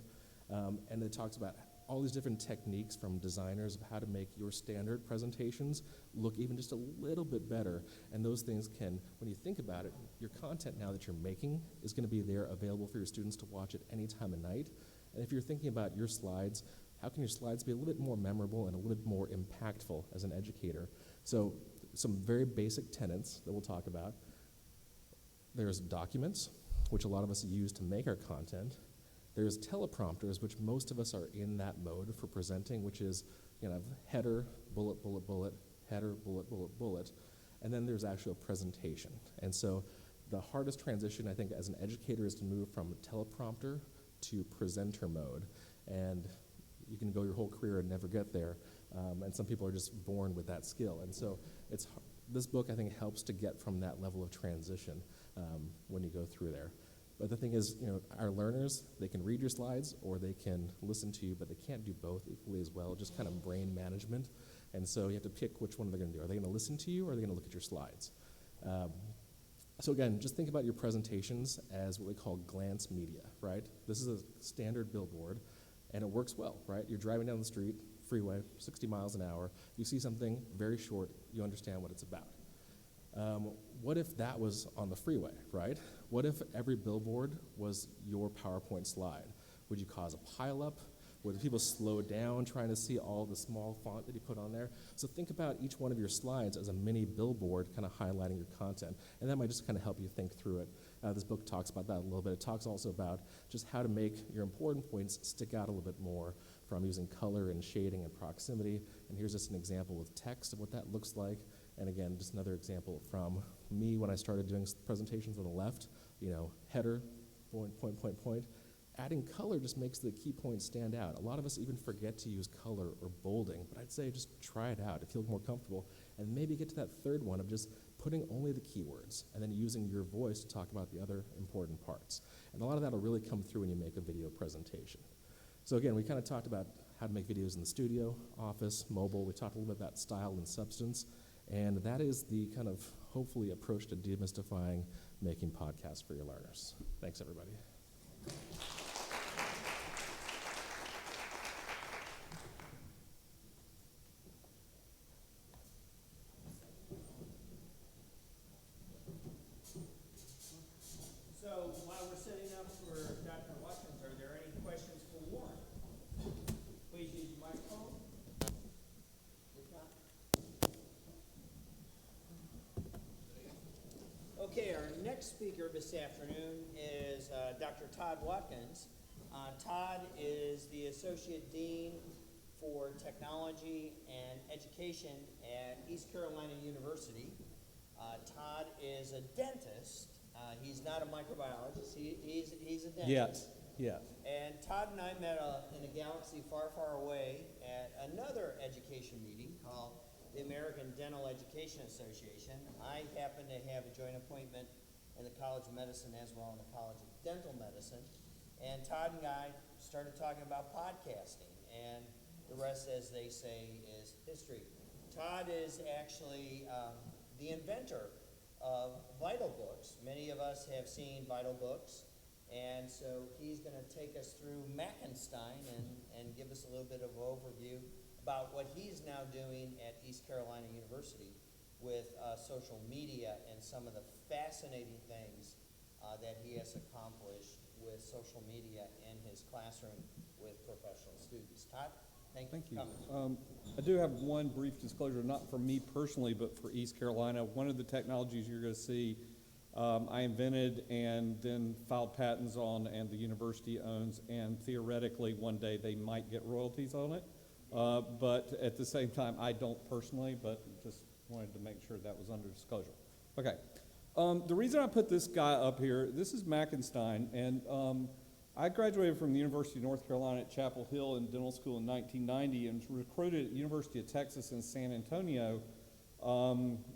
And it talks about all these different techniques from designers of how to make your standard presentations look even just a little bit better. And those things can, when you think about it, your content now that you're making is going to be there available for your students to watch at any time of night. And if you're thinking about your slides, how can your slides be a little bit more memorable and a little bit more impactful as an educator? So some very basic tenets that we'll talk about. There's documents, which a lot of us use to make our content. There's teleprompters, which most of us are in that mode for presenting, which is header, bullet, bullet, bullet, header, bullet, bullet, bullet. And then there's actually a presentation. And so the hardest transition, I think, as an educator is to move from teleprompter to presenter mode. And you can go your whole career and never get there. And some people are just born with that skill. And so this book, I think, helps to get from that level of transition when you go through there. But the thing is, our learners, they can read your slides or they can listen to you, but they can't do both equally as well, just kind of brain management. And so you have to pick which one they're going to do. Are they going to listen to you or are they going to look at your slides? So again, just think about your presentations as what we call glance media, right? This is a standard billboard, and it works well, right? You're driving down the street, freeway, 60 miles an hour. You see something very short, you understand what it's about. What if that was on the freeway, right? What if every billboard was your PowerPoint slide? Would you cause a pileup? Would people slow down trying to see all the small font that you put on there? So think about each one of your slides as a mini billboard kind of highlighting your content, and that might just kind of help you think through it. This book talks about that a little bit. It talks also about just how to make your important points stick out a little bit more from using color and shading and proximity. And here's just an example with text of what that looks like. And again, just another example from me when I started doing presentations on the left, header, point. Adding color just makes the key points stand out. A lot of us even forget to use color or bolding, but I'd say just try it out if you feel more comfortable, and maybe get to that third one of just putting only the keywords and then using your voice to talk about the other important parts. And a lot of that will really come through when you make a video presentation. So again, we kind of talked about how to make videos in the studio, office, mobile. We talked a little bit about style and substance. And that is the kind of, hopefully, approach to demystifying making podcasts for your learners. Thanks, everybody. So while we're setting up for Dr. Watkins, are there any questions for Warren? Please use the microphone. next speaker this afternoon is Dr. Todd Watkins. Todd is the Associate Dean for Technology and Education at East Carolina University. Todd is a dentist. He's not a microbiologist. He's a dentist. Yes. And Todd and I met in a galaxy far, far away at another education meeting called the American Dental Education Association. I happen to have a joint appointment in the College of Medicine as well in the College of Dental Medicine. And Todd and I started talking about podcasting, and the rest, as they say, is history. Todd is actually the inventor of Vital Books. Many of us have seen Vital Books, and so he's going to take us through Mackenstein and give us a little bit of an overview about what he's now doing at East Carolina University with social media and some of the fascinating things that he has accomplished with social media in his classroom with professional students. Todd, thank you for coming. I do have one brief disclosure, not for me personally, but for East Carolina. One of the technologies you're going to see I invented and then filed patents on, and the university owns, and theoretically one day they might get royalties on it. But at the same time, I don't personally, but just wanted to make sure that was under disclosure. Okay. The reason I put this guy up here, this is Mackenstein, and I graduated from the University of North Carolina at Chapel Hill in dental school in 1990 and was recruited at the University of Texas in San Antonio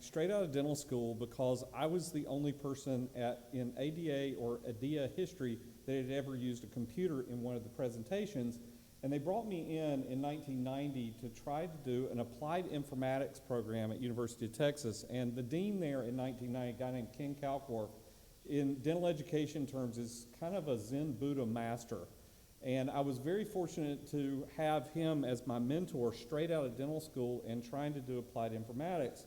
straight out of dental school because I was the only person in ADA or ADEA history that had ever used a computer in one of the presentations. And they brought me in 1990 to try to do an applied informatics program at University of Texas. And the dean there in 1990, a guy named Ken Kalkorff, in dental education terms is kind of a Zen Buddha master. And I was very fortunate to have him as my mentor straight out of dental school and trying to do applied informatics.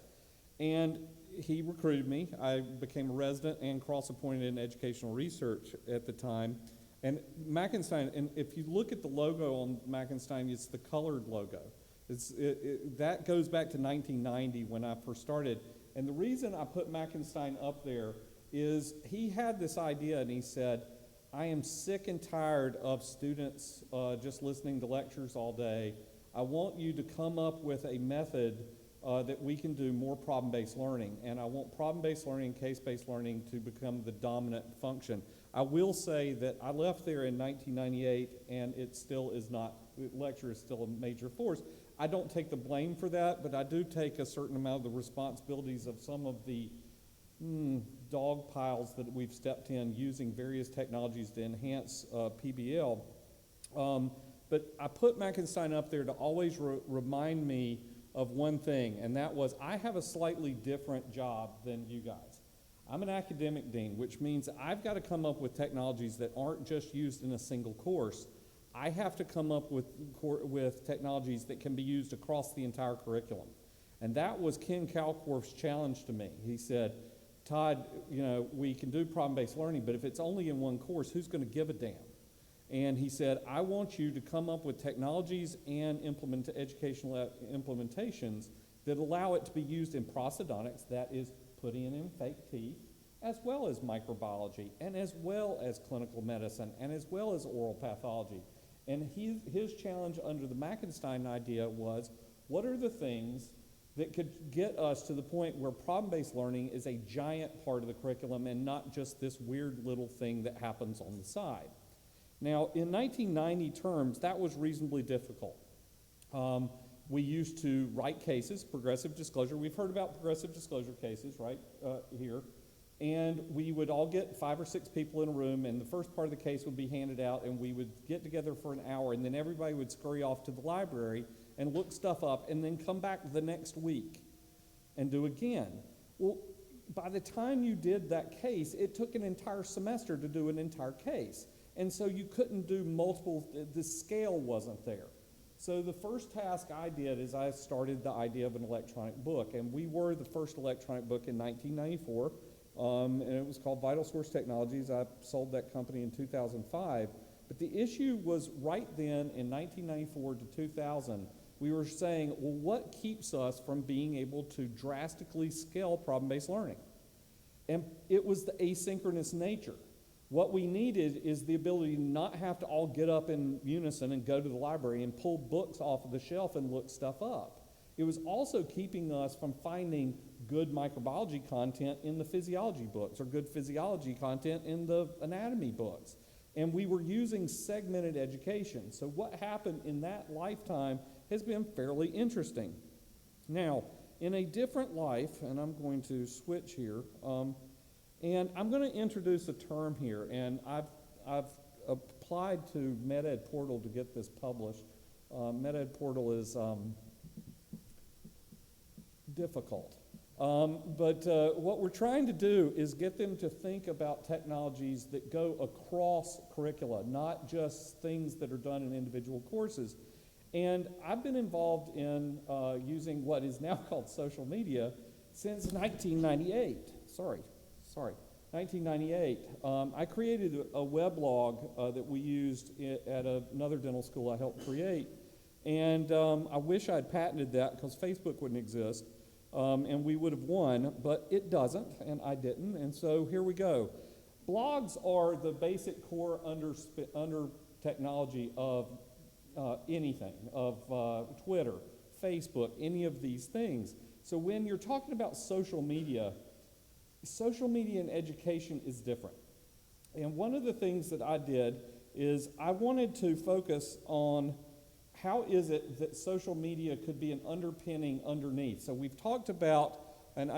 And he recruited me. I became a resident and cross-appointed in educational research at the time. And Mackenstein, and if you look at the logo on Mackenstein, it's the colored logo. That goes back to 1990 when I first started. And the reason I put Mackenstein up there is he had this idea, and he said, I am sick and tired of students just listening to lectures all day. I want you to come up with a method that we can do more problem-based learning. And I want problem-based learning and case-based learning to become the dominant function. I will say that I left there in 1998, and it still is not, lecture is still a major force. I don't take the blame for that, but I do take a certain amount of the responsibilities of some of the dog piles that we've stepped in using various technologies to enhance PBL. But I put Mackenstein up there to always remind me of one thing, and that was I have a slightly different job than you guys. I'm an academic dean, which means I've got to come up with technologies that aren't just used in a single course. I have to come up with technologies that can be used across the entire curriculum. And that was Ken Kalkorff's challenge to me. He said, Todd, we can do problem-based learning, but if it's only in one course, who's going to give a damn? And he said, I want you to come up with technologies and educational implementations that allow it to be used in prosthodontics, that is putting in fake teeth, as well as microbiology, and as well as clinical medicine, and as well as oral pathology. And his challenge under the Mackenstein idea was, what are the things that could get us to the point where problem-based learning is a giant part of the curriculum and not just this weird little thing that happens on the side? Now, in 1990 terms, that was reasonably difficult. We used to write cases, progressive disclosure. We've heard about progressive disclosure cases, right, here. And we would all get 5 or 6 people in a room, and the first part of the case would be handed out, and we would get together for an hour, and then everybody would scurry off to the library and look stuff up, and then come back the next week and do again. Well, by the time you did that case, it took an entire semester to do an entire case. And so you couldn't do multiple, the scale wasn't there. So the first task I did is I started the idea of an electronic book, and we were the first electronic book in 1994, and it was called Vital Source Technologies. I sold that company in 2005. But the issue was right then in 1994 to 2000, we were saying, well, what keeps us from being able to drastically scale problem-based learning? And it was the asynchronous nature. What we needed is the ability to not have to all get up in unison and go to the library and pull books off of the shelf and look stuff up. It was also keeping us from finding good microbiology content in the physiology books or good physiology content in the anatomy books. And we were using segmented education. So what happened in that lifetime has been fairly interesting. Now, in a different life, and I'm going to switch here, and I'm going to introduce a term here, and I've applied to MedEd Portal to get this published. MedEd Portal is difficult. But what we're trying to do is get them to think about technologies that go across curricula, not just things that are done in individual courses. And I've been involved in using what is now called social media since 1998. 1998. I created a weblog that we used at another dental school I helped create. And I wish I'd patented that because Facebook wouldn't exist. And we would have won, but it doesn't, and I didn't, and so here we go. Blogs are the basic core under technology of anything, of Twitter, Facebook, any of these things. So when you're talking about social media in education is different. And one of the things that I did is I wanted to focus on how is it that social media could be an underpinning underneath? So we've talked about, and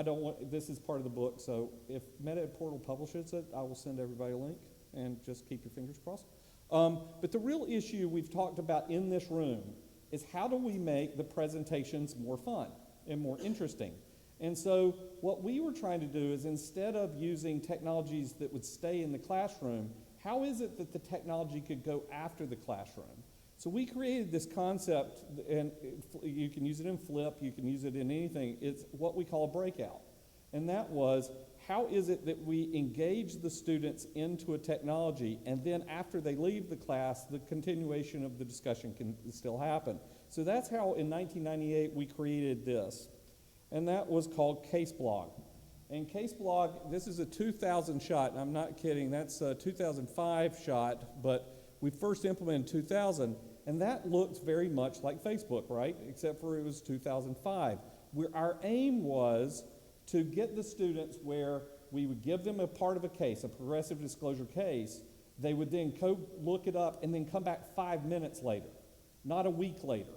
this is part of the book, so if MedEd Portal publishes it, I will send everybody a link, and just keep your fingers crossed. But the real issue we've talked about in this room is how do we make the presentations more fun and more interesting? And so what we were trying to do is instead of using technologies that would stay in the classroom, how is it that the technology could go after the classroom? So we created this concept, and you can use it in Flip, you can use it in anything. It's what we call a breakout. And that was, how is it that we engage the students into a technology, and then after they leave the class, the continuation of the discussion can still happen. So that's how in 1998 we created this. And that was called CaseBlog. And CaseBlog, this is a 2000 shot, and I'm not kidding, that's a 2005 shot, but we first implemented in 2000, and that looked very much like Facebook, right? Except for it was 2005. Our aim was to get the students where we would give them a part of a case, a progressive disclosure case. They would then go look it up and then come back 5 minutes later, not a week later.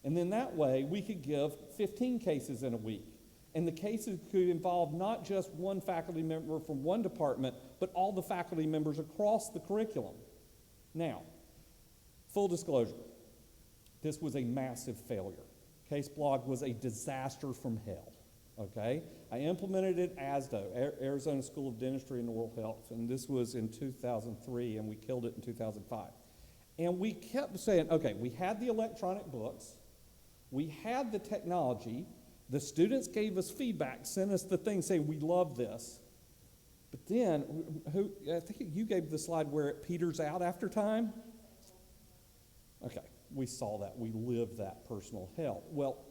And then that way we could give 15 cases in a week. And the cases could involve not just one faculty member from one department, but all the faculty members across the curriculum. Now, full disclosure, this was a massive failure. CaseBlog was a disaster from hell, okay? I implemented it at ASDO, Arizona School of Dentistry and Oral Health, and this was in 2003, and we killed it in 2005. And we kept saying, okay, we had the electronic books, we had the technology, the students gave us feedback, sent us the thing saying, we love this. But then, I think you gave the slide where it peters out after time. Okay, we saw that. We lived that personal hell. Well,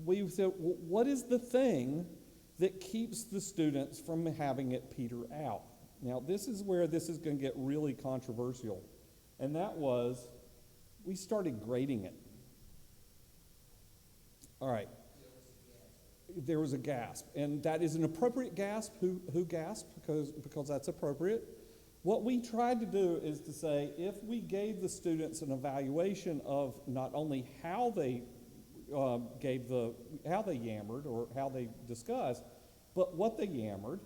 we said, what is the thing that keeps the students from having it peter out? Now, this is where this is going to get really controversial. And that was, we started grading it. All right. There was a gasp, and that is an appropriate gasp. Who gasped? Because that's appropriate. What we tried to do is to say, if we gave the students an evaluation of not only how they yammered or how they discussed, but what they yammered,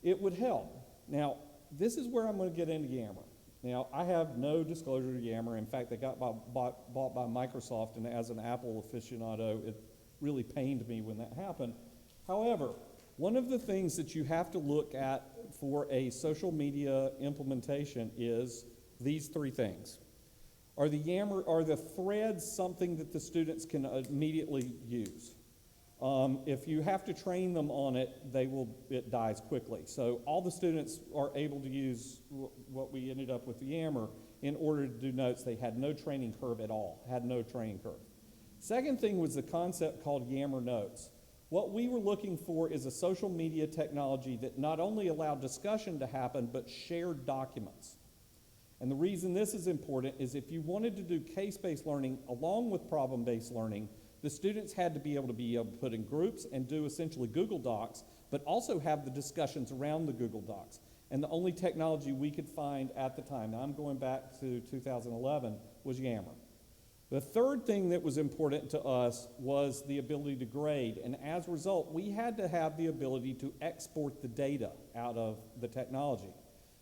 it would help. Now, this is where I'm going to get into Yammer. Now, I have no disclosure to Yammer. In fact, they got bought by Microsoft, and as an Apple aficionado, it really pained me when that happened. However, one of the things that you have to look at for a social media implementation is these three things. Are the threads something that the students can immediately use? If you have to train them on it, it dies quickly. So all the students are able to use what we ended up with the Yammer in order to do notes. They had no training curve at all, Second thing was the concept called Yammer Notes. What we were looking for is a social media technology that not only allowed discussion to happen, but shared documents. And the reason this is important is if you wanted to do case-based learning along with problem-based learning, the students had to be able to put in groups and do essentially Google Docs, but also have the discussions around the Google Docs. And the only technology we could find at the time, now I'm going back to 2011, was Yammer. The third thing that was important to us was the ability to grade, and as a result, we had to have the ability to export the data out of the technology.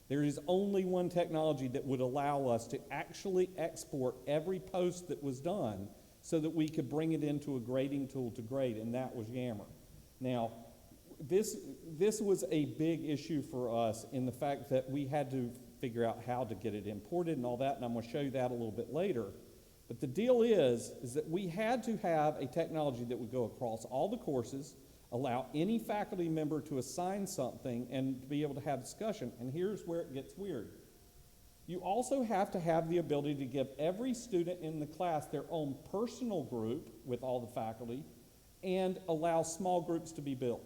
There is only one technology that would allow us to actually export every post that was done so that we could bring it into a grading tool to grade, and that was Yammer. Now, this was a big issue for us in the fact that we had to figure out how to get it imported and all that, and I'm going to show you that a little bit later. But the deal is that we had to have a technology that would go across all the courses, allow any faculty member to assign something and be able to have discussion. And here's where it gets weird. You also have to have the ability to give every student in the class their own personal group with all the faculty and allow small groups to be built.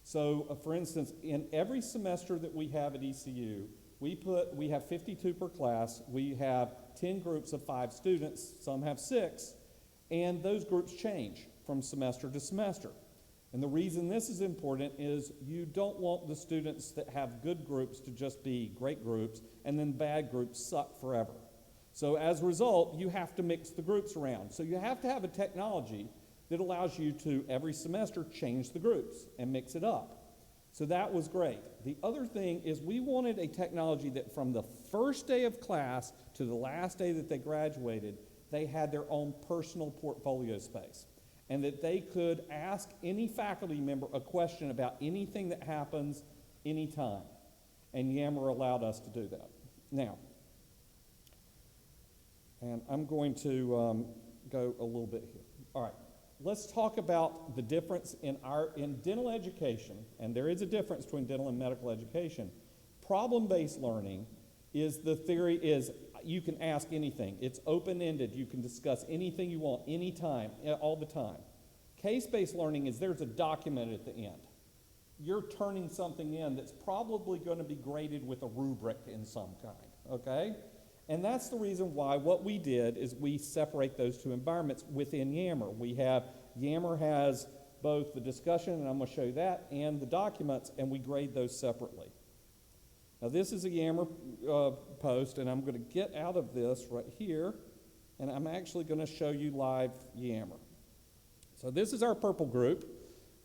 So, for instance, in every semester that we have at ECU, we have 52 per class. We have 10 groups of 5 students. Some have 6. And those groups change from semester to semester. And the reason this is important is you don't want the students that have good groups to just be great groups and then bad groups suck forever. So as a result, you have to mix the groups around. So you have to have a technology that allows you to, every semester, change the groups and mix it up. So that was great. The other thing is we wanted a technology that from the first day of class to the last day that they graduated, they had their own personal portfolio space, and that they could ask any faculty member a question about anything that happens anytime. And Yammer allowed us to do that. Now, and I'm going to go a little bit here. All right. Let's talk about the difference in dental education, and there is a difference between dental and medical education. Problem-based learning is the theory is you can ask anything. It's open-ended. You can discuss anything you want, anytime, all the time. Case-based learning is there's a document at the end. You're turning something in that's probably going to be graded with a rubric in some kind, okay? And that's the reason why what we did is we separate those two environments within Yammer. Yammer has both the discussion, and I'm going to show you that, and the documents, and we grade those separately. Now this is a Yammer post, and I'm going to get out of this right here, and I'm actually going to show you live Yammer. So this is our purple group.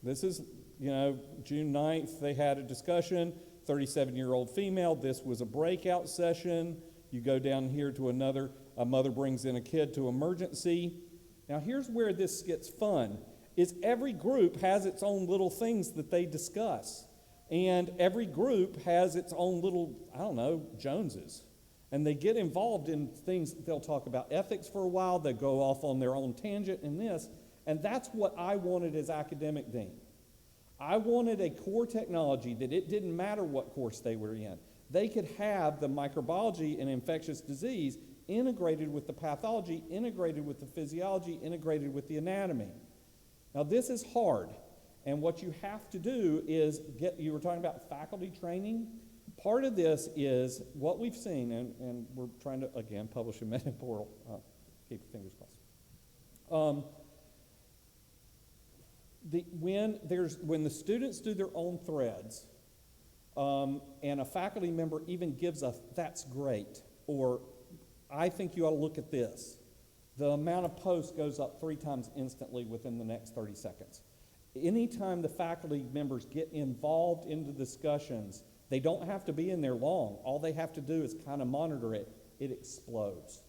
This is, June 9th, they had a discussion, 37-year-old female. This was a breakout session. You go down here to a mother brings in a kid to emergency. Now here's where this gets fun, is every group has its own little things that they discuss. And every group has its own little, Joneses. And they get involved in things, they'll talk about ethics for a while, they go off on their own tangent in this, and that's what I wanted as academic dean. I wanted a core technology that it didn't matter what course they were in. They could have the microbiology and infectious disease integrated with the pathology, integrated with the physiology, integrated with the anatomy. Now this is hard, and what you have to do is you were talking about faculty training. Part of this is what we've seen, and we're trying to, again, publish a meta portal. Keep your fingers crossed. When the students do their own threads, and a faculty member even gives a, that's great, or I think you ought to look at this. The amount of posts goes up 3 times instantly within the next 30 seconds. Anytime the faculty members get involved in the discussions, they don't have to be in there long. All they have to do is kind of monitor it. It explodes.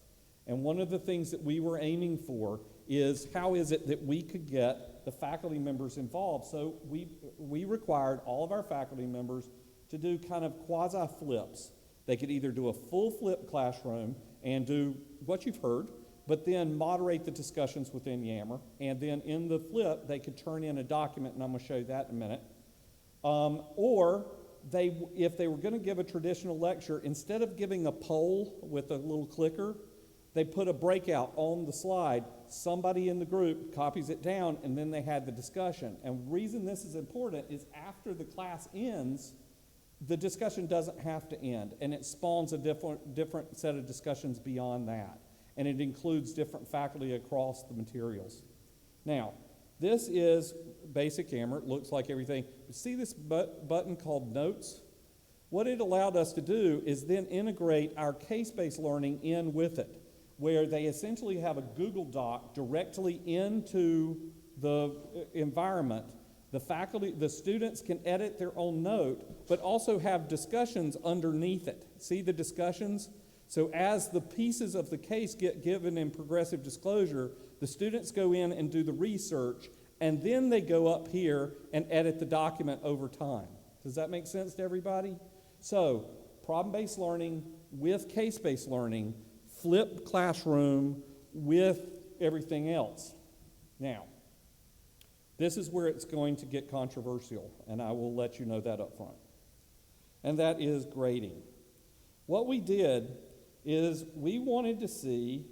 And one of the things that we were aiming for is how is it that we could get the faculty members involved. So we required all of our faculty members to do kind of quasi-flips. They could either do a full flip classroom and do what you've heard, but then moderate the discussions within Yammer, and then in the flip, they could turn in a document, and I'm going to show you that in a minute. Or if they were going to give a traditional lecture, instead of giving a poll with a little clicker, They put a breakout on the slide, somebody in the group copies it down, and then they had the discussion. And the reason this is important is after the class ends, the discussion doesn't have to end, and it spawns a different set of discussions beyond that. And it includes different faculty across the materials. Now, this is basic grammar. It looks like everything. You see this button called Notes? What it allowed us to do is then integrate our case-based learning in with it, where they essentially have a Google Doc directly into the environment. The faculty, the students can edit their own note, but also have discussions underneath it. See the discussions? So as the pieces of the case get given in progressive disclosure, the students go in and do the research, and then they go up here and edit the document over time. Does that make sense to everybody? So, problem-based learning with case-based learning, flipped classroom with everything else. Now, this is where it's going to get controversial, and I will let you know that up front. And that is grading. What we did is we wanted to see,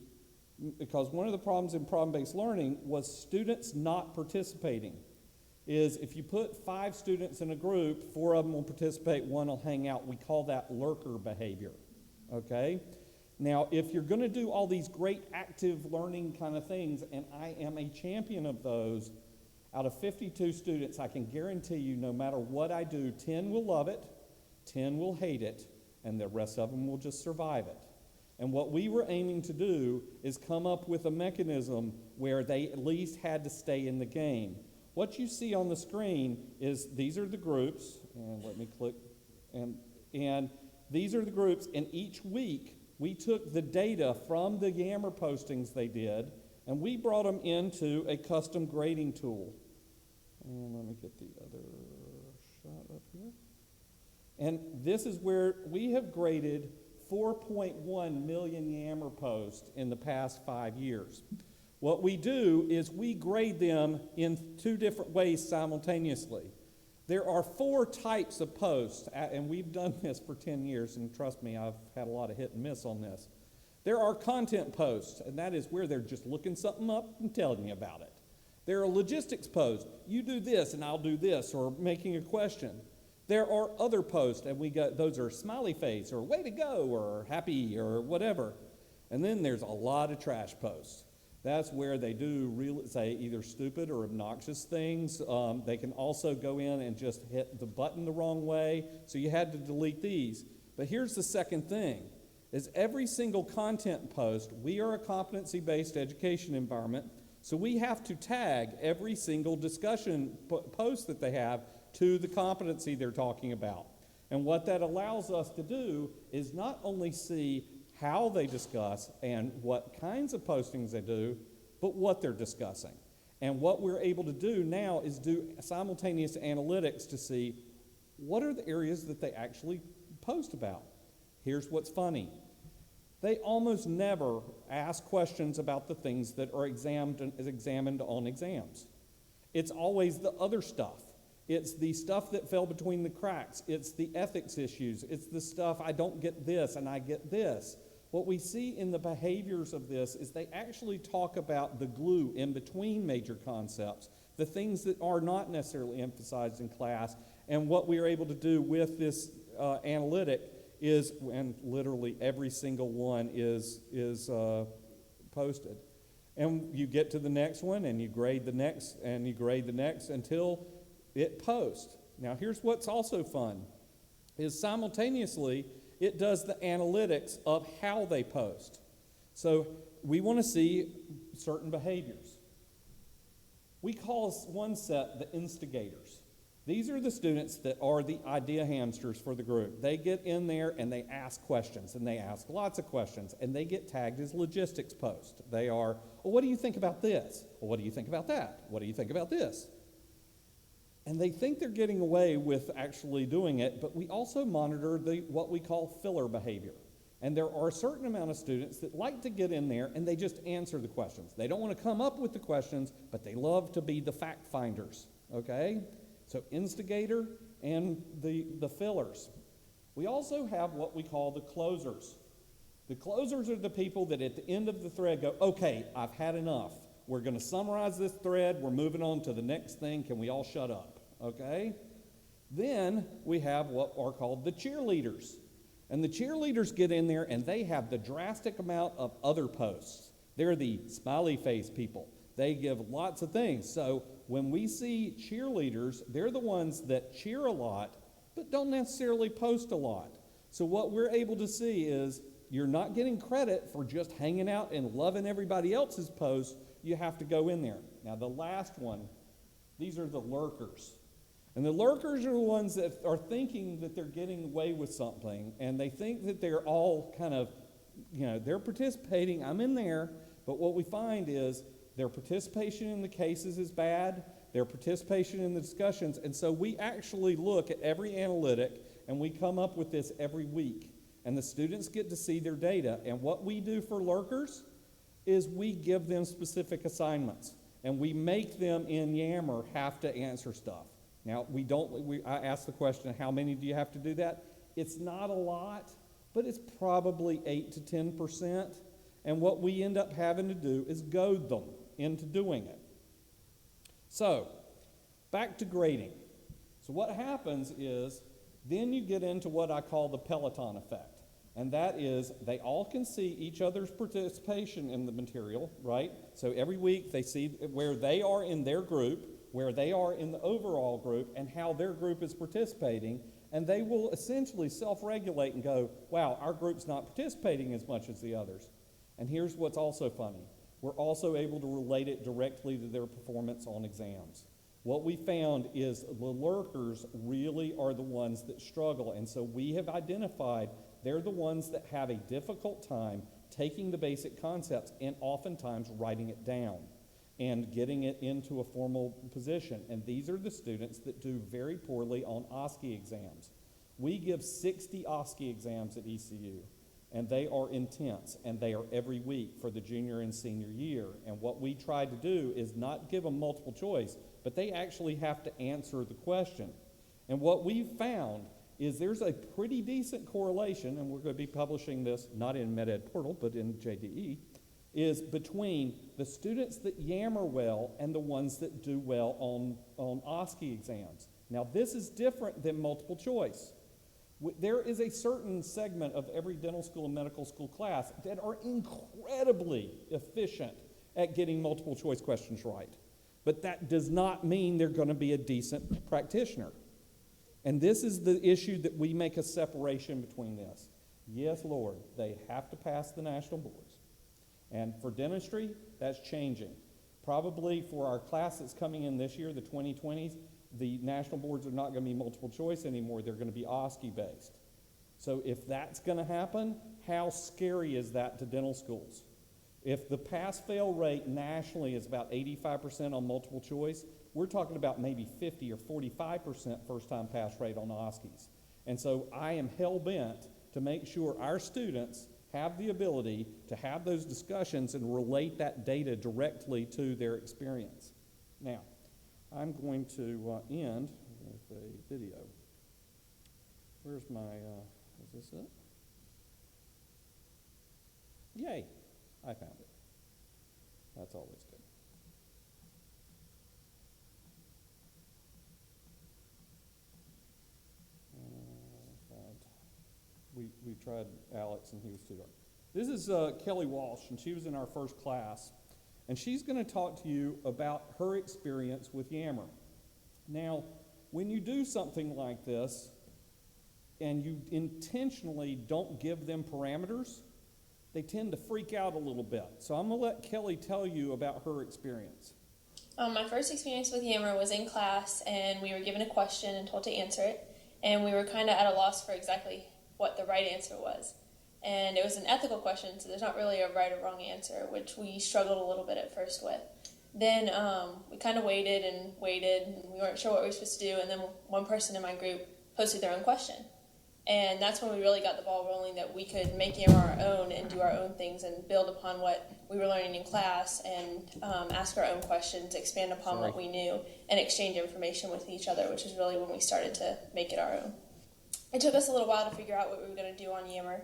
because one of the problems in problem-based learning was students not participating, is if you put 5 students in a group, 4 of them will participate, 1 will hang out. We call that lurker behavior, okay? Now, if you're going to do all these great active learning kind of things, and I am a champion of those, out of 52 students, I can guarantee you no matter what I do, 10 will love it, 10 will hate it, and the rest of them will just survive it. And what we were aiming to do is come up with a mechanism where they at least had to stay in the game. What you see on the screen is these are the groups, and let me click, and these are the groups, and each week we took the data from the Yammer postings they did, and we brought them into a custom grading tool. And let me get the other shot up here. And this is where we have graded 4.1 million Yammer posts in the past 5 years. What we do is we grade them in 2 different ways simultaneously. There are 4 types of posts, and we've done this for 10 years, and trust me, I've had a lot of hit and miss on this. There are content posts, and that is where they're just looking something up and telling you about it. There are logistics posts. You do this, and I'll do this, or making a question. There are other posts, and those are smiley face, or way to go, or happy, or whatever. And then there's a lot of trash posts. That's where they do say either stupid or obnoxious things. They can also go in and just hit the button the wrong way, so you had to delete these. But here's the second thing, is every single content post, we are a competency-based education environment, so we have to tag every single discussion post that they have to the competency they're talking about. And what that allows us to do is not only see how they discuss and what kinds of postings they do, but what they're discussing. And what we're able to do now is do simultaneous analytics to see what are the areas that they actually post about. Here's what's funny. They almost never ask questions about the things that are examined on exams. It's always the other stuff. It's the stuff that fell between the cracks. It's the ethics issues. It's the stuff, I don't get this and I get this. What we see in the behaviors of this is they actually talk about the glue in between major concepts, the things that are not necessarily emphasized in class, and what we are able to do with this analytic is, and literally every single one is posted. And you get to the next one, and you grade the next, and you grade the next until it posts. Now here's what's also fun, is simultaneously it does the analytics of how they post. So we want to see certain behaviors. We call one set the instigators. These are the students that are the idea hamsters for the group. They get in there and they ask questions, and they ask lots of questions, and they get tagged as logistics posts. They are, well, what do you think about this? Well, what do you think about that? What do you think about this? And they think they're getting away with actually doing it, but we also monitor what we call filler behavior. And there are a certain amount of students that like to get in there and they just answer the questions. They don't want to come up with the questions, but they love to be the fact finders, okay? So instigator and the fillers. We also have what we call the closers. The closers are the people that at the end of the thread go, okay, I've had enough. We're going to summarize this thread. We're moving on to the next thing. Can we all shut up? Okay? Then we have what are called the cheerleaders. And the cheerleaders get in there and they have the drastic amount of other posts. They're the smiley face people. They give lots of things. So when we see cheerleaders, they're the ones that cheer a lot, but don't necessarily post a lot. So what we're able to see is you're not getting credit for just hanging out and loving everybody else's posts. You have to go in there. Now the last one, these are the lurkers. And the lurkers are the ones that are thinking that they're getting away with something, and they think that they're all kind of, they're participating. I'm in there, but what we find is their participation in the cases is bad, their participation in the discussions, and so we actually look at every analytic, and we come up with this every week. And the students get to see their data, and what we do for lurkers is we give them specific assignments, and we make them in Yammer have to answer stuff. Now, I ask the question, how many do you have to do that? It's not a lot, but it's probably 8 to 10%. And what we end up having to do is goad them into doing it. So, back to grading. So what happens is, then you get into what I call the Peloton effect. And that is, they all can see each other's participation in the material, right? So every week they see where they are in their group, where they are in the overall group, and how their group is participating, and they will essentially self-regulate and go, wow, our group's not participating as much as the others. And here's what's also funny. We're also able to relate it directly to their performance on exams. What we found is the lurkers really are the ones that struggle, and so we have identified they're the ones that have a difficult time taking the basic concepts and oftentimes writing it down and getting it into a formal position. And these are the students that do very poorly on OSCE exams. We give 60 OSCE exams at ECU, and they are intense, and they are every week for the junior and senior year. And what we try to do is not give them multiple choice, but they actually have to answer the question. And what we've found is there's a pretty decent correlation, and we're going to be publishing this not in MedEd Portal, but in JDE, is between the students that yammer well and the ones that do well on OSCE exams. Now, this is different than multiple choice. There is a certain segment of every dental school and medical school class that are incredibly efficient at getting multiple choice questions right. But that does not mean they're going to be a decent practitioner. And this is the issue that we make a separation between this. Yes, Lord, they have to pass the national boards. And for dentistry, that's changing. Probably for our class that's coming in this year, the 2020s, the national boards are not going to be multiple choice anymore. They're going to be OSCE based. So if that's going to happen, how scary is that to dental schools? If the pass-fail rate nationally is about 85% on multiple choice, we're talking about maybe 50 or 45% first-time pass rate on OSCEs. And so I am hell-bent to make sure our students have the ability to have those discussions and relate that data directly to their experience. Now, I'm going to end with a video. Where's my, is this it? Yay, I found it. That's always good. We tried Alex and he was too dark. This is Kelly Walsh, and she was in our first class. And she's going to talk to you about her experience with Yammer. Now, when you do something like this, and you intentionally don't give them parameters, they tend to freak out a little bit. So I'm going to let Kelly tell you about her experience. My first experience with Yammer was in class, and we were given a question and told to answer it. And we were kind of at a loss for exactly what the right answer was. And it was an ethical question, so there's not really a right or wrong answer, which we struggled a little bit at first with. Then we kind of waited, and we weren't sure what we were supposed to do, and then one person in my group posted their own question. And that's when we really got the ball rolling that we could make Yammer our own and do our own things and build upon what we were learning in class and ask our own questions, expand upon what we knew, and exchange information with each other, which is really when we started to make it our own. It took us a little while to figure out what we were going to do on Yammer.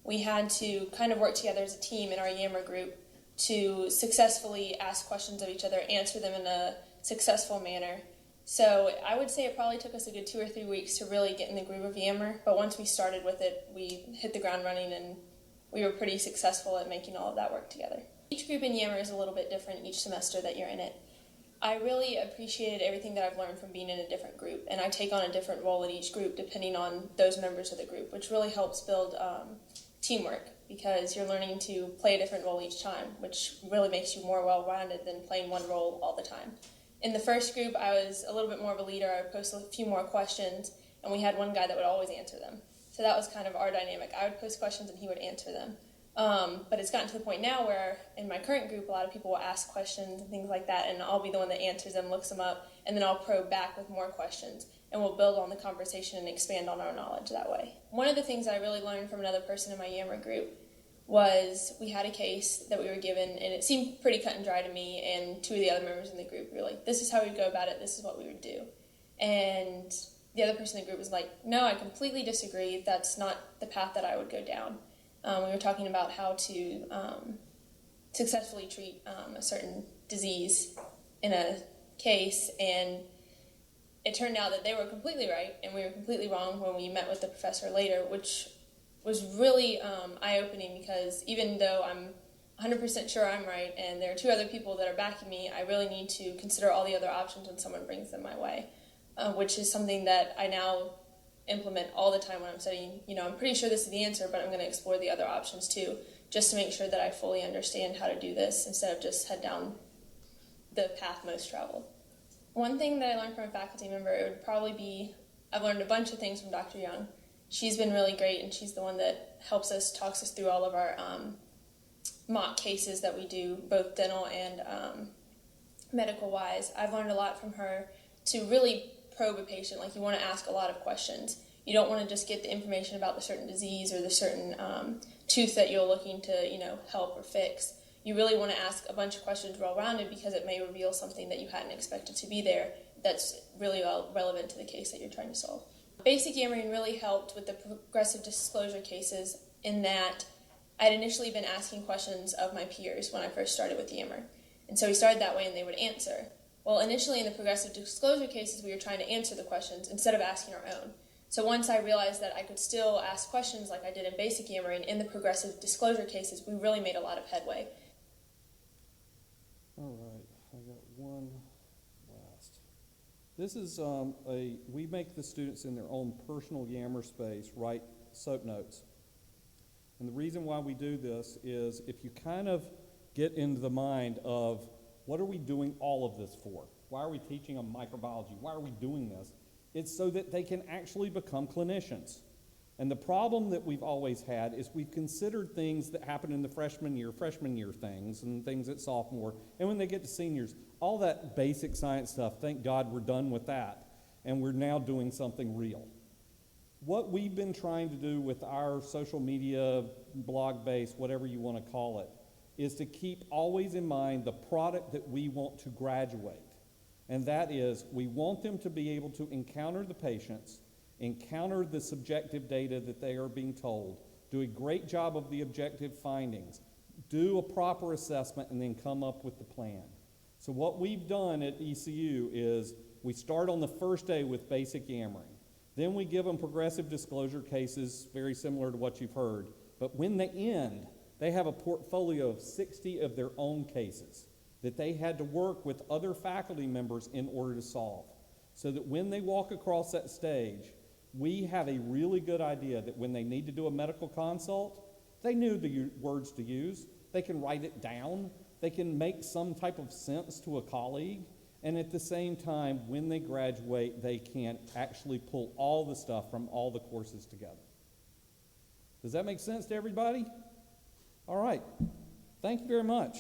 we had to kind of work together as a team in our Yammer group to successfully ask questions of each other, answer them in a successful manner. So I would say it probably took us a good 2 or 3 weeks to really get in the groove of Yammer, but once we started with it, we hit the ground running and we were pretty successful at making all of that work together. Each group in Yammer is a little bit different each semester that you're in it. I really appreciated everything that I've learned from being in a different group, and I take on a different role in each group depending on those members of the group, which really helps build teamwork, because you're learning to play a different role each time, which really makes you more well-rounded than playing one role all the time. In the first group, I was a little bit more of a leader. I would post a few more questions, and we had one guy that would always answer them. So that was kind of our dynamic. I would post questions and he would answer them. But it's gotten to the point now where in my current group, a lot of people will ask questions and things like that, and I'll be the one that answers them, looks them up, and then I'll probe back with more questions, and we'll build on the conversation and expand on our knowledge that way. One of the things I really learned from another person in my Yammer group was we had a case that we were given, and it seemed pretty cut and dry to me and 2 of the other members in the group. We were like, this is how we'd go about it, this is what we would do. And the other person in the group was like, no, I completely disagree, that's not the path that I would go down. We were talking about how to successfully treat a certain disease in a case, and it turned out that they were completely right and we were completely wrong when we met with the professor later, which was really eye-opening, because even though I'm 100% sure I'm right and there are 2 other people that are backing me, I really need to consider all the other options when someone brings them my way, which is something that I now implement all the time when I'm studying. You know, I'm pretty sure this is the answer, but I'm going to explore the other options too, just to make sure that I fully understand how to do this instead of just head down the path most traveled. One thing that I learned from a faculty member, it would probably be, I've learned a bunch of things from Dr. Young. She's been really great, and she's the one that helps us, talks us through all of our mock cases that we do, both dental and medical-wise. I've learned a lot from her to really probe a patient. Like, you want to ask a lot of questions. You don't want to just get the information about the certain disease or the certain tooth that you're looking to, help or fix. You really want to ask a bunch of questions well-rounded, because it may reveal something that you hadn't expected to be there that's really relevant to the case that you're trying to solve. Basic Yammering really helped with the progressive disclosure cases in that I'd initially been asking questions of my peers when I first started with Yammer. And so we started that way and they would answer. Well, initially in the progressive disclosure cases, we were trying to answer the questions instead of asking our own. So once I realized that I could still ask questions like I did in basic Yammering in the progressive disclosure cases, we really made a lot of headway. All right, I got one last. This is we make the students in their own personal Yammer space write SOAP notes. And the reason why we do this is if you kind of get into the mind of what are we doing all of this for? Why are we teaching them microbiology? Why are we doing this? It's so that they can actually become clinicians. And the problem that we've always had is we've considered things that happen in the freshman year things, and things at sophomore, and when they get to seniors, all that basic science stuff, thank God we're done with that, and we're now doing something real. What we've been trying to do with our social media, blog base, whatever you want to call it, is to keep always in mind the product that we want to graduate. And that is, we want them to be able to encounter the patients, encounter the subjective data that they are being told, do a great job of the objective findings, do a proper assessment, and then come up with the plan. So what we've done at ECU is we start on the first day with basic Yammering. Then we give them progressive disclosure cases, very similar to what you've heard. But when they end, they have a portfolio of 60 of their own cases that they had to work with other faculty members in order to solve. So that when they walk across that stage, we have a really good idea that when they need to do a medical consult, they knew the words to use. They can write it down. They can make some type of sense to a colleague. And at the same time, when they graduate, they can actually pull all the stuff from all the courses together. Does that make sense to everybody? All right. Thank you very much.